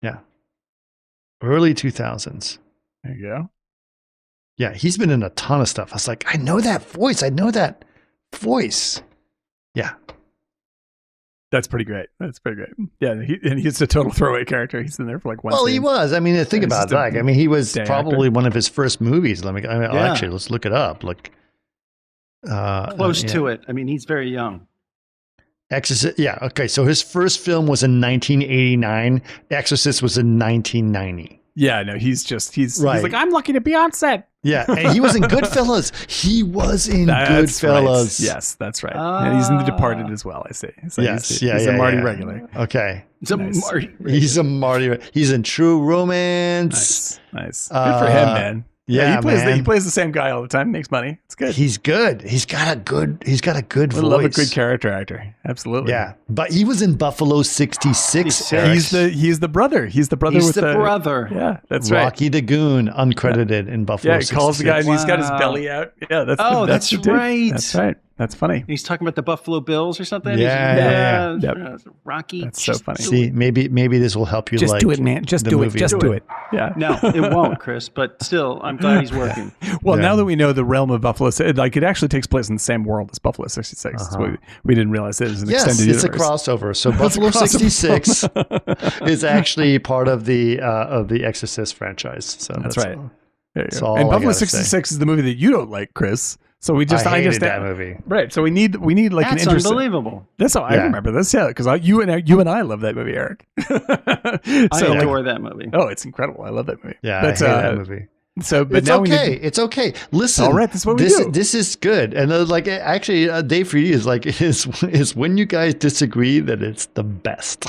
Yeah, early 2000s. There you go. Yeah, he's been in a ton of stuff. I was like, I know that voice. Yeah, That's pretty great. Yeah, he's a total throwaway character. He's in there for like one. well, he scene. was. I mean, think Yeah, he's about just a that. I mean, he was day probably one of his first movies. Yeah. Actually, let's look it up. Look, Close to it. I mean, he's very young. Exorcist. Yeah. Okay. So his first film was in 1989. Exorcist was in 1990. Yeah, no, he's Right. like, I'm lucky to be on set. Yeah, and he was in Goodfellas. That's Goodfellas. right. Yes, that's right. And he's in The Departed as well, I see. So Yes. he's a Marty regular. Okay. It's a Nice. Marty. He's a Marty. He's in True Romance. Nice. Good for him, man. Yeah, he plays the same guy all the time. Makes money. It's good. He's good. He's got a good I voice. love a good character actor. Absolutely. Yeah, but he was in Buffalo 66. Eric. He's the brother. He's the brother He's with the brother. Yeah, that's right. Rocky the Goon, uncredited in Buffalo Yeah, he 66. calls the guy and he's got his Wow. belly out. Yeah, that's That's the dude. right. That's right. That's funny. He's talking about the Buffalo Bills or something. Yeah. Yep. Rocky. That's so funny. See, maybe this will help you. Just like do it, man. Just the do it. movie. Just do it. Yeah. No, it won't, Chris. But still, I'm glad he's working. Well, Yeah. now that we know the realm of Buffalo, like it actually takes place in the same world as Buffalo 66. That's what we didn't realize it was an Yes, extended it's universe. a crossover. So Buffalo 66 is actually part of the Exorcist franchise. So That's right. There you That's go. all And I Buffalo gotta say. 66 is the movie that you don't like, Chris. So we just I hated that movie. Right. So we need like That's an interest. unbelievable. That's how I Yeah. remember this. Yeah, because you and I love that movie, Eric. I So, adore that movie. oh, it's incredible. I love that movie. Yeah, but, I hate that movie. So, but It's now okay. we need. It's okay. Listen. All right, that's what we this, do. This is good. And like, actually, Dave Freedy is when you guys disagree that it's the best.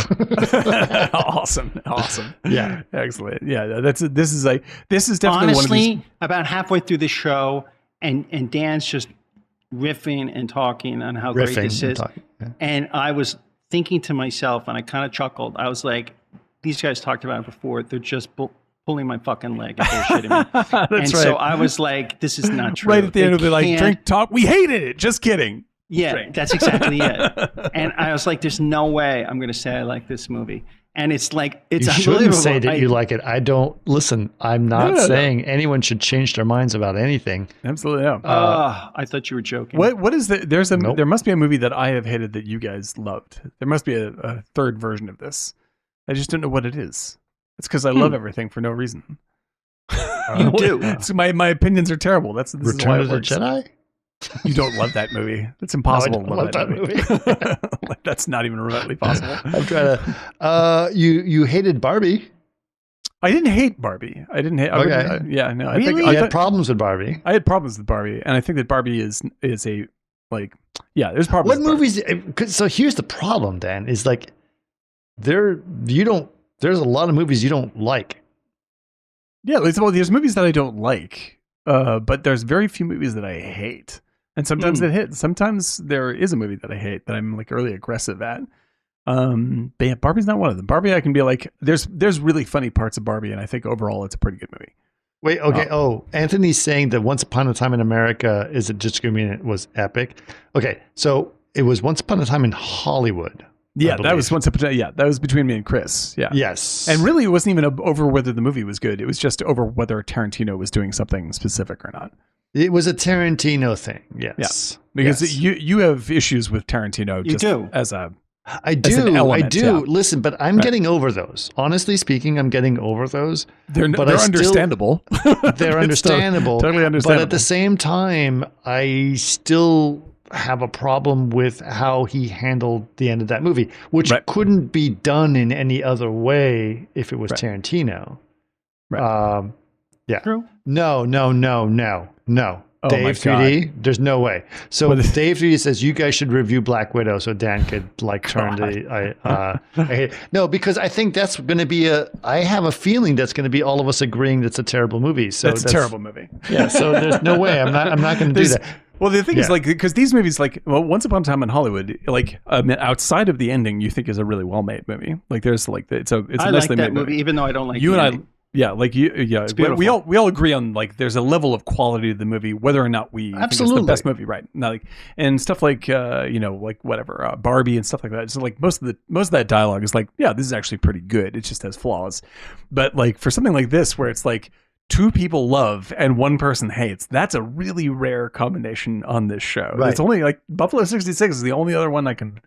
Awesome. Yeah. Excellent. Yeah, this is definitely one of Honestly, these. about halfway through the show, and Dan's just riffing and talking on how great this is. Yeah. And I was thinking to myself, and I kind of chuckled. I was like, these guys talked about it before. They're just pulling my fucking leg if they're shitting me. That's And right. so I was like, this is not true. Right at the end They of the like can't- drink talk. We hated it. Just kidding. Yeah, Drink. that's exactly it. And I was like, there's no way I'm going to say I like this movie. And it's like, it's You unbelievable. shouldn't say that you like it. I don't listen. I'm not No. saying anyone should change their minds about anything. Absolutely. No. I thought you were joking. What is the Nope. there must be a movie that I have hated that you guys loved. There must be a third version of this. I just don't know what it is. It's because I love everything for no reason. You do. So my opinions are terrible. This is why Return it of the works. Jedi? You don't love that movie. It's impossible No, I to don't love that movie. Like, that's not even remotely possible. I'm trying to. You hated Barbie. I didn't hate Barbie. I didn't hate. I Okay. wouldn't- yeah, no. I Really? think You I had thought- problems with Barbie. I had problems with Barbie, and I think that Barbie is a like, yeah, there's problems. What with Barbie. movies? So here's the problem, Dan. Is like there's a lot of movies you don't like. Yeah, there's movies that I don't like, but there's very few movies that I hate, and sometimes that hit. Sometimes there is a movie that I hate that I'm like really aggressive at. But yeah, Barbie's not one of them. Barbie, I can be like, there's really funny parts of Barbie, and I think overall it's a pretty good movie. Wait, okay. Anthony's saying that Once Upon a Time in America is a discriminant was epic. Okay, so it was Once Upon a Time in Hollywood. Yeah, that was once upon. Yeah, that was between me and Chris. Yeah. Yes. And really, it wasn't even over whether the movie was good. It was just over whether Tarantino was doing something specific or not. It was a Tarantino thing. Yes. Because Yes. you have issues with Tarantino. You just do. as a I as an do. element, I do. yeah. Listen, but I'm getting over those. Honestly speaking, I'm getting over those. they're But I still- understandable. They're understandable. Totally understandable. But at the same time, I still have a problem with how he handled the end of that movie, which Right. couldn't be done in any other way if it was Right. Tarantino. Right. Yeah. True. No. Oh, Dave my 3D, there's no way. So Well, Dave 3D says you guys should review Black Widow so Dan could like turn I hate. No, because I think that's going to be I have a feeling that's going to be all of us agreeing that's a terrible movie. So that's a terrible movie. Yeah, so there's no way. I'm not going to do that. Well, the thing is, Yeah. like, because these movies, like, well, Once Upon a Time in Hollywood, like, outside of the ending, you think is a really well-made movie. Like, there's like, it's a I like nicely that made movie, even though I don't like You the and I, ending. yeah, like yeah, beautiful. we all agree on like there's a level of quality to the movie, whether or not we think it's Absolutely. the best movie, right? Not like and stuff like like whatever Barbie and stuff like that. So like most of that dialogue is like, yeah, this is actually pretty good. It just has flaws, but like for something like this where it's like two people love and one person hates, that's a really rare combination on this show. Right. It's only like Buffalo 66 is the only other one I can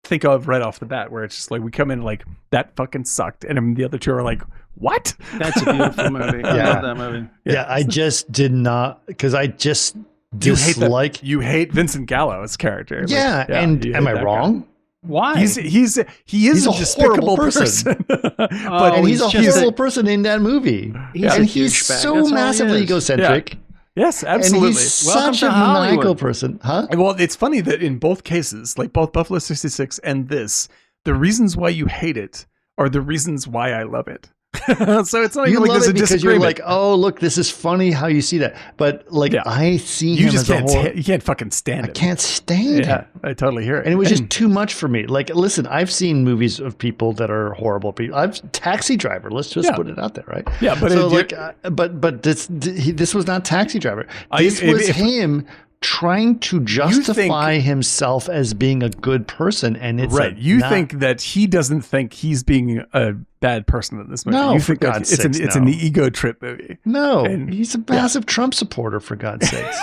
think of right off the bat where it's just like we come in like that fucking sucked and then the other two are like, what? That's a beautiful movie. I Yeah. love that movie. Yeah, I just did not because I just dislike. You hate Vincent Gallo's character. Like, Yeah, and you am hate I that wrong? Why? guy. He is He's a a despicable horrible person. but And he's a he's just horrible person in that movie. He's and a he's douchebag. so That's all he massively is. egocentric. yes, And absolutely. he's Welcome such to a Hollywood. maniacal person. Huh? Well, it's funny that in both cases, like both Buffalo 66 and this, the reasons why you hate it are the reasons why I love it. So it's not You even like love there's a it because you're disagreement. like, oh, look, this is funny how you see that. But like, Yeah. I see you him just as a horror. you can't fucking stand I it. can't stand Yeah, him. I totally hear it. And it was just too much for me. Like, listen, I've seen movies of people that are horrible people. Taxi Driver. Let's just Yeah. put it out there, right? Yeah, but so it- like, but this was not Taxi Driver. I- This if- was if- him trying to justify himself as being a good person, and it's right. like You not- think that he doesn't think he's being a bad person in this movie. No, you for think that God's it's sakes, it's no. an ego trip movie. No, And- he's a massive Trump supporter, for God's sakes.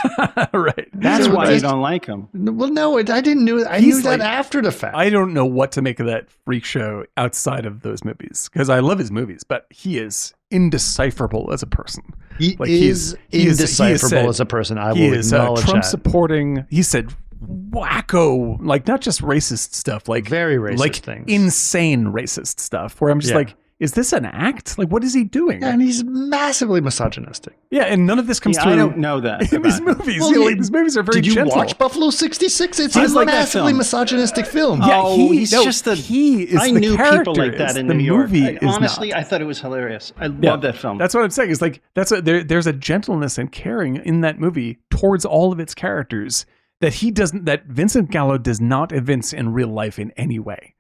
Right. That's So why you just- don't like him. Well, no, I didn't know. I He's knew that like- after the fact. I don't know what to make of that freak show outside of those movies because I love his movies, but he is indecipherable as a person. he like, is he is indecipherable said- as a person. I He will is acknowledge Trump that. supporting. He said wacko, like not just racist stuff, like Very racist like things. insane racist stuff. Where I'm just Yeah. like, is this an act? Like, what is he doing? Yeah, and he's massively misogynistic. Yeah, and none of this comes Yeah, through. I don't know that. in these about him. movies. Well, You know, yeah, like, these movies are very Did you gentle. watch Buffalo 66? It's I a like that massively film. misogynistic film. Yeah, Oh, he- he's no, just the. he is I the knew people like character that is. in The New York. movie I- is honestly, not. I thought it was hilarious. I Yeah, love that film. That's what I'm saying. Is like that's what there's a gentleness and caring in that movie towards all of its characters that he doesn't. That Vincent Gallo does not evince in real life in any way.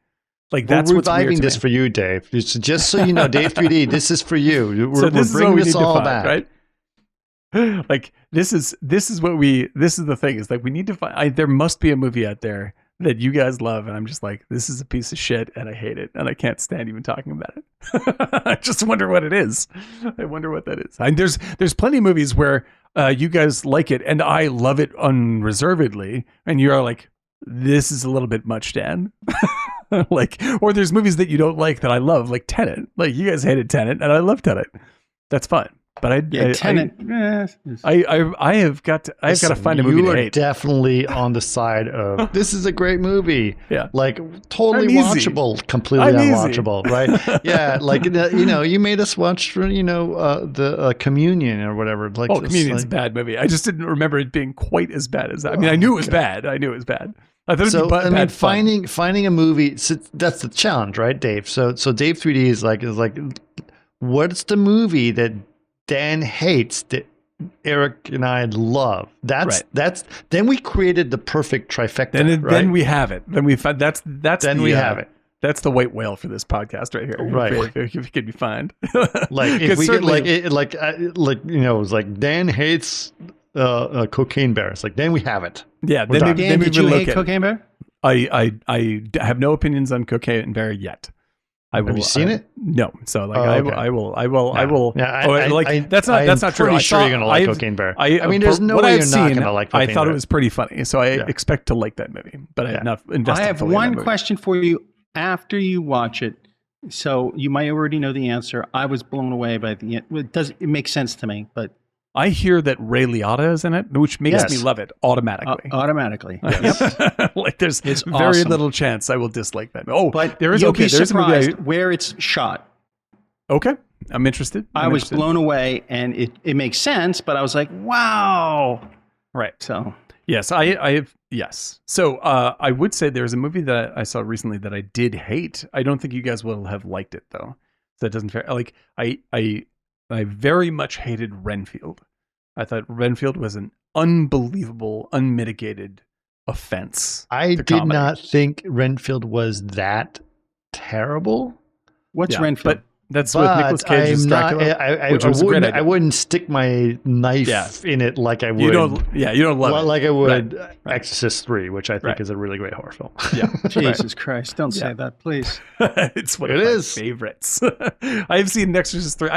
Like that's We're what's weird reviving to this me. for you, Dave. Just so you know, Dave 3D, this is for you. We're, So we're this is what bringing we this need to all find, back. right? Like this is what we. This is the thing. Is like we need to find. There must be a movie out there that you guys love, and I'm just like, this is a piece of shit, and I hate it, and I can't stand even talking about it. I just wonder what it is. I wonder what that is. There's plenty of movies where you guys like it, and I love it unreservedly, and you're like, this is a little bit much, Dan. Like, or there's movies that you don't like that I love, like Tenet. Like you guys hated Tenet, and I love Tenet. That's fine. But Tenet. I have got to find a movie You to are hate. definitely on the side of this is a great movie. Yeah. Like totally I'm easy. watchable, completely I'm easy. unwatchable, right? Yeah, like you made us watch the Communion or whatever. Like Oh, Communion's a bad movie. I just didn't remember it being quite as bad as that. I mean, I knew it was bad. I knew it was bad. I thought it'd be bad fun. finding a movie. So that's the challenge, right, Dave? So Dave 3D is like, what's the movie that Dan hates that Eric and I love? That's then we created the perfect trifecta. Then we have it. Then we find that's then we have it. That's the white whale for this podcast right here. Right. If it could be found. Like if we could, it was like Dan hates Cocaine Bear. It's like then we have it. Yeah. Dan, did you hate Cocaine Bear? I have no opinions on Cocaine Bear yet. Have you seen it? No. So like okay. I will. Yeah, that's not true. Pretty sure you're gonna like Cocaine Bear. I mean, there's no way you're not gonna like Cocaine Bear. I thought it was pretty funny, so I expect to like that movie. But I have not invested. I have one question for you after you watch it. So you might already know the answer. I was blown away by the end. It makes sense to me, but I hear that Ray Liotta is in it, which makes me love it automatically. Automatically. Yep. Like there's very little chance I will dislike that. Oh, but there is you'll be there's surprised where it's shot. Okay, I'm interested. I was blown away, and it makes sense. But I was like, wow. Right. So yes, I have yes. So I would say there's a movie that I saw recently that I did hate. I don't think you guys will have liked it though. So that doesn't like I very much hated Renfield. I thought Renfield was an unbelievable, unmitigated offense. I did not think Renfield was that terrible. What's Renfield? But that's with Nicolas Cage's Dracula, which was a great idea. I wouldn't stick my knife in it like I would. You don't love it. Like I would Exorcist III, which I think is a really great horror film. Yeah. Jesus Christ. Don't say that, please. It's one of my favorites. I've seen Exorcist III.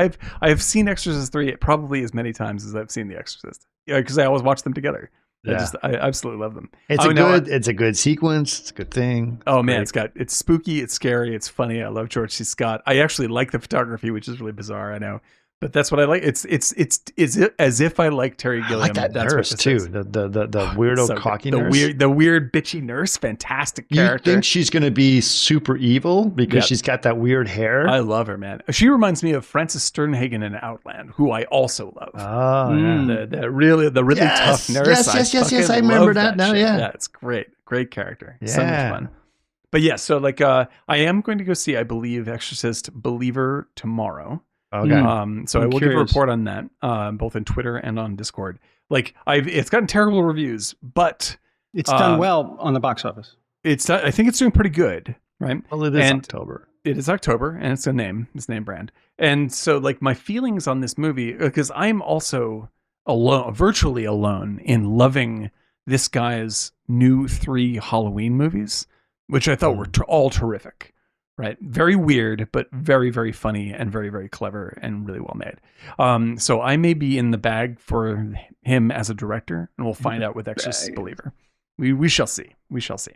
I have seen Exorcist III probably as many times as I've seen The Exorcist. Yeah, because I always watch them together. Yeah. I absolutely love them. It's a good sequence. It's a good thing. Oh man, it's spooky, it's scary, it's funny. I love George C. Scott. I actually like the photography, which is really bizarre. I know, but that's what I like. It's as if I like Terry Gilliam. I like that nurse too. The weirdo cocky nurse. The weird bitchy nurse. Fantastic character. You think she's going to be super evil because she's got that weird hair? I love her, man. She reminds me of Frances Sternhagen in Outland, who I also love. Oh, yeah. The really tough nurse. Yes. I remember that now. Yeah, it's great character. Yeah. So much fun. But yeah, so like I am going to go see, I believe, Exorcist Believer tomorrow. Okay. So I will give a report on that, both on Twitter and on Discord. Like it's gotten terrible reviews, but it's done well on the box office. I think it's doing pretty good, right? Well, it is October. It is October, and it's name brand. And so, like, my feelings on this movie, because I'm also virtually alone in loving this guy's new 3 Halloween movies, which I thought were all terrific. Right. Very weird, but very, very funny and very, very clever and really well made. So I may be in the bag for him as a director, and we'll find out with Exorcist Believer. We shall see. We shall see.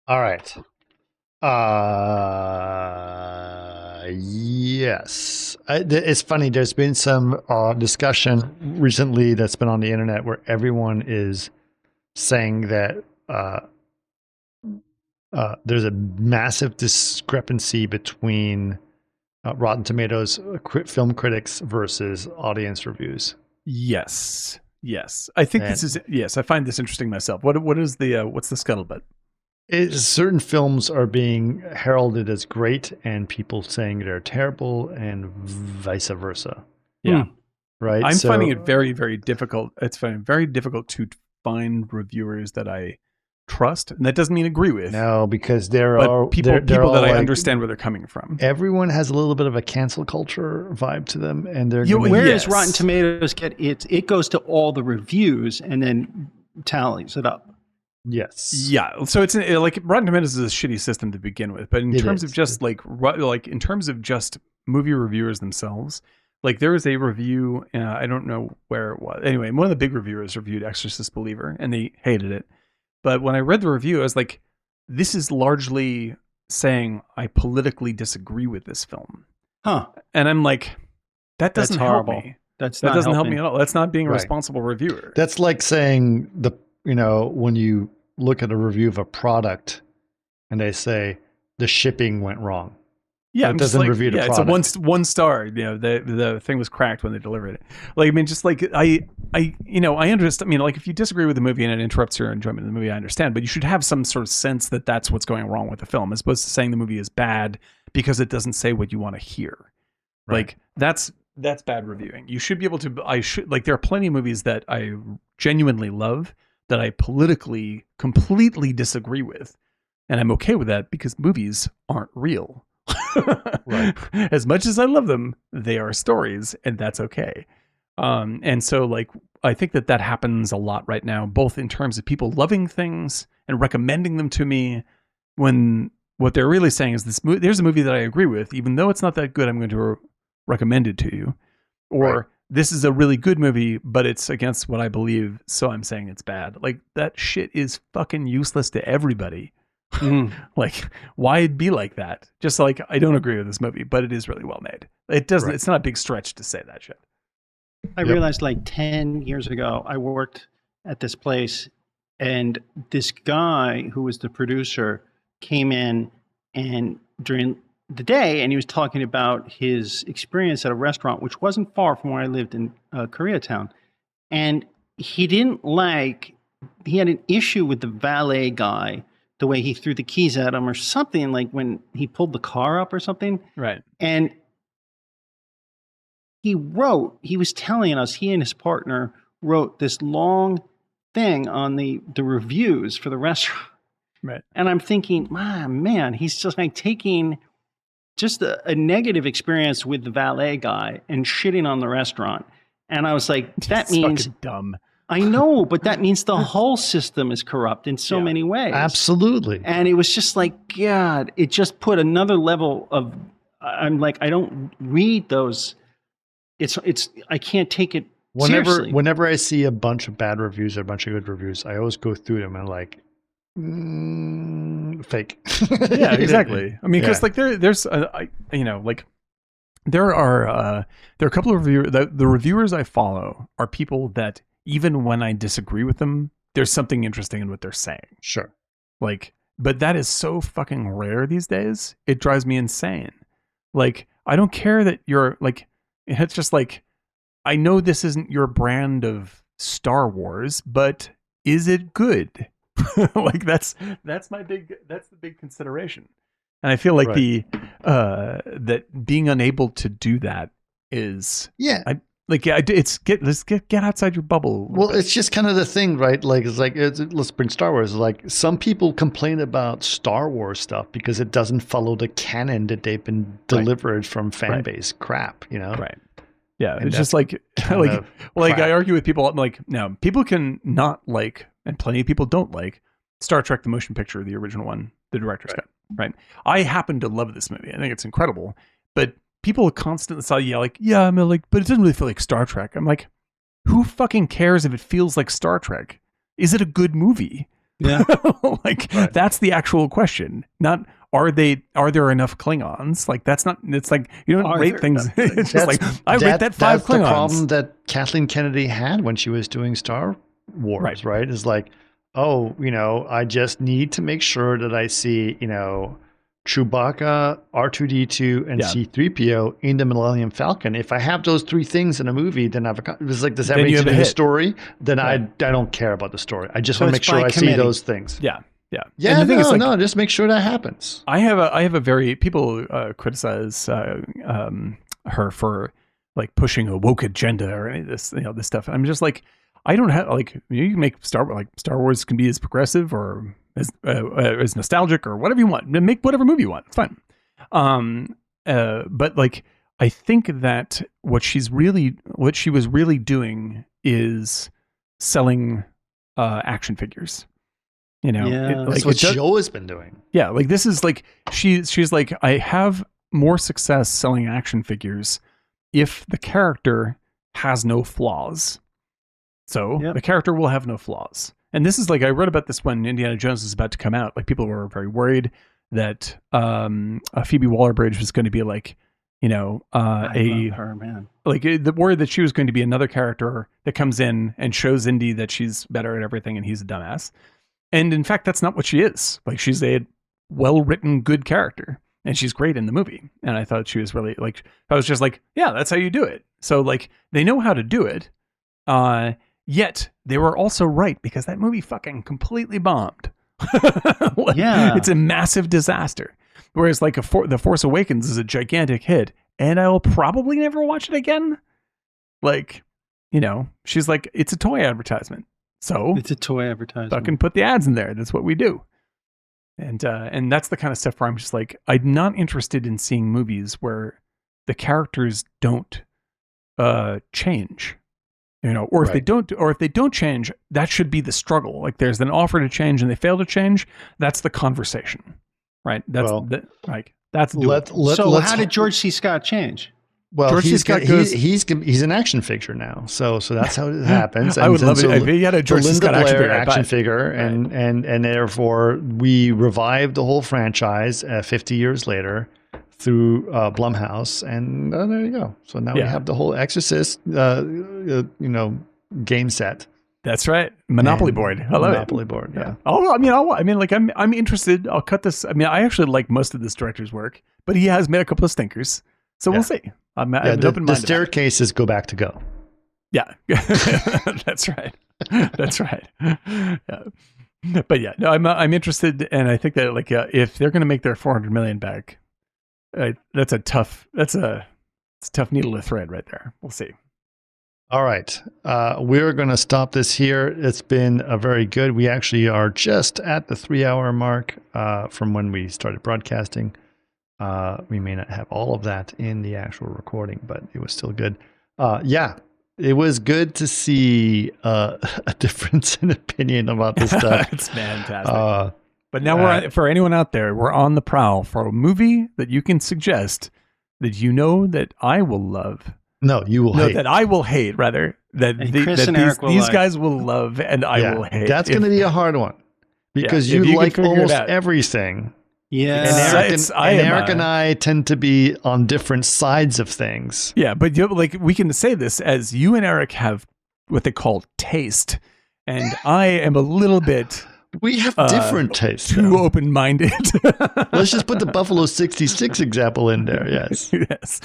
All right. Yes. It's funny. There's been some discussion recently that's been on the internet where everyone is saying that there's a massive discrepancy between Rotten Tomatoes film critics versus audience reviews. Yes. I think this is. Yes, I find this interesting myself. What is the what's the scuttlebutt? Certain films are being heralded as great, and people saying they're terrible, and vice versa. Yeah. Right. I'm finding it very, very difficult. It's very difficult to find reviewers that I trust, and that doesn't mean agree with. No, because there but are people that I understand where they're coming from. Everyone has a little bit of a cancel culture vibe to them, and they're where does Rotten Tomatoes get it? It goes to all the reviews and then tallies it up. Yes. Yeah. So it's like Rotten Tomatoes is a shitty system to begin with, but in terms of just like in terms of just movie reviewers themselves, like there was a review. I don't know where it was. Anyway, one of the big reviewers reviewed Exorcist Believer, and they hated it. But when I read the review, I was like, this is largely saying I politically disagree with this film. Huh. And I'm like, that doesn't help horrible. me. That That doesn't help helping. me at all. That's not being a Right. responsible reviewer. That's like saying when you look at a review of a product and they say the shipping went wrong. Yeah, It I'm just doesn't like, review the yeah, it's a product. one star. The thing was cracked when they delivered it. Like, I mean, just like I understand. I mean, like, if you disagree with the movie and it interrupts your enjoyment of the movie, I understand. But you should have some sort of sense that that's what's going wrong with the film, as opposed to saying the movie is bad because it doesn't say what you want to hear. Right. Like, that's bad reviewing. You should be able to. There are plenty of movies that I genuinely love that I politically completely disagree with, and I'm okay with that because movies aren't real. Right. As much as I love them, they are stories, and that's okay. And so, like, I think that happens a lot right now, both in terms of people loving things and recommending them to me, when what they're really saying is there's a movie that I agree with, even though it's not that good, I'm going to recommend it to you, or Right. this is a really good movie, but it's against what I believe, so I'm saying it's bad. Like, that shit is fucking useless to everybody. Like, why it'd be like that? Just like, I don't agree with this movie, but it is really well made. It doesn't. Right. It's not a big stretch to say that shit. I realized like 10 years ago, I worked at this place, and this guy who was the producer came in and during the day, and he was talking about his experience at a restaurant, which wasn't far from where I lived in Koreatown. And he had an issue with the valet guy, the way he threw the keys at him or something, like when he pulled the car up or something. Right. And he was telling us, he and his partner wrote this long thing on the reviews for the restaurant. Right. And I'm thinking, man, he's just like taking just a negative experience with the valet guy and shitting on the restaurant. And I was like, that It's means, fucking dumb. I know, but that means the whole system is corrupt in so many ways. Absolutely. And it was just like, God, it just put another level of, I'm like, I don't read those. I can't take it seriously. Whenever I see a bunch of bad reviews or a bunch of good reviews, I always go through them and like, fake. Yeah, exactly. I mean, because like there's there are a couple of reviewers. The reviewers I follow are people that, even when I disagree with them, there's something interesting in what they're saying. Sure. Like, but that is so fucking rare these days. It drives me insane. Like, I don't care that you're like, it's just like, I know this isn't your brand of Star Wars, but is it good? Like, that's the big consideration. And I feel like Right. that being unable to do that is, Yeah. let's get outside your bubble. Well, it's just kind of the thing, right? Like, let's bring Star Wars. Like, some people complain about Star Wars stuff because it doesn't follow the canon that they've been delivered from fan base crap, you know? Right. Yeah. And It's just like, kind of like crap. I argue with people. I'm like, no, people can not like, and plenty of people don't like Star Trek, the motion picture, the original one, the director's cut. Right. I happen to love this movie. I think it's incredible, but people constantly say, I mean, like, but it doesn't really feel like Star Trek. I'm like, who fucking cares if it feels like Star Trek? Is it a good movie? Yeah. That's the actual question. Not, are there enough Klingons? Like, that's not, it's like, you don't rate things. It's just like, I rate that 5 That's Klingons. the problem that Kathleen Kennedy had when she was doing Star Wars, right? Is like, oh, I just need to make sure that I see, Chewbacca, R2-D2, and C-3PO in the Millennium Falcon. If I have those 3 things in a movie, then it's like, does that make it a story? Then I don't care about the story. I just want to make sure I see those things. Yeah. Yeah. Yeah. And the thing is, like, just make sure that happens. I have a very, people criticize her for like pushing a woke agenda or any of this, this stuff. I'm just like, I don't have, like, you can make Star Wars can be as progressive or as nostalgic or whatever you want. Make whatever movie you want. It's fine. But like, I think that what she was really doing is selling action figures. That's what she's always been doing. Yeah, like, this is like, she's like, I have more success selling action figures if the character has no flaws. So the character will have no flaws. And this is like, I read about this when Indiana Jones was about to come out. Like, people were very worried that Phoebe Waller-Bridge was going to be like I love her, man. like the word that she was going to be another character that comes in and shows Indy that she's better at everything and he's a dumbass. And in fact, that's not what she is. Like, she's a well-written, good character, and she's great in the movie. And I thought she was really like, I was just like, yeah, that's how you do it. So like, they know how to do it. Yet they were also right, because that movie fucking completely bombed. Yeah. It's a massive disaster. Whereas like The Force Awakens is a gigantic hit, and I will probably never watch it again. Like, she's like, it's a toy advertisement. So It's a toy advertisement. fucking put the ads in there. That's what we do. And that's the kind of stuff where I'm just like, I'm not interested in seeing movies where the characters don't change. Or if they don't change, that should be the struggle. Like, there's an offer to change and they fail to change. That's the conversation, right? That's doable. So how did George C. Scott change? Well, George C. Scott he's an action figure now, so that's how it happens. I would love so it if he had a George C. Linda Scott Blair action figure, Right. and therefore we revived the whole franchise 50 years later through Blumhouse, and there you go. So now we have the whole Exorcist, game set. That's right. Monopoly board. I love Monopoly board. Yeah. I'm interested. I'll cut this. I mean, I actually like most of this director's work, but he has made a couple of stinkers. So we'll see. I'm The staircases go back to go. Yeah, that's right. That's right. Yeah. But yeah, no, I'm interested, and I think that if they're going to make their 400 million back, it's a tough needle to thread right there. We'll see. All right. We're going to stop this here. It's been very good. We actually are just at the 3-hour mark from when we started broadcasting. We may not have all of that in the actual recording, but it was still good. It was good to see a difference in opinion about this stuff. It's fantastic. But now for anyone out there, we're on the prowl for a movie that you can suggest that that I will love. No, you will hate. That I will hate, rather. These guys will love, and I will hate. That's going to be a hard one. Because you like almost everything. Yeah. And Eric and I tend to be on different sides of things. Yeah, but we can say this as you and Eric have what they call taste, and I am a little bit... We have different tastes. Too open-minded. Let's just put the Buffalo 66 example in there. Yes. Yes.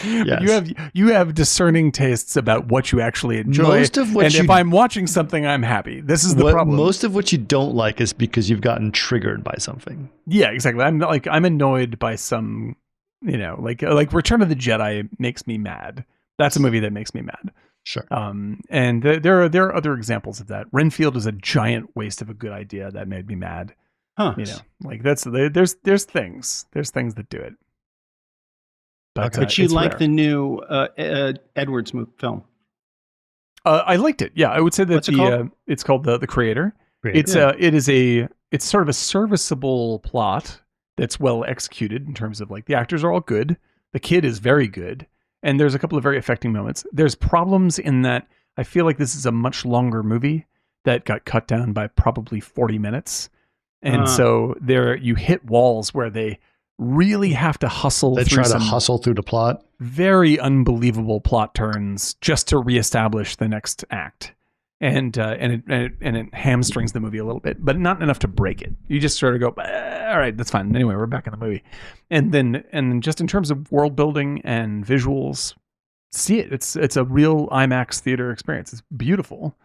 You have discerning tastes about what you actually enjoy. Most of what if I'm watching something, I'm happy. This is the problem. Most of what you don't like is because you've gotten triggered by something. Yeah, exactly. I'm annoyed by some, like Return of the Jedi makes me mad. That's a movie that makes me mad. Sure. And there are other examples of that. Renfield is a giant waste of a good idea that made me mad. Huh. There's things that do it. But you like rare. The new Edwards film? I liked it. Yeah, I would say that it's called The Creator. It's sort of a serviceable plot that's well executed in terms of the actors are all good. The kid is very good. And there's a couple of very affecting moments. There's problems in that I feel like this is a much longer movie that got cut down by probably 40 minutes. And so you hit walls where they really have to hustle. They try to hustle through the plot. Very unbelievable plot turns just to reestablish the next act. And it hamstrings the movie a little bit, but not enough to break it. You just sort of go, all right, that's fine. Anyway, we're back in the movie. And then just in terms of world building and visuals, see it. It's a real IMAX theater experience. It's beautiful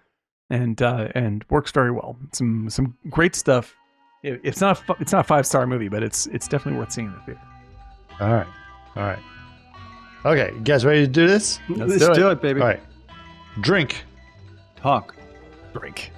and works very well. Some great stuff. It's not a 5-star movie, but it's definitely worth seeing in the theater. All right. Okay, you guys ready to do this? Let's do it, baby. All right. Drink. Talk. Drink.